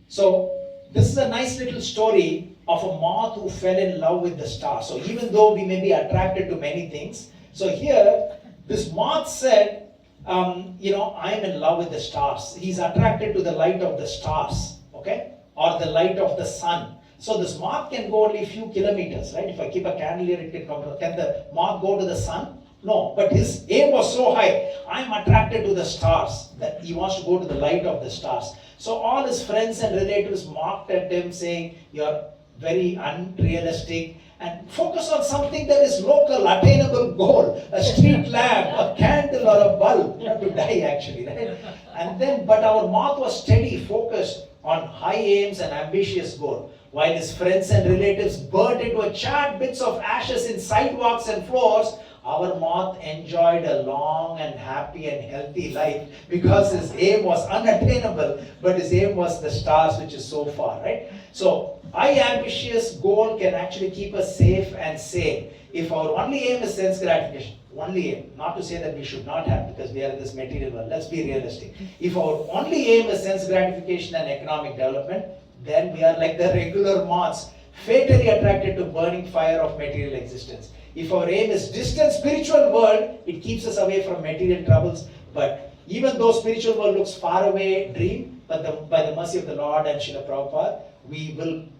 So this is a nice little story of a moth who fell in love with the stars. So even though we may be attracted to many things, so here this moth said, I'm in love with the stars. He's attracted to the light of the stars, okay, or the light of the sun. So this moth can go only a few kilometers, right? If I keep a candle here, it can come. Can the moth go to the sun? No, but his aim was so high. I'm attracted to the stars, that he wants to go to the light of the stars. So all his friends and relatives mocked at him, saying, you're very unrealistic, and focus on something that is local, attainable goal, a street lamp, a candle, or a bulb. You have to die actually, right? And then, but our moth was steady, focused on high aims and ambitious goal. While his friends and relatives burnt into a charred bits of ashes in sidewalks and floors, our moth enjoyed a long and happy and healthy life because his aim was unattainable, but his aim was the stars, which is so far, right? So, high ambitious goal can actually keep us safe and sane. If our only aim is sense gratification, only aim, not to say that we should not have, because we are in this material world, let's be realistic. If our only aim is sense gratification and economic development, then we are like the regular moths, fatally attracted to burning fire of material existence. If our aim is distant spiritual world, it keeps us away from material troubles. But even though spiritual world looks far away, dream, but by the mercy of the Lord and Srila Prabhupada,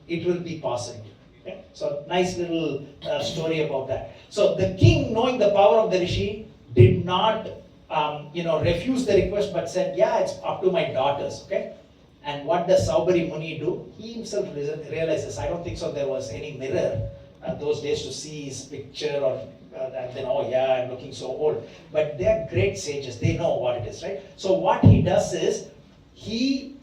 it will be possible. Okay? So nice little story about that. So the king, knowing the power of the rishi, did not refuse the request, but said, yeah, it's up to my daughters. Okay. And what does Saubhari Muni do? He himself realizes, I don't think so there was any mirror those days to see his picture, or and then, oh yeah, I'm looking so old. But they are great sages, they know what it is, right? So what he does is, he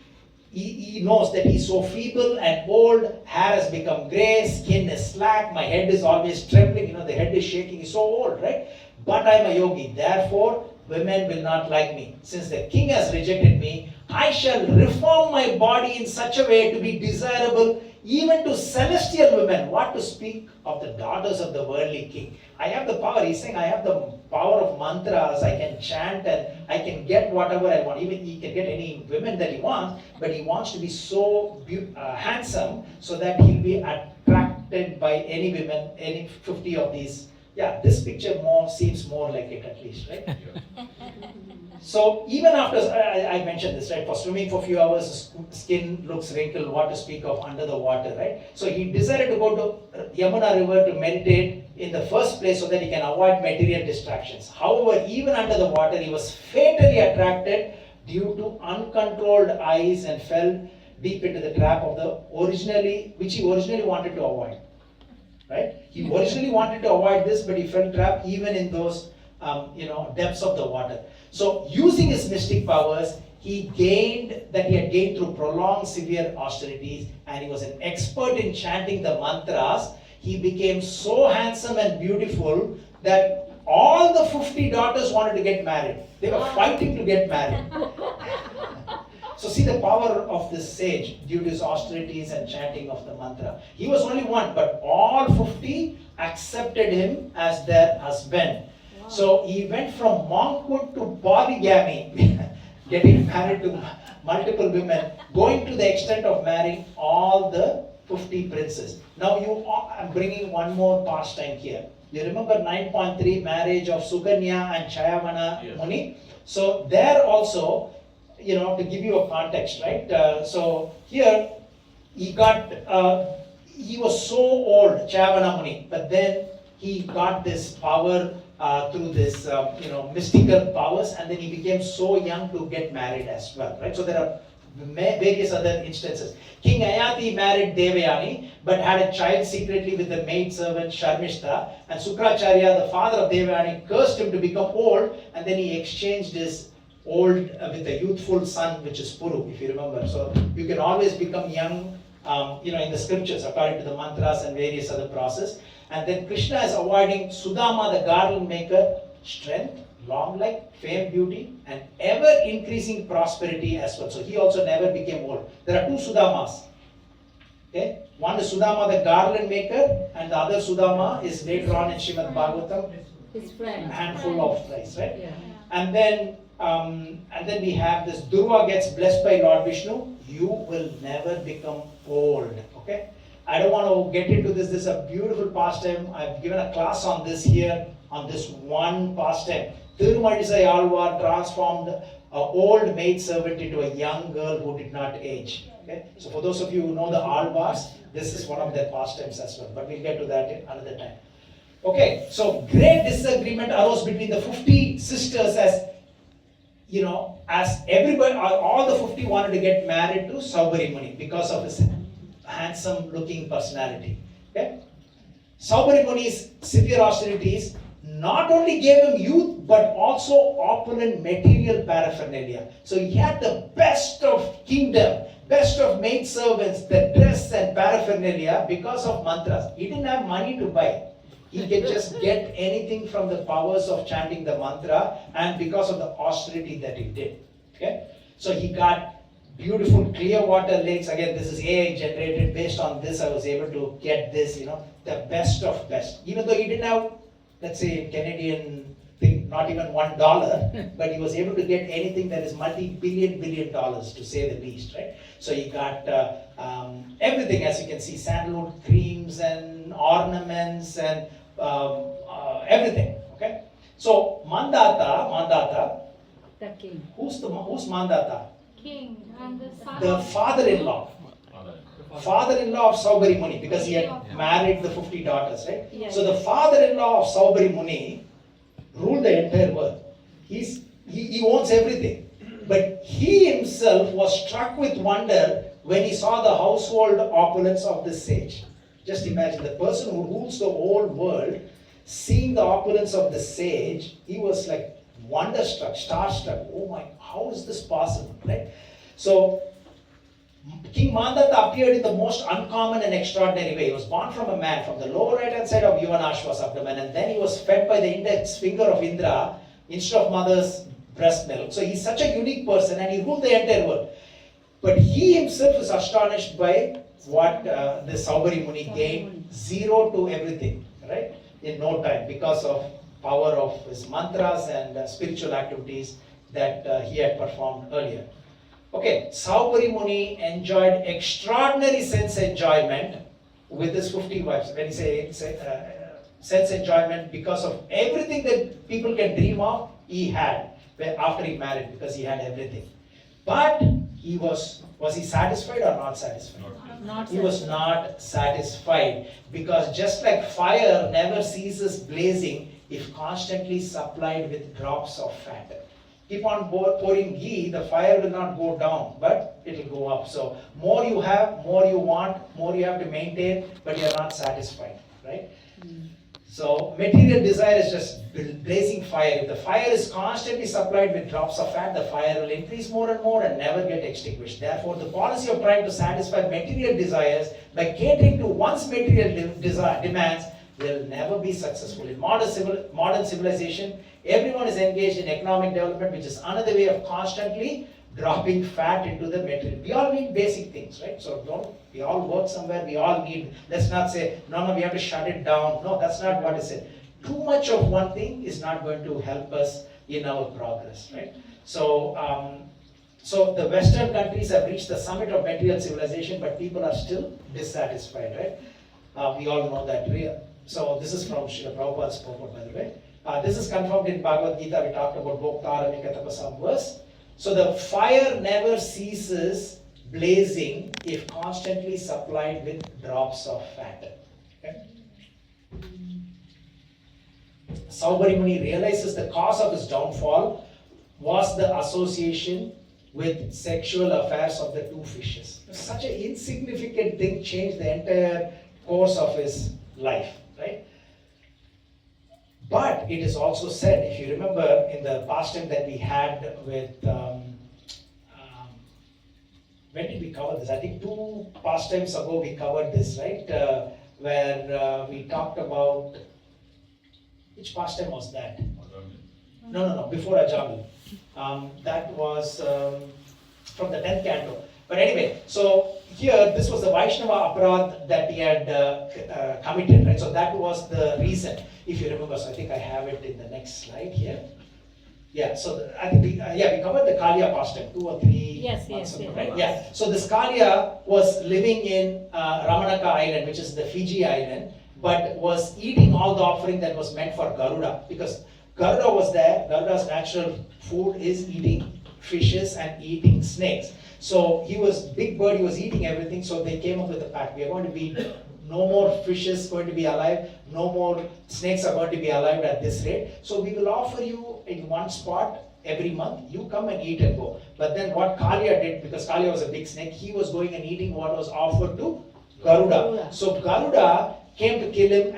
knows that he's so feeble and old, hair has become grey, skin is slack, my head is always trembling, the head is shaking, he's so old, right? But I'm a yogi, therefore women will not like me. Since the king has rejected me, I shall reform my body in such a way to be desirable even to celestial women. What to speak of the daughters of the worldly king? I have the power. He's saying I have the power of mantras. I can chant and I can get whatever I want. Even he can get any women that he wants, but he wants to be so handsome so that he'll be attracted by any women, any 50 of these. Yeah, this picture seems more like it at least, right? So even after, I mentioned this, right? For swimming for a few hours, skin looks wrinkled, what to speak of under the water, right? So he decided to go to Yamuna river to meditate in the first place so that he can avoid material distractions. However, even under the water, he was fatally attracted due to uncontrolled eyes and fell deep into the trap of which he originally wanted to avoid. Right? He originally wanted to avoid this, but he fell trapped even in those depths of the water. So using his mystic powers, he had gained through prolonged severe austerities, and he was an expert in chanting the mantras. he became so handsome and beautiful that all the 50 daughters wanted to get married. They were fighting to get married. So see the power of this sage due to his austerities and chanting of the mantra. He was only one, but all 50 accepted him as their husband. Wow. So he went from monkhood to polygamy, getting married to multiple women, going to the extent of marrying all the 50 princes. Now I'm bringing one more pastime here. You remember 9.3 marriage of Sukanya and Chayavana Muni? So there also, to give you a context, right? So here he was so old, Chayavana Muni, but then he got this power through this, mystical powers, and then he became so young to get married as well, right? So there are various other instances. King Ayati married Devayani, but had a child secretly with the maid servant Sharmishta, and Sukracharya, the father of Devayani, cursed him to become old, and then he exchanged his old with a youthful son, which is Puru, if you remember. So you can always become young, in the scriptures, according to the mantras and various other process. And then Krishna is avoiding Sudama, the garland maker, strength, long life, fame, beauty, and ever increasing prosperity as well. So he also never became old. There are two Sudamas. Okay? One is Sudama, the garland maker, and the other Sudama is later on in Srimad Bhagavatam. His friend. A handful of rice, right? Yeah. And then we have this Dhruva gets blessed by Lord Vishnu. You will never become old. Okay? I don't want to get into this. This is a beautiful pastime. I've given a class on this here, on this one pastime. Thirumanisai Alvar transformed an old maid servant into a young girl who did not age. Okay? So for those of you who know the Alvars, this is one of their pastimes as well. But we'll get to that another time. Okay, so great disagreement arose between the 50 sisters as everybody, all the 50 wanted to get married to Saubhari Muni because of his handsome looking personality. Okay? Saubhari Muni's severe austerities not only gave him youth but also opulent material paraphernalia. So he had the best of kingdom, best of maid servants, the dress and paraphernalia because of mantras. He didn't have money to buy. He can just get anything from the powers of chanting the mantra and because of the austerity that he did. Okay? So he got beautiful clear water lakes. Again, this is AI generated. Based on this, I was able to get this, the best of best. Even though he didn't have, let's say, Canadian thing, not even $1, but he was able to get anything that is multi-billion dollars, to say the least, right? So he got everything, as you can see, sandalwood creams and ornaments and everything. Okay. So Mandata, The king. who's Mandata? King and the son The of father-in-law. Father-in-law of Saubhari Muni, because he had married the 50 daughters, right? Yeah. So the father-in-law of Saubhari Muni ruled the entire world. He owns everything. But he himself was struck with wonder when he saw the household opulence of this sage. Just imagine, the person who rules the whole world, seeing the opulence of the sage, he was like wonderstruck, starstruck. Oh my, how is this possible, right? So King Mandata appeared in the most uncommon and extraordinary way. He was born from a man from the lower right hand side of Yuvanashva's abdomen, and then he was fed by the index finger of Indra instead of mother's breast milk. So he's such a unique person and he ruled the entire world. But he himself is astonished by what the Saubhari Muni gained, zero to everything, right? In no time, because of power of his mantras and spiritual activities that he had performed earlier. Okay, Saubhari Muni enjoyed extraordinary sense enjoyment with his 50 wives. When you say sense enjoyment, because of everything that people can dream of, he had after he married, because he had everything. But was he satisfied or not satisfied? He was not satisfied, because just like fire never ceases blazing if constantly supplied with drops of fat. Keep on pouring ghee, the fire will not go down, but it will go up. So more you have, more you want, more you have to maintain, but you are not satisfied, right? So material desire is just blazing fire. If the fire is constantly supplied with drops of fat, the fire will increase more and more and never get extinguished. Therefore, the policy of trying to satisfy material desires by catering to one's material demands will never be successful. In modern civilization, everyone is engaged in economic development, which is another way of constantly dropping fat into the material. We all need basic things, right? So we all work somewhere, we all need, let's not say, no, we have to shut it down. No, that's not what is it. Too much of one thing is not going to help us in our progress, right? So the Western countries have reached the summit of material civilization, but people are still dissatisfied, right? We all know that. So this is from Srila Prabhupada's purport, by the way. This is confirmed in Bhagavad Gita. We talked about Bhoktaramikatapasam verse. So the fire never ceases blazing if constantly supplied with drops of fat. Okay? Saubhari Muni realizes the cause of his downfall was the association with sexual affairs of the two fishes. Such an insignificant thing changed the entire course of his life, right? But it is also said, if you remember in the pastime that we had with, when did we cover this? I think 2 pastimes ago we covered this, right? Where we talked about, which pastime was that? No, before Ajamil. That was from the 10th canto. But anyway, so here, this was the Vaishnava aparadh that he had committed, right? So that was the reason, if you remember. So I think I have it in the next slide here. Yeah, so I think we covered the Kaliya pastime 2 or 3 months ago, right? Yeah, so this Kaliya was living in Ramanaka Island, which is the Fiji island, but was eating all the offering that was meant for Garuda, because Garuda was there. Garuda's natural food is eating fishes and eating snakes. So he was big bird, he was eating everything, so they came up with a pact. We are going to be, no more fishes going to be alive, no more snakes are going to be alive at this rate. So we will offer you in one spot every month, you come and eat and go. But then what Kaliya did, because Kaliya was a big snake, he was going and eating what was offered to Garuda. So Garuda came to kill him,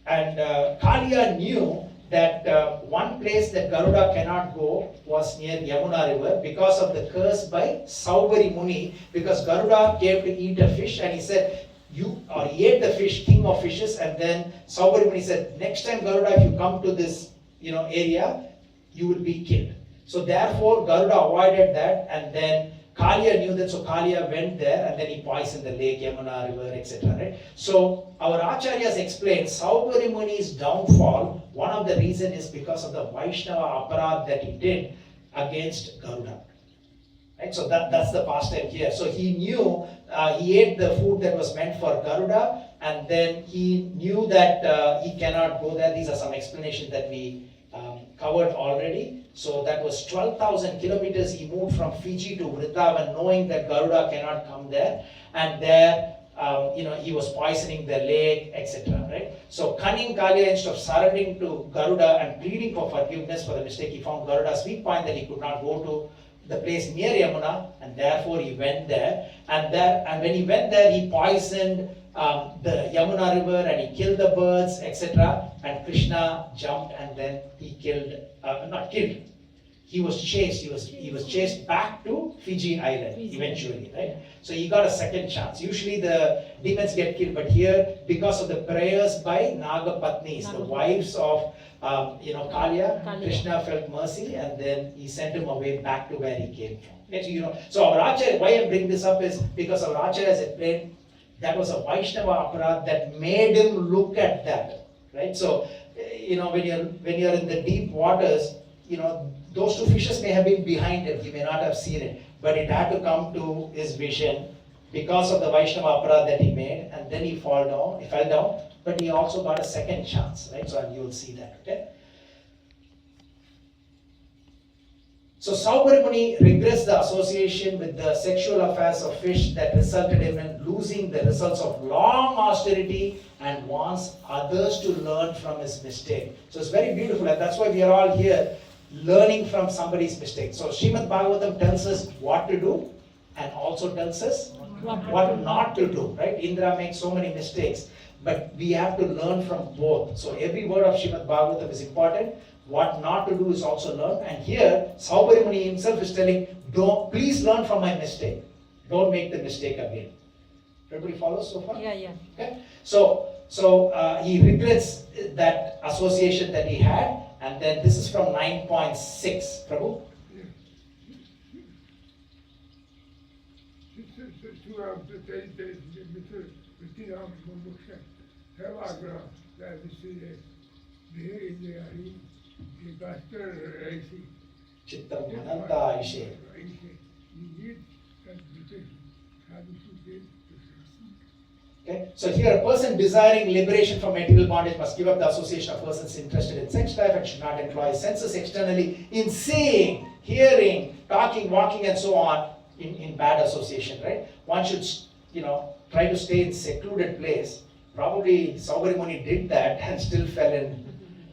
and Kaliya knew that one place that Garuda cannot go was near Yamuna river because of the curse by Saubhari Muni, because Garuda came to eat a fish and he said, he ate the fish, king of fishes, and then Saubhari Muni said, next time Garuda, if you come to this area, you will be killed. So therefore Garuda avoided that, and then Kaliya knew that, so Kaliya went there and then he poisoned the lake, Yamuna river, etc. Right? So our acharyas explain Saubhari Muni's downfall, one of the reasons is because of the Vaishnava aparadh that he did against Garuda. Right? So that's the pastime here. So he knew, he ate the food that was meant for Garuda, and then he knew that he cannot go there. These are some explanations that we covered already. So that was 12,000 kilometers he moved from Fiji to Vrindavan, knowing that Garuda cannot come there, and there he was poisoning the lake, etc. Right? So cunning Kaliya, instead of surrendering to Garuda and pleading for forgiveness for the mistake, he found Garuda's weak point that he could not go to the place near Yamuna, and therefore he went there. And when he went there, he poisoned the Yamuna river and he killed the birds, etc. And Krishna jumped and then he he was chased. He was chased back to Fiji Island eventually, right? So he got a second chance. Usually the demons get killed, but here, because of the prayers by Nagapatnis, the wives of Kaliya, Krishna felt mercy, and then he sent him away back to where he came from. So our Acharya, why I bring this up is because our Acharya has explained that was a Vaishnava aparadh that made him look at that, right? So when you're in the deep waters, those two fishes may have been behind him, he may not have seen it, but it had to come to his vision because of the Vaishnava aparadh that he made, and then he fell down, but he also got a second chance, right? So you will see that, okay? So Saubhari Muni regrets the association with the sexual affairs of fish that resulted in losing the results of long austerity, and wants others to learn from his mistake. So it's very beautiful, and that's why we are all here learning from somebody's mistake. So Srimad Bhagavatam tells us what to do and also tells us what not to do, right? Indra makes so many mistakes. but we have to learn from both. So every word of Srimad Bhagavatam is important. What not to do is also learned. And here, Saubhari Muni himself is telling, please learn from my mistake. Don't make the mistake again. Everybody follows so far? Yeah. Okay? So he regrets that association that he had, and then this is from 9.6. Prabhu? Chittam Ananda Ishe. Okay? So here a person desiring liberation from material bondage must give up the association of persons interested in sex life and should not employ his senses externally in seeing, hearing, talking, walking and so on in bad association, right? One should, try to stay in secluded place. Probably Saubhari Muni did that and still fell in,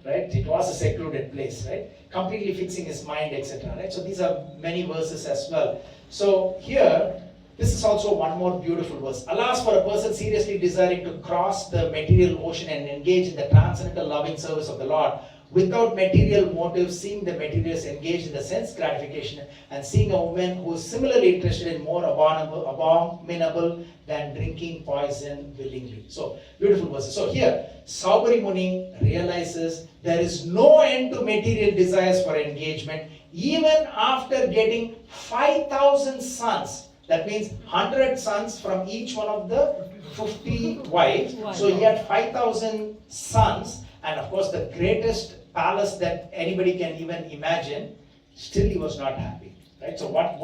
right? It was a secluded place, right? Completely fixing his mind, etc. Right? So these are many verses as well. So here, this is also one more beautiful verse. Alas, for a person seriously desiring to cross the material ocean and engage in the transcendental loving service of the Lord, without material motives, seeing the materialists engaged in the sense gratification, and seeing a woman who is similarly interested in more abominable than drinking poison willingly. So, beautiful verses. So here, Saubhari Muni realizes there is no end to material desires for engagement, even after getting 5,000 sons. That means 100 sons from each one of the 50 wives. So he had 5,000 sons, and of course the greatest palace that anybody can even imagine. Still he was not happy, right? So what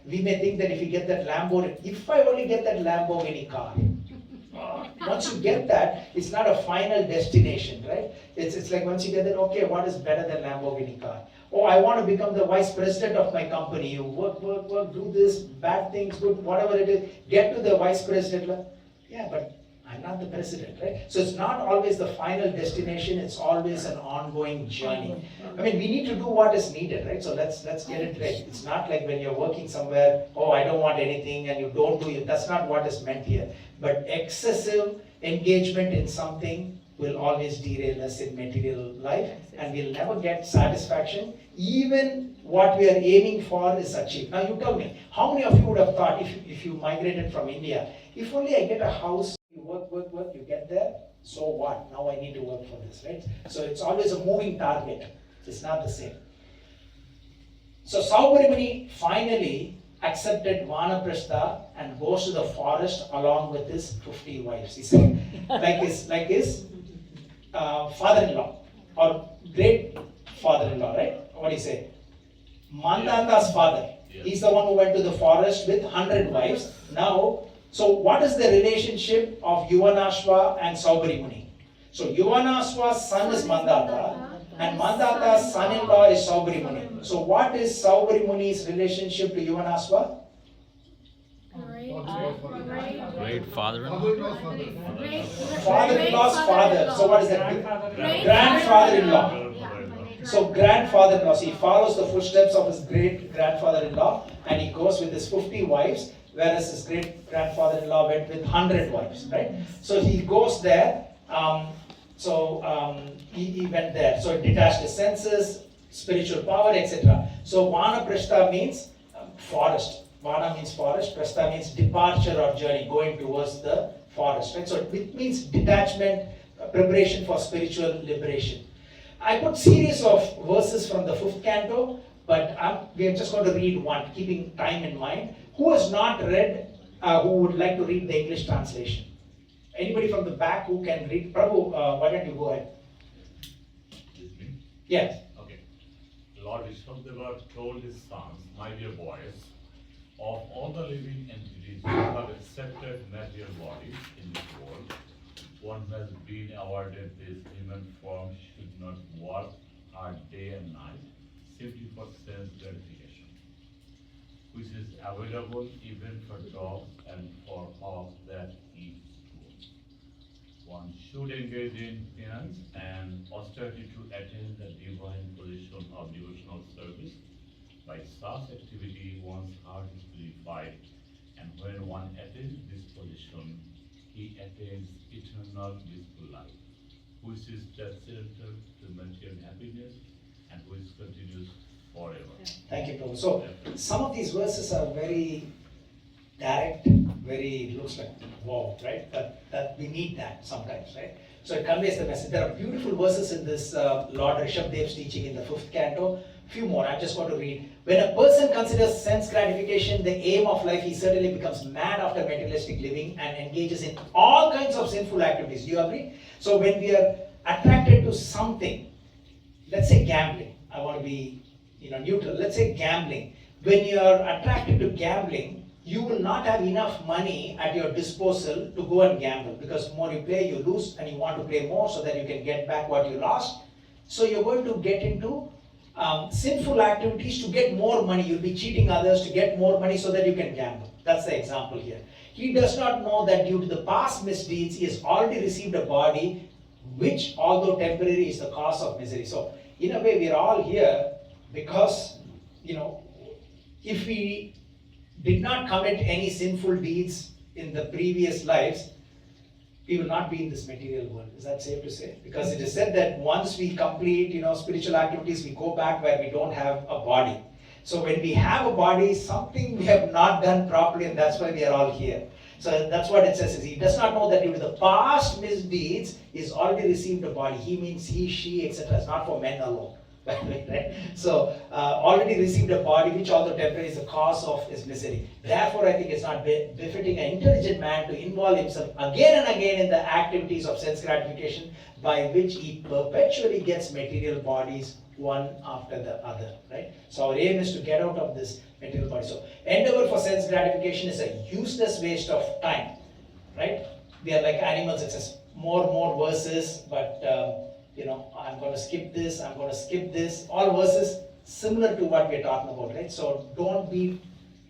we may think that if you get that Lamborghini, if I only get that Lamborghini car. Once you get that, it's not a final destination, right? It's like once you get that, okay, what is better than Lamborghini car? Oh, I want to become the vice president of my company. You work, do this, bad things, good, whatever it is, get to the vice president. Yeah, but I'm not the president, right? So it's not always the final destination, it's always an ongoing journey. I mean, we need to do what is needed, right? So let's get it right. It's not like when you're working somewhere, oh, I don't want anything, and you don't do it. That's not what is meant here. But excessive engagement in something will always derail us in material life, and we'll never get satisfaction. Even what we are aiming for is achieved. Now you tell me, how many of you would have thought if you migrated from India, if only I get a house, you work, you get there, so what? Now I need to work for this, right? So it's always a moving target. It's not the same. So Saubhari Muni finally accepted Vanaprastha and goes to the forest along with his 50 wives. He said, like his father-in-law or great father-in-law, right? What do you say? Mandata's father. He's the one who went to the forest with 100 wives. Now, so what is the relationship of Yuvanashva and Saubhari Muni? So Yuvanashva's son is Mandata, and Mandata's son-in-law is Saubhari Muni. So what is Saubhari Muni's relationship to Yuvanashva? Great father-in-law. Father-in-law's father. So what is that? Grandfather-in-law. So grandfather-in-law. So he follows the footsteps of his great-grandfather-in-law, and he goes with his 50 wives, whereas his great-grandfather-in-law went with 100 wives, right? So he goes there. He went there. So he detached his senses, spiritual power, etc. So Vanaprastha means forest. Vana means forest. Prastha means departure or journey, going towards the forest. Right? So it means detachment, preparation for spiritual liberation. I put series of verses from the 5th canto, but we are just going to read one, keeping time in mind. Who has not read, who would like to read the English translation? Anybody from the back who can read? Prabhu, why don't you go ahead? Yes. Okay. Lord Vishwadeva told his sons, my dear boys, of all the living entities who have accepted material bodies in this world, one who has been awarded this human form should not work hard day and night simply for sense gratification, which is available even for dogs and for hogs that eat food. One should engage in penance and austerity to attain the divine position of devotional service. By such activity, one's heart is purified, and when one attains this position, he attains eternal blissful life, which is transcendental to material happiness and which continues forever. Thank you, Prabhu. So, some of these verses are very direct, very, looks like, wow, right? That we need that sometimes, right? So it conveys the message. There are beautiful verses in this Lord Rishabdev's teaching in the 5th canto. Few more, I just want to read. When a person considers sense gratification the aim of life, he certainly becomes mad after materialistic living and engages in all kinds of sinful activities. Do you agree? So when we are attracted to something, let's say gambling. I want to be neutral. Let's say gambling. When you are attracted to gambling, you will not have enough money at your disposal to go and gamble, because the more you play, you lose, and you want to play more so that you can get back what you lost. So you're going to get into sinful activities to get more money. You'll be cheating others to get more money so that you can gamble. That's the example here. He does not know that due to the past misdeeds, he has already received a body which, although temporary, is the cause of misery. So in a way, we are all here because, if we did not commit any sinful deeds in the previous lives, we will not be in this material world. Is that safe to say? Because it is said that once we complete, spiritual activities, we go back where we don't have a body. So when we have a body, something we have not done properly, and that's why we are all here. So that's what it says. He does not know that due to the past misdeeds, he's already received a body. He means he, she, etc. It's not for men alone. Right? So already received a body which, although temporary, is the cause of his misery. Therefore, I think it's not befitting an intelligent man to involve himself again and again in the activities of sense gratification, by which he perpetually gets material bodies one after the other. Right? So our aim is to get out of this material body. So endeavor for sense gratification is a useless waste of time. Right? We are like animals. It says more verses, but I'm going to skip this, I'm going to skip this. All verses similar to what we're talking about, right? So don't be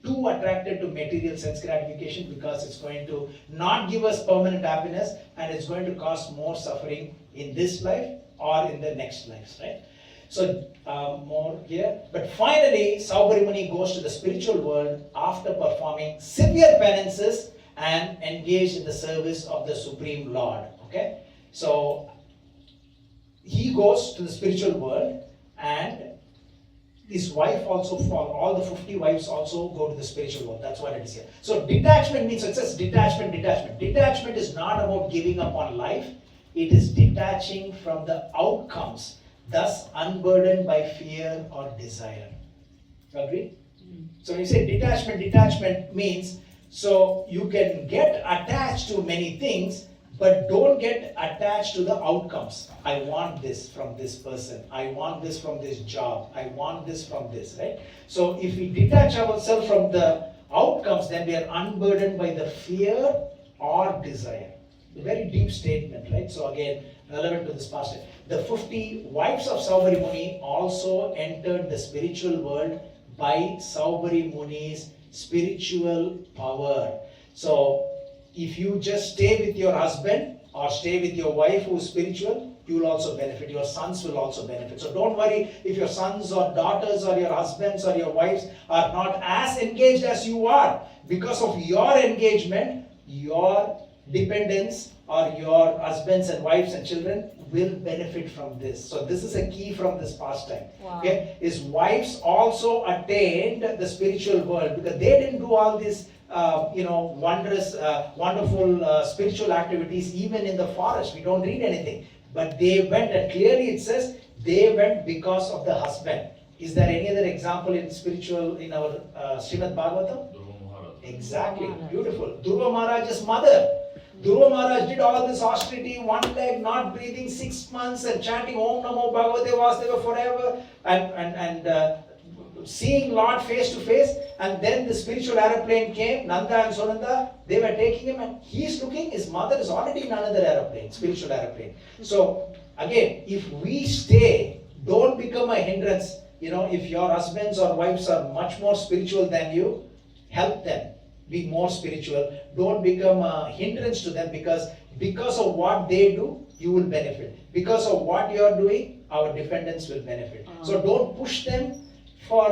too attracted to material sense gratification, because it's going to not give us permanent happiness, and it's going to cause more suffering in this life or in the next lives, right? So more here. But finally, Saubhari Muni goes to the spiritual world after performing severe penances and engaged in the service of the Supreme Lord. Okay? So he goes to the spiritual world, and his wife also, all the 50 wives also go to the spiritual world. That's what it is here. So detachment means, it says detachment. Detachment is not about giving up on life. It is detaching from the outcomes, thus unburdened by fear or desire. Agree? So when you say detachment means, so you can get attached to many things, but don't get attached to the outcomes. I want this from this person. I want this from this job. I want this from this, right? So if we detach ourselves from the outcomes, then we are unburdened by the fear or desire. A very deep statement, right? So again, relevant to this past. The 50 wives of Saubhari Muni also entered the spiritual world by Saubhari Muni's spiritual power. So if you just stay with your husband or stay with your wife who is spiritual, you will also benefit. Your sons will also benefit. So don't worry if your sons or daughters or your husbands or your wives are not as engaged as you are. Because of your engagement, your dependents or your husbands and wives and children will benefit from this. So this is a key from this pastime. Wow. Okay? His wives also attained the spiritual world, because they didn't do all this wondrous, wonderful spiritual activities even in the forest. We don't read anything. But they went, and clearly it says they went because of the husband. Is there any other example in spiritual, in our Srimad Bhagavatam? Exactly, beautiful. Dhruva Maharaj's mother. Dhruva Maharaj did all this austerity, one leg, not breathing, 6 months, and chanting Om Namo Bhagavate Vasudeva forever, and seeing Lord face to face. And then the spiritual aeroplane came, Nanda and Sunanda, they were taking him, and he's looking, his mother is already in another aeroplane, spiritual aeroplane. So again, if we stay, don't become a hindrance. If your husbands or wives are much more spiritual than you, help them be more spiritual. Don't become a hindrance to them, because of what they do, you will benefit. Because of what you are doing, our dependents will benefit. So don't push them for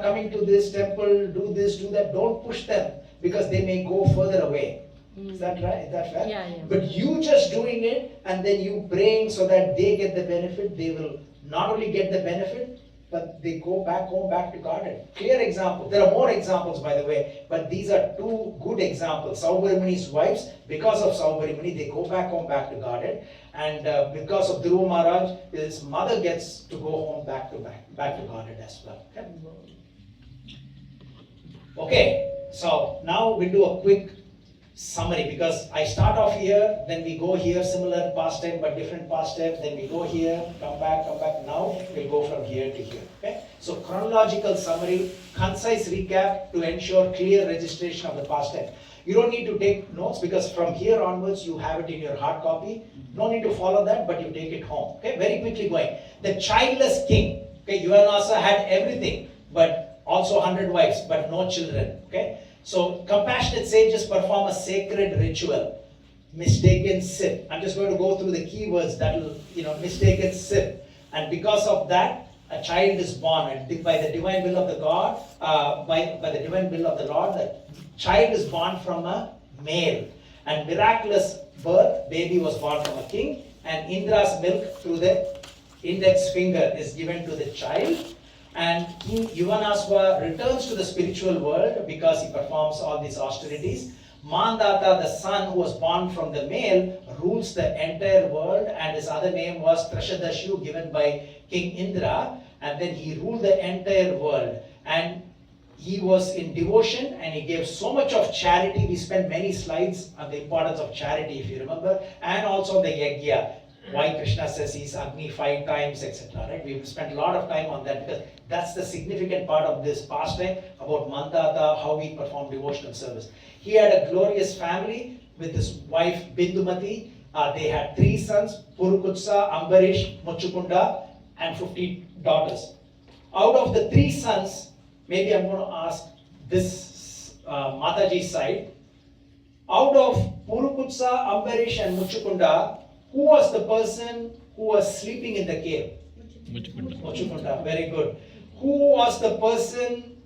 coming to this temple, do this, do that. Don't push them, because they may go further away. Is that right? Is that fair? Yeah. But you just doing it and then you praying so that they get the benefit, they will not only get the benefit, but they go back home, back to garden. Clear example. There are more examples, by the way, but these are two good examples. Saubhari Muni's wives, because of Saubhari Muni, they go back home, back to garden. And because of Dhruva Maharaj, his mother gets to go home, back to garden as well. Okay, so now we'll do a quick summary, because I start off here, then we go here, similar pastime but different pastime, then we go here, come back. Now we'll go from here to here. Okay? So chronological summary, concise recap to ensure clear registration of the pastime. You don't need to take notes because from here onwards you have it in your hard copy. No need to follow that, but you take it home. Okay? Very quickly going. The childless king. Okay, Yuvanasa had everything, but also 100 wives, but no children. Okay? So compassionate sages perform a sacred ritual. Mistaken sip. I'm just going to go through the keywords that will, mistaken sip. And because of that, a child is born. And by the divine will of the God, by the divine will of the Lord, the child is born from a male. And miraculous birth, baby was born from a king. And Indra's milk through the index finger is given to the child. And King Yuvanasva returns to the spiritual world because he performs all these austerities. Mandata, the son who was born from the male, rules the entire world, and his other name was Trashadashu, given by King Indra, and then he ruled the entire world. And he was in devotion and he gave so much of charity. We spent many slides on the importance of charity, if you remember, and also the yajna. Why Krishna says he's Agni 5 times, etc. Right? We've spent a lot of time on that because that's the significant part of this pastime about Mandata, how we perform devotional service. He had a glorious family with his wife Bindumati. They had 3 sons, Purukutsa, Ambarish, Muchukunda, and 50 daughters. Out of the 3 sons, maybe I'm going to ask this Mataji's side. Out of Purukutsa, Ambarish, and Muchukunda, who was the person who was sleeping in the cave? Muchukunda. Very good. Who was the person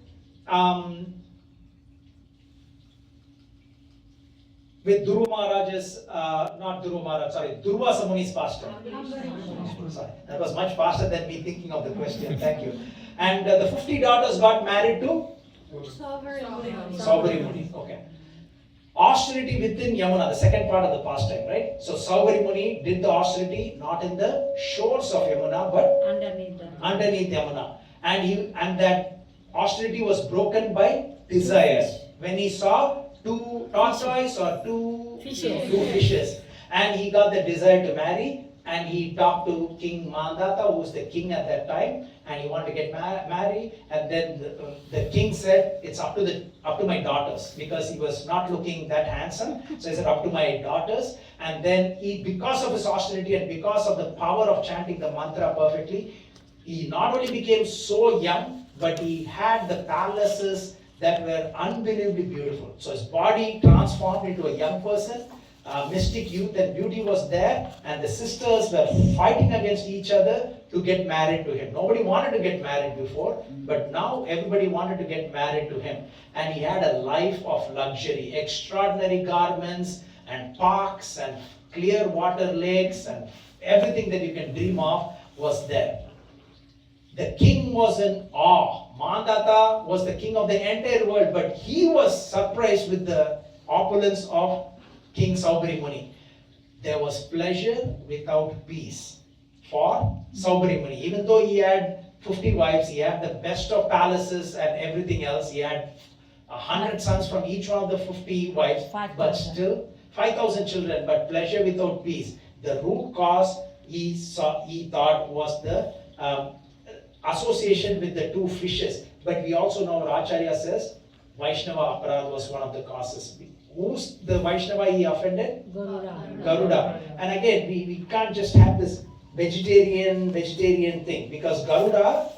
with Dhruva Maharaj's, Durvasa Muni's pastor? Sorry, that was much faster than me thinking of the question. Thank you. And the 50 daughters got married to? Saubhari Muni. Okay. Austerity within Yamuna, the second part of the pastime, right? So Saubhari Muni did the austerity not in the shores of Yamuna, but underneath Yamuna. And that austerity was broken by desire. When he saw 2 tortoises or 2 fishes. And he got the desire to marry. And he talked to King Mandata, who was the king at that time, and he wanted to get married. And then the king said, "It's up to my daughters," because he was not looking that handsome. So he said, "Up to my daughters." And then because of his austerity and because of the power of chanting the mantra perfectly, he not only became so young, but he had the palaces that were unbelievably beautiful. So his body transformed into a young person. Mystic youth and beauty was there, and the sisters were fighting against each other to get married to him. Nobody wanted to get married before, but now everybody wanted to get married to him. And he had a life of luxury, extraordinary garments and parks and clear water lakes and everything that you can dream of was there. The king was in awe. Mandata was the king of the entire world, but he was surprised with the opulence of King Saubhari Muni. There was pleasure without peace for Saubhari Muni. Even though he had 50 wives, he had the best of palaces and everything else. He had 100 sons from each one of the 50 wives, but still 5,000 children, but pleasure without peace. The root cause he thought was the association with the 2 fishes. But we also know Acharya says Vaishnava Aparad was one of the causes. Who's the Vaishnava he offended? Garuda. And again, we can't just have this vegetarian thing, because Garuda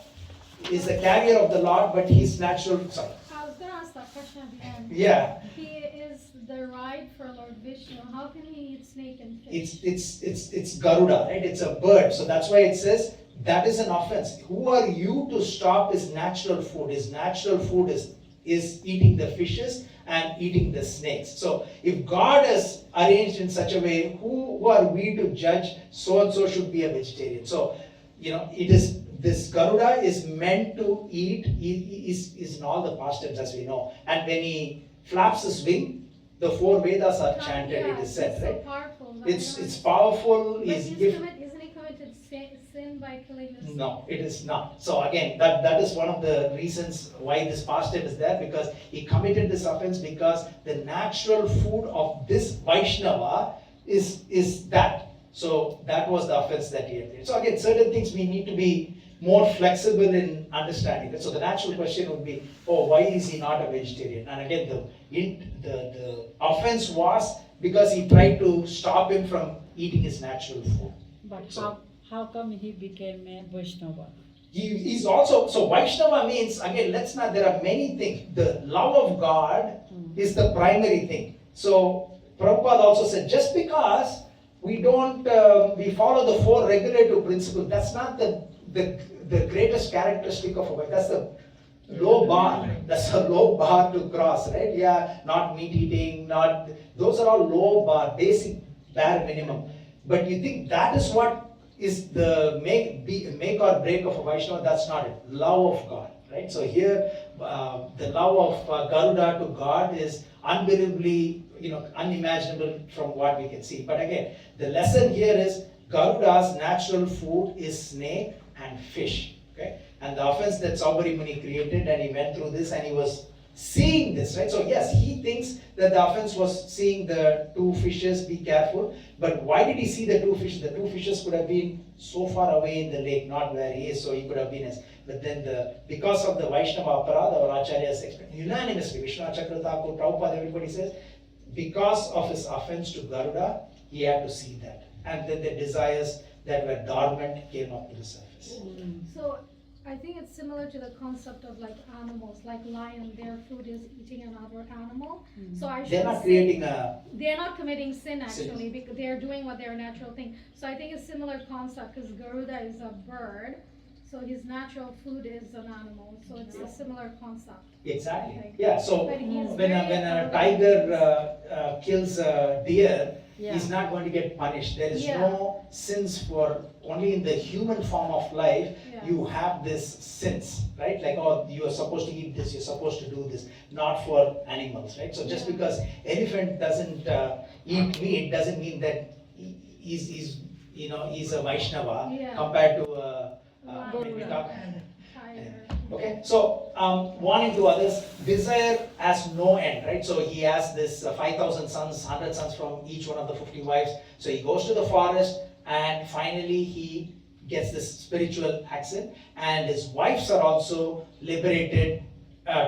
is the carrier of the Lord, but he's natural. Sorry. I was going to ask that question at the end. Yeah. He is the ride for Lord Vishnu. How can he eat snake and fish? It's Garuda, right? It's a bird. So that's why it says that is an offense. Who are you to stop his natural food? His natural food is is eating the fishes and eating the snakes. So if God is arranged in such a way, who are we to judge so and so should be a vegetarian? So, it is, this Garuda is meant to eat, is in all the pastimes as we know. And when he flaps his wing, the 4 Vedas are chanted, it is said, right? So powerful. It's powerful. But isn't he committed sin by killing this? No, it is not. So again, that is one of the reasons why this pastime is there, because he committed this offense because the natural food of this Vaishnava is that. So that was the offense that he had made. So again, certain things we need to be more flexible in understanding it. So the natural question would be, why is he not a vegetarian? And again, the offense was because he tried to stop him from eating his natural food. But how come he became a Vaishnava? He's also, so Vaishnava means, again, there are many things. The love of God is the primary thing. So Prabhupada also said, just because we don't, we follow the 4 regulative principles, that's not the greatest characteristic of a Vaishnava. That's the low bar. That's a low bar to cross, right? Yeah, not meat eating, those are all low bar, basic bare minimum. But you think that is what is the make or break of a Vaishnava? That's not it. Love of God, right? So here, the love of Garuda to God is unbelievably, unimaginable from what we can see. But again, the lesson here is Garuda's natural food is snake and fish, okay? And the offense that Saubhari Muni created, and he went through this and he was seeing this, right? So yes, he thinks that the offense was seeing the 2 fishes, be careful. But why did he see the 2 fishes? The 2 fishes could have been so far away in the lake, not where he is, so he could have been but then because of the Vaishnava Aparadha, our Acharyas explain unanimously, Vishwanath Chakravarti, Prabhupada, everybody says, because of his offense to Garuda, he had to see that. And then the desires that were dormant came up to the surface. So I think it's similar to the concept of like animals, like lion, their food is eating another animal. So I should They're not creating they're not committing sin actually, because they're doing what their natural thing. So I think it's similar concept, because Garuda is a bird, so his natural food is an animal. So it's a similar concept. Exactly. Yeah. So But he's when a very tiger kills a deer, Yeah. he's not going to get punished. There is Yeah. no sins for only in the human form of life. Yeah. You have this sins, right? Like, you are supposed to eat this, you're supposed to do this, not for animals, right? So just Yeah. because elephant doesn't eat meat doesn't mean that he's a Vaishnava Yeah. compared to when we talk. Okay, so warning to others, desire has no end, right? So he has this 5,000 sons, 100 sons from each one of the 50 wives. So he goes to the forest and finally he gets this spiritual accent, and his wives are also liberated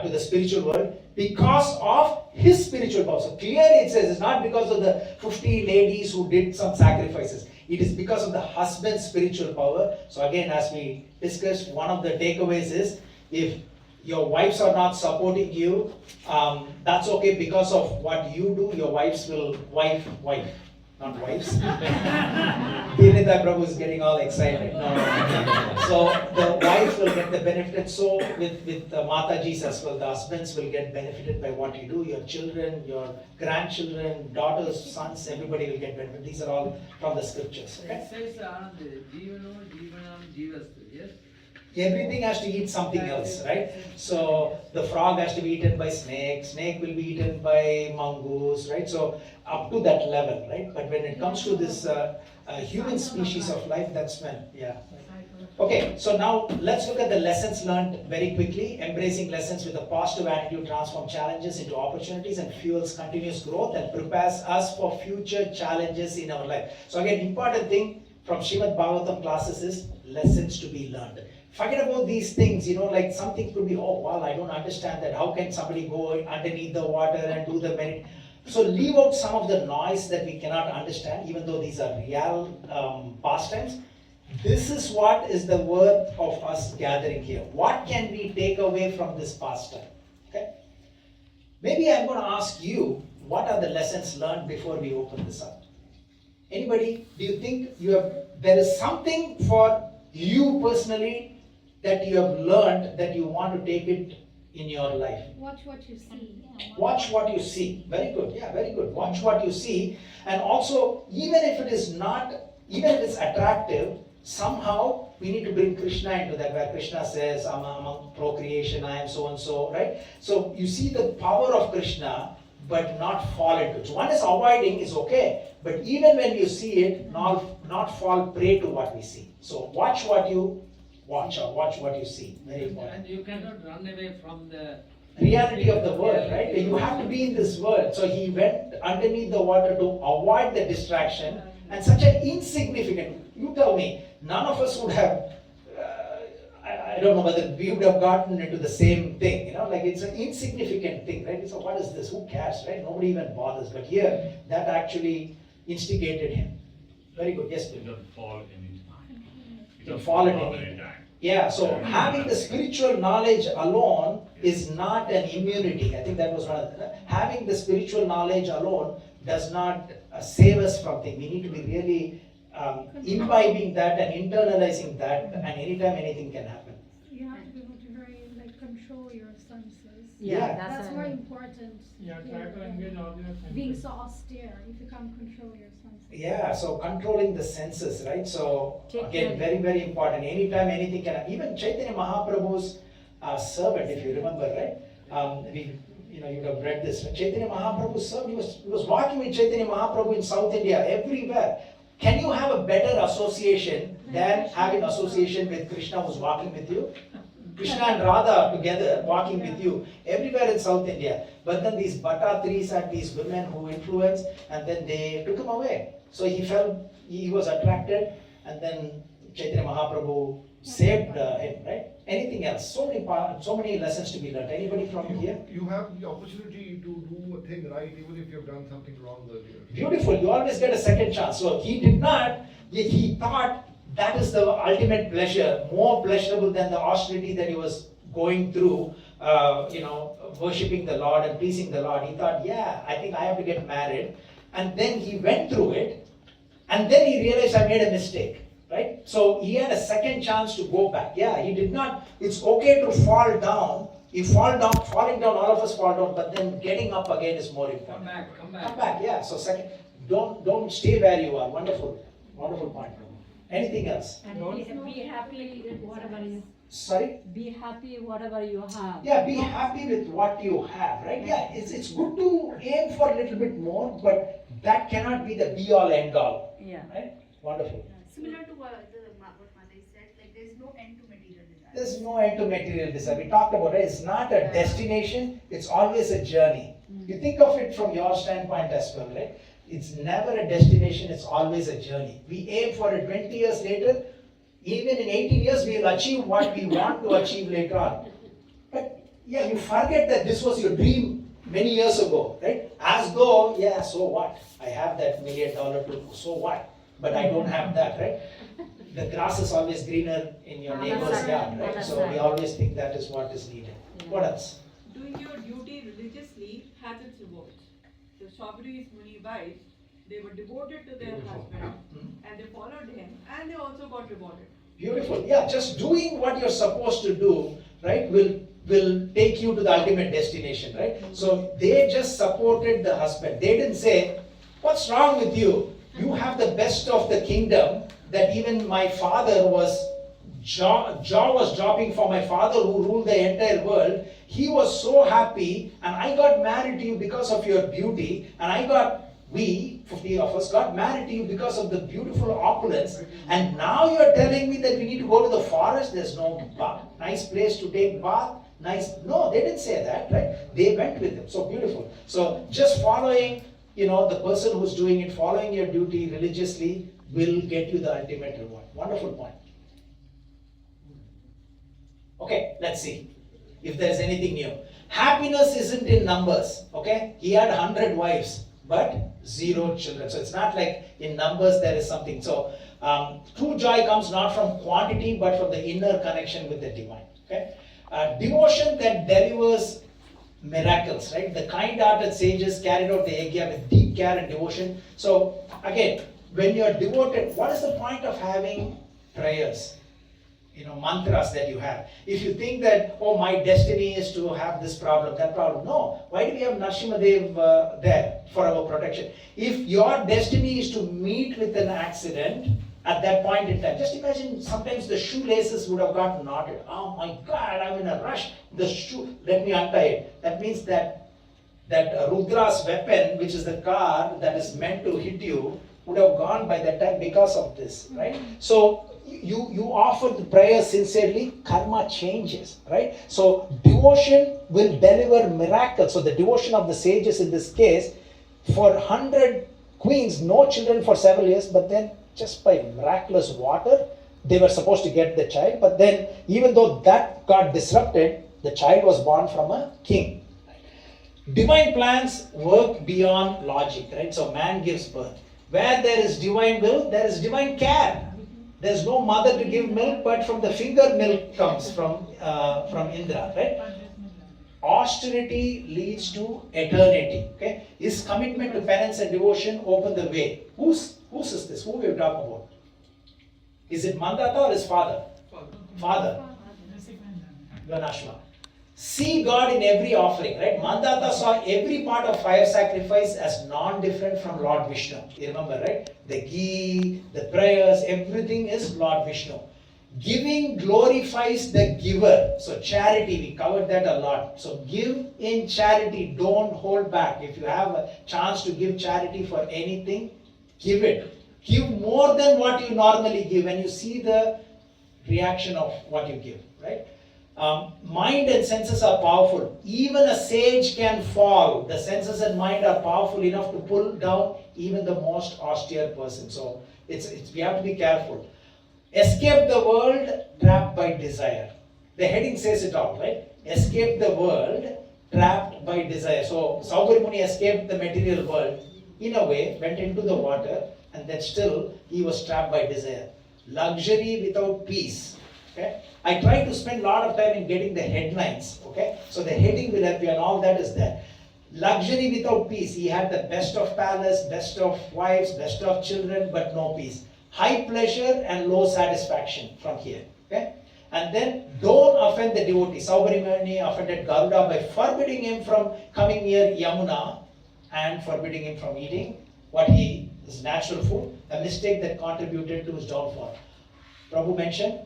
to the spiritual world because of his spiritual power. So clearly it says it's not because of the 50 ladies who did some sacrifices. It is because of the husband's spiritual power. So again, as we discussed, one of the takeaways is, if your wives are not supporting you, that's okay. Because of what you do, your wives will wife, not wives. Dhinita Prabhu is getting all excited. No. So the wife will get the benefit. So with Matajis as well, the husbands will get benefited by what you do. Your children, your grandchildren, daughters, sons, everybody will get benefit. These are all from the scriptures. Okay? It says Ananda, Jivano, Jivanam, Jivastu, yes? Everything has to eat something else, right? So the frog has to be eaten by snake will be eaten by mongoose, right? So up to that level, right? But when it comes to this human species of life, that's when, yeah. Okay, so now let's look at the lessons learned very quickly. Embracing lessons with a positive attitude transforms challenges into opportunities and fuels continuous growth and prepares us for future challenges in our life. So again, important thing from Srimad Bhagavatam classes is lessons to be learned. Forget about these things, like something could be, oh wow, I don't understand that. How can somebody go underneath the water and do the merit? So leave out some of the noise that we cannot understand, even though these are real pastimes. This is what is the worth of us gathering here. What can we take away from this pastime? Okay? Maybe I'm going to ask you, what are the lessons learned before we open this up? Anybody, do you think there is something for you personally that you have learned that you want to take it in your life? Watch what you see. Watch what you see. Very good. Yeah, very good. Watch what you see. And also, even if it's attractive, somehow we need to bring Krishna into that, where Krishna says, I'm a procreation, I am so and so, right? So you see the power of Krishna, but not fall into it. So one is avoiding is okay, but even when you see it, not fall prey to what we see. So watch what you watch, or watch what you see. Very important. And you cannot run away from the Reality of the world, right? You have to be in this world. So he went underneath the water to avoid the distraction, and such an insignificant, you tell me, none of us would have, I don't know whether we would have gotten into the same thing, like it's an insignificant thing, right? So what is this? Who cares, right? Nobody even bothers. But here, that actually instigated him. Very good. Yes, It doesn't fall any time. It Can doesn't fall at fall any time. Yeah, so having the spiritual knowledge alone is not an immunity. I think that was one of the, having the spiritual knowledge alone does not save us from things. We need to be really imbibing that and internalizing that, and anytime anything can happen. You have to be able to control your senses. Yeah, That's very important. Yeah, try to engage all your senses. Being so austere, if you can't control your senses. Yeah, so controlling the senses, right? So Take again, care. very, very important. Anytime anything can happen. Even Chaitanya Mahaprabhu's servant, if you remember, right? You would have read this. Chaitanya Mahaprabhu's servant, he was walking with Chaitanya Mahaprabhu in South India, everywhere. Can you have a better association than having association with Krishna who's walking with you? Krishna and Radha together walking with you everywhere in South India. But then these Bhattatris had these women who influenced, and then they took him away. So he felt he was attracted, and then Chaitanya Mahaprabhu saved him, right? Anything else? So many lessons to be learned. Anybody from here? You have the opportunity to do a thing right, even if you've done something wrong earlier. Beautiful. You always get a second chance. So he did not, yet he thought that is the ultimate pleasure, more pleasurable than the austerity that he was going through, worshipping the Lord and pleasing the Lord. He thought, yeah, I think I have to get married. And then he went through it, and then he realized I made a mistake. Right? So he had a second chance to go back. Yeah, he did not. It's okay to fall down. Falling down, all of us fall down, but then getting up again is more important. Come back. Come back, yeah. So second, don't stay where you are. Wonderful point. Anything else? And be happy with whatever you. Sorry? Be happy whatever you have. Yeah, be happy with what you have, right? Yeah, it's good to aim for a little bit more, but that cannot be the be all end all. Yeah. Right? Wonderful. Similar to what Mother said, there's no end to material desire. There's no end to material desire. We talked about it. It's not a destination. It's always a journey. You think of it from your standpoint as well, right? It's never a destination. It's always a journey. We aim for it 20 years later. Even in 18 years, we will achieve what we want to achieve later on. But yeah, you forget that this was your dream many years ago, right? As though, yeah, so what? I have that $1 million too. So what? But I don't have that, right? The grass is always greener in your neighbor's yard, right? So we always think that is what is needed. What else? Doing your duty religiously has its rewards. The Shabris Muni wives, they were devoted to their husband, and they followed him, and they also got rewarded. Beautiful. Yeah, just doing what you're supposed to do, right, will take you to the ultimate destination, right? So they just supported the husband. They didn't say, what's wrong with you? You have the best of the kingdom that even my father was, jaw was dropping for my father who ruled the entire world. He was so happy, and I got married to you because of your beauty, and we, 50 of us, got married to you because of the beautiful opulence, and now you're telling me that we need to go to the forest. There's no nice place to take bath. No, they didn't say that, right? They went with him. So beautiful. So just following, the person who's doing it, following your duty religiously will get you the ultimate reward. Wonderful point. Okay, let's see if there's anything new. Happiness isn't in numbers, okay? He had 100 wives, but 0 children. So it's not like in numbers there is something. So true joy comes not from quantity, but from the inner connection with the divine, okay? Devotion that delivers miracles, right? The kind-hearted sages carried out the yajna with deep care and devotion. So again, when you're devoted, what is the point of having prayers? mantras that you have. If you think that, oh, my destiny is to have this problem, that problem, no. Why do we have Nrsimhadev there for our protection? If your destiny is to meet with an accident at that point in time, just imagine sometimes the shoelaces would have gotten knotted. Oh my God, I'm in a rush. The shoe, let me untie it. That means that Rudra's weapon, which is the car that is meant to hit you, would have gone by that time because of this, right? So you offer the prayer sincerely, karma changes, right? So devotion will deliver miracles. So the devotion of the sages in this case, for 100 queens, no children for several years, but then just by miraculous water, they were supposed to get the child. But then even though that got disrupted, the child was born from a king. Divine plans work beyond logic, right? So man gives birth. Where there is divine will, there is divine care. There's no mother to give milk, but from the finger milk comes from Indra, right? Austerity leads to eternity. Okay, his commitment to penance and devotion open the way. Whose is this? Who we are talking about? Is it Mandata or his father? Father. Ganashma. See God in every offering, right? Mandata saw every part of fire sacrifice as non-different from Lord Vishnu. You remember, right? The ghee, the prayers, everything is Lord Vishnu. Giving glorifies the giver. So charity, we covered that a lot. So give in charity, don't hold back. If you have a chance to give charity for anything, give it. Give more than what you normally give, and you see the reaction of what you give, right? Mind and senses are powerful. Even a sage can fall. The senses and mind are powerful enough to pull down even the most austere person. So we have to be careful. Escape the world trapped by desire. The heading says it all, right? Escape the world trapped by desire. So Saubhari Muni escaped the material world in a way, went into the water, and then still he was trapped by desire. Luxury without peace. Okay? I try to spend a lot of time in getting the headlines. Okay? So the heading will help you, and all that is there. Luxury without peace. He had the best of palace, best of wives, best of children, but no peace. High pleasure and low satisfaction from here. Okay? And then don't offend the devotee. Saubhari Muni offended Garuda by forbidding him from coming near Yamuna and forbidding him from eating his natural food, a mistake that contributed to his downfall. Prabhu mentioned,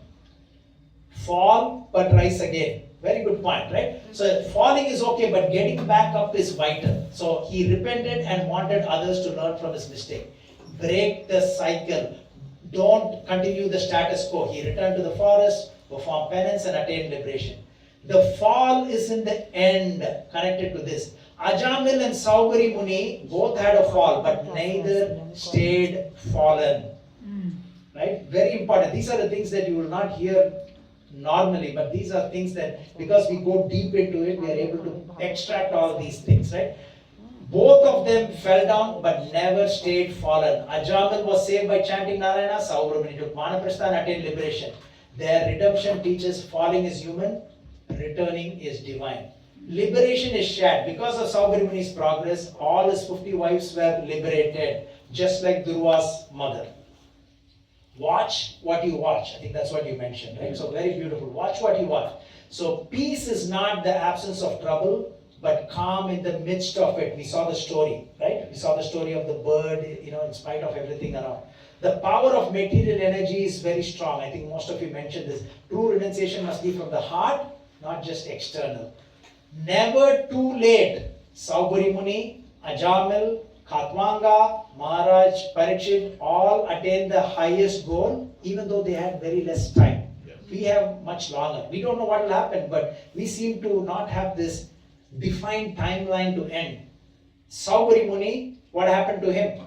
fall but rise again. Very good point, right? So falling is okay, but getting back up is vital. So he repented and wanted others to learn from his mistake. Break the cycle. Don't continue the status quo. He returned to the forest, performed penance and attained liberation. The fall is in the end, connected to this. Ajamil and Saubhari Muni both had a fall, but neither stayed fallen. Right? Very important. These are the things that you will not hear normally, but these are things that, because we go deep into it, we are able to extract all these things, right? Both of them fell down, but never stayed fallen. Ajamil was saved by chanting Narayana. Saubhari Muni took Vanaprastha and attained liberation. Their redemption teaches falling is human, returning is divine. Liberation is shared. Because of Saubhari Muni's progress, all his 50 wives were liberated, just like Durva's mother. Watch what you watch. I think that's what you mentioned, right? So very beautiful. Watch what you watch. So peace is not the absence of trouble, but calm in the midst of it. We saw the story, right? We saw the story of the bird, in spite of everything around. The power of material energy is very strong. I think most of you mentioned this. True renunciation must be from the heart, not just external. Never too late. Saubhari Muni, Ajamil, Khatwanga, Maharaj, Parikshit all attained the highest goal, even though they had very less time. We have much longer. We don't know what will happen, but we seem to not have this defined timeline to end. Saubhari Muni, what happened to him?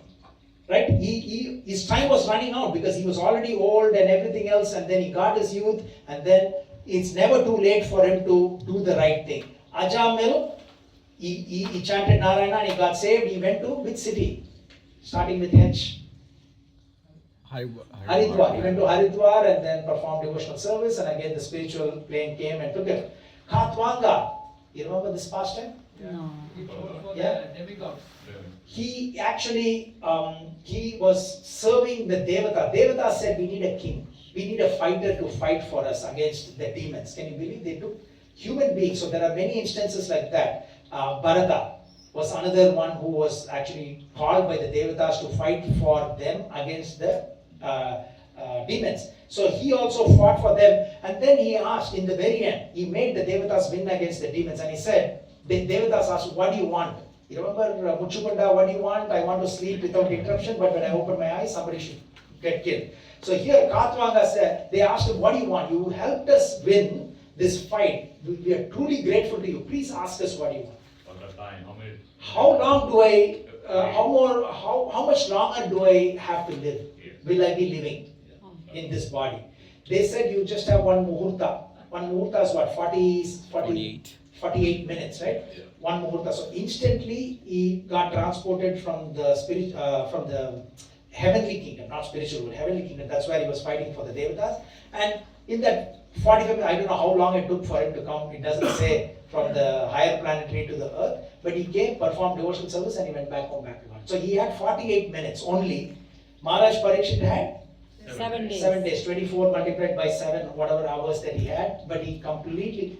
Right? His time was running out because he was already old and everything else, and then he got his youth, and then it's never too late for him to do the right thing. Ajamil, he chanted Narayana and he got saved. He went to which city? Starting with H. Haridwar. He went to Haridwar and then performed devotional service, and again the spiritual plane came and took him. Khatwanga, you remember this pastime? No. Yeah? He actually, he was serving the Devata. Devata said, we need a king. We need a fighter to fight for us against the demons. Can you believe they took human beings? So there are many instances like that. Bharata was another one who was actually called by the Devatas to fight for them against the demons. So he also fought for them, and then he asked in the very end, he made the Devatas win against the demons, and he said, the Devatas asked, what do you want? You remember Muchukunda, what do you want? I want to sleep without interruption, but when I open my eyes, somebody should get killed. So here Katvanga said, they asked him, what do you want? You helped us win this fight. We are truly grateful to you. Please ask us what you want. How long do I, how much longer do I have to live? Will I be living in this body? They said you just have one muhurta. One muhurta is what, 48 minutes, right? Yeah. One muhurta. So instantly he got transported from the spirit, from the heavenly kingdom, not spiritual, but heavenly kingdom. That's where he was fighting for the Devatas. And in that 45 minutes, I don't know how long it took for him to come. It doesn't say from the higher planetary to the earth. But he came, performed devotional service, and he went back home, back to God. So he had 48 minutes only. Maharaj Parikshit had 7 days. 7 days, 24 multiplied by 7, whatever hours that he had. But he completely,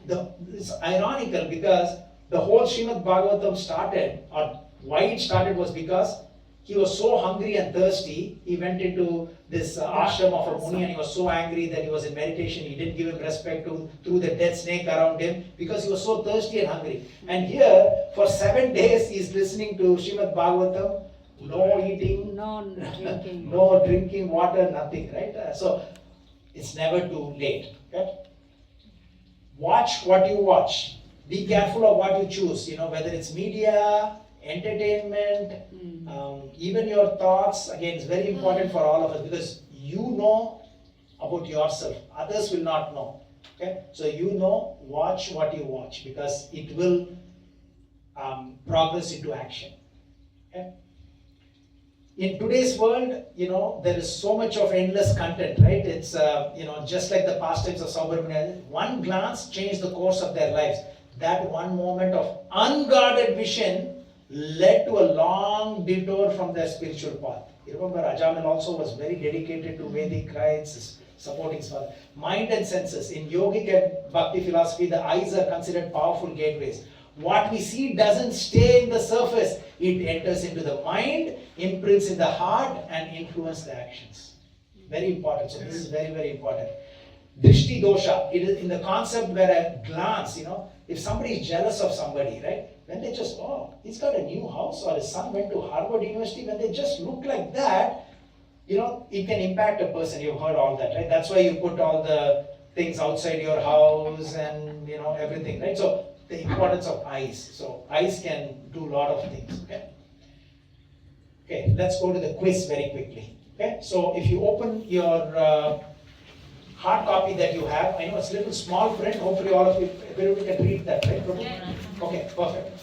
it's ironical because the whole Srimad Bhagavatam started, or why it started was because he was so hungry and thirsty. He went into this ashram of a Muni, and he was so angry that he was in meditation. He didn't give him respect to through the dead snake around him because he was so thirsty and hungry. And here, for 7 days, he is listening to Srimad Bhagavatam. No eating, No drinking. no drinking water, nothing, right? So it's never too late. Okay? Watch what you watch. Be careful of what you choose. You know, whether it's media, entertainment, even your thoughts. Again, it's very important for all of us because you know about yourself. Others will not know. Okay? So you know, watch what you watch because it will progress into action. Okay? In today's world, you know, there is so much of endless content, right? It's, you know, just like the pastimes of Subramanian, one glance changed the course of their lives. That one moment of unguarded vision led to a long detour from their spiritual path. You remember Ajamil also was very dedicated to Vedic rites, supporting his father. Mind and senses. In yogic and bhakti philosophy, the eyes are considered powerful gateways. What we see doesn't stay in the surface. It enters into the mind, imprints in the heart, and influences the actions. Very important. So this is very, very important. Drishti dosha. It is in the concept where a glance, you know, if somebody is jealous of somebody, right? When they just, oh, he's got a new house, or his son went to Harvard University, when they just look like that, you know, it can impact a person. You've heard all that, right? That's why you put all the things outside your house and, you know, everything, right? So the importance of eyes. So eyes can do a lot of things. Okay. Okay. Let's go to the quiz very quickly. Okay. So if you open your hard copy that you have, I know it's a little small print. Hopefully, all of you, everybody can read that, right? Yeah. Okay. Perfect.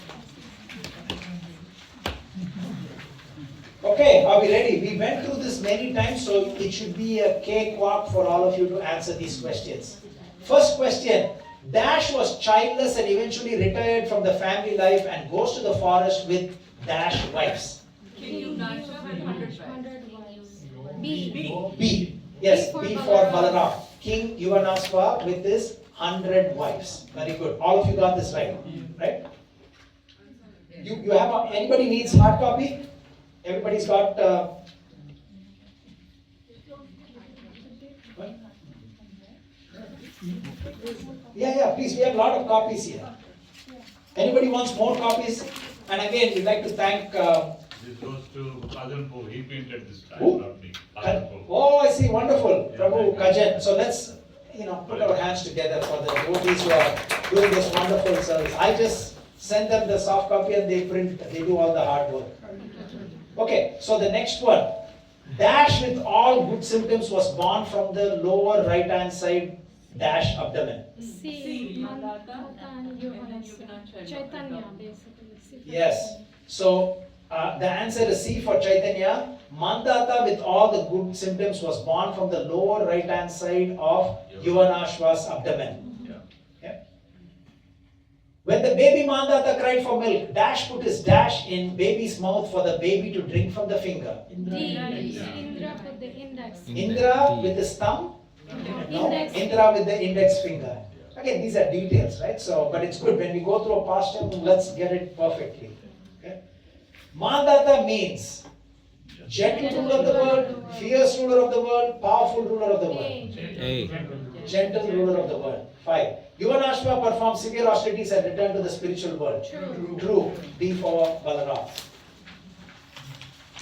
Okay. Are we ready? We went through this many times, so it should be a cakewalk for all of you to answer these questions. First question. Dash was childless and eventually retired from the family life and goes to the forest with Dash wives. King Yunasha had 100 wives. B. B. Yes, B B for for Balaram. Balaram. King Yuvanasva with his 100 wives. Very good. All of you got this right. Right? You have anybody needs hard copy? Everybody's got. What? Yeah, please, we have a lot of copies here. Anybody wants more copies? And again, we'd like to thank... This goes to Kajan Prabhu, he painted this time, Who? not me. Kajan Prabhu. Oh, I see, wonderful. Yeah, Prabhu, thank you. Kajan. So let's, you know, put our hands together for the devotees who are doing this wonderful service. I just send them the soft copy and they print, they do all the hard work. Okay, so the next one. Dash with all good symptoms was born from the lower right hand side dash abdomen. C. Mandata and Chaitanya, basically. C for Yes. So the answer is C for Chaitanya. Mandata with all the good symptoms was born from the lower right hand side of Yuvanashva's abdomen. Yeah. Okay. When the baby Mandata cried for milk, Dash put his dash in baby's mouth for the baby to drink from the finger. D. Indra put the index. Indra with his thumb No, Index. Indra with the index finger. Again, these are details, right? So, but it's good when we go through a past tense, let's get it perfectly. Okay? Mandata means gentle ruler of the world, fierce ruler of the world, powerful ruler of the world. A. Gentle ruler of the world. 5. Yuvanashva performed severe austerities and returned to the spiritual world. True. D for Balaram.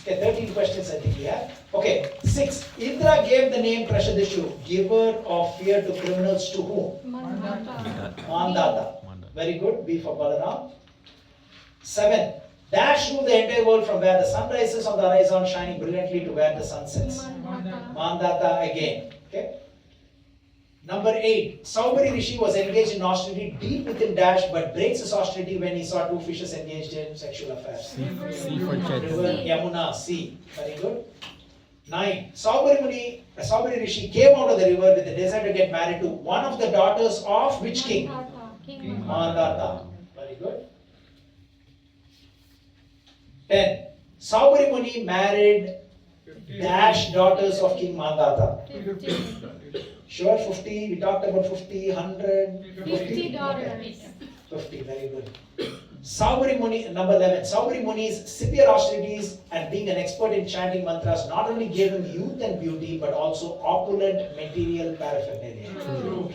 Okay, 13 questions I think we have. Okay, 6. Indra gave the name Prashadishu, giver of fear to criminals to whom? Mandata. Very good. B for Balaram. 7. Dash rule the entire world from where the sun rises on the horizon, shining brilliantly to where the sun sets. Mandata again. Okay. Number 8. Saubhari Rishi was engaged in austerity deep within Dash, but breaks his austerity when he saw two fishes engaged in sexual affairs. C for River Yamuna, C. Very good. 9. Saubhari Rishi came out of the river with the desire to get married to one of the daughters of which king? Mandata. Very good. 10. Saubhari Muni married Dash daughters of King Mandata. Sure, 50. We talked about 50, 100. 50 daughters. 50, very good. Saubhari Muni, number 11. Saubhari Muni's severe austerities and being an expert in chanting mantras not only gave him youth and beauty but also opulent material paraphernalia.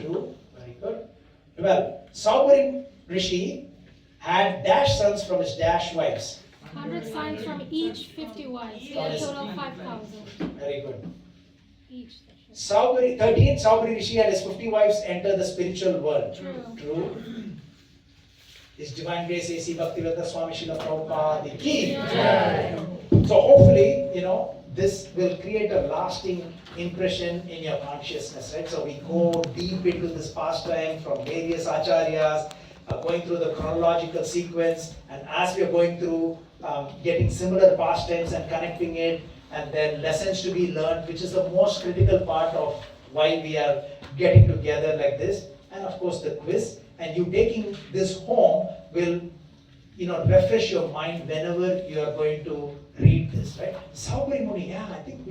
True. Very good. 12. Saubhari Rishi had Dash sons from his Dash wives. 100 sons from each 50 wives. A total of 5,000. Very good. Each. 13. Saubhari Rishi and his 50 wives enter the spiritual world. True. His Divine Grace A.C. Bhaktivedanta Swami Srila Prabhupada ki. So hopefully, this will create a lasting impression in your consciousness, right? So we go deep into this pastime from various acharyas, going through the chronological sequence, and as we are going through getting similar pastimes and connecting it, and then lessons to be learned, which is the most critical part of why we are getting together like this, and of course the quiz. And you taking this home will, refresh your mind whenever you are going to read this, right? Saubhari Muni, I think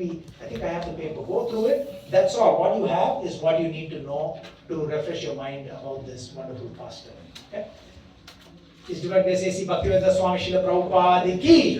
I have the paper. Go through it. That's all. What you have is what you need to know to refresh your mind about this wonderful pastime. Okay? His Divine Grace A.C. Bhaktivedanta Swami Srila Prabhupada ki.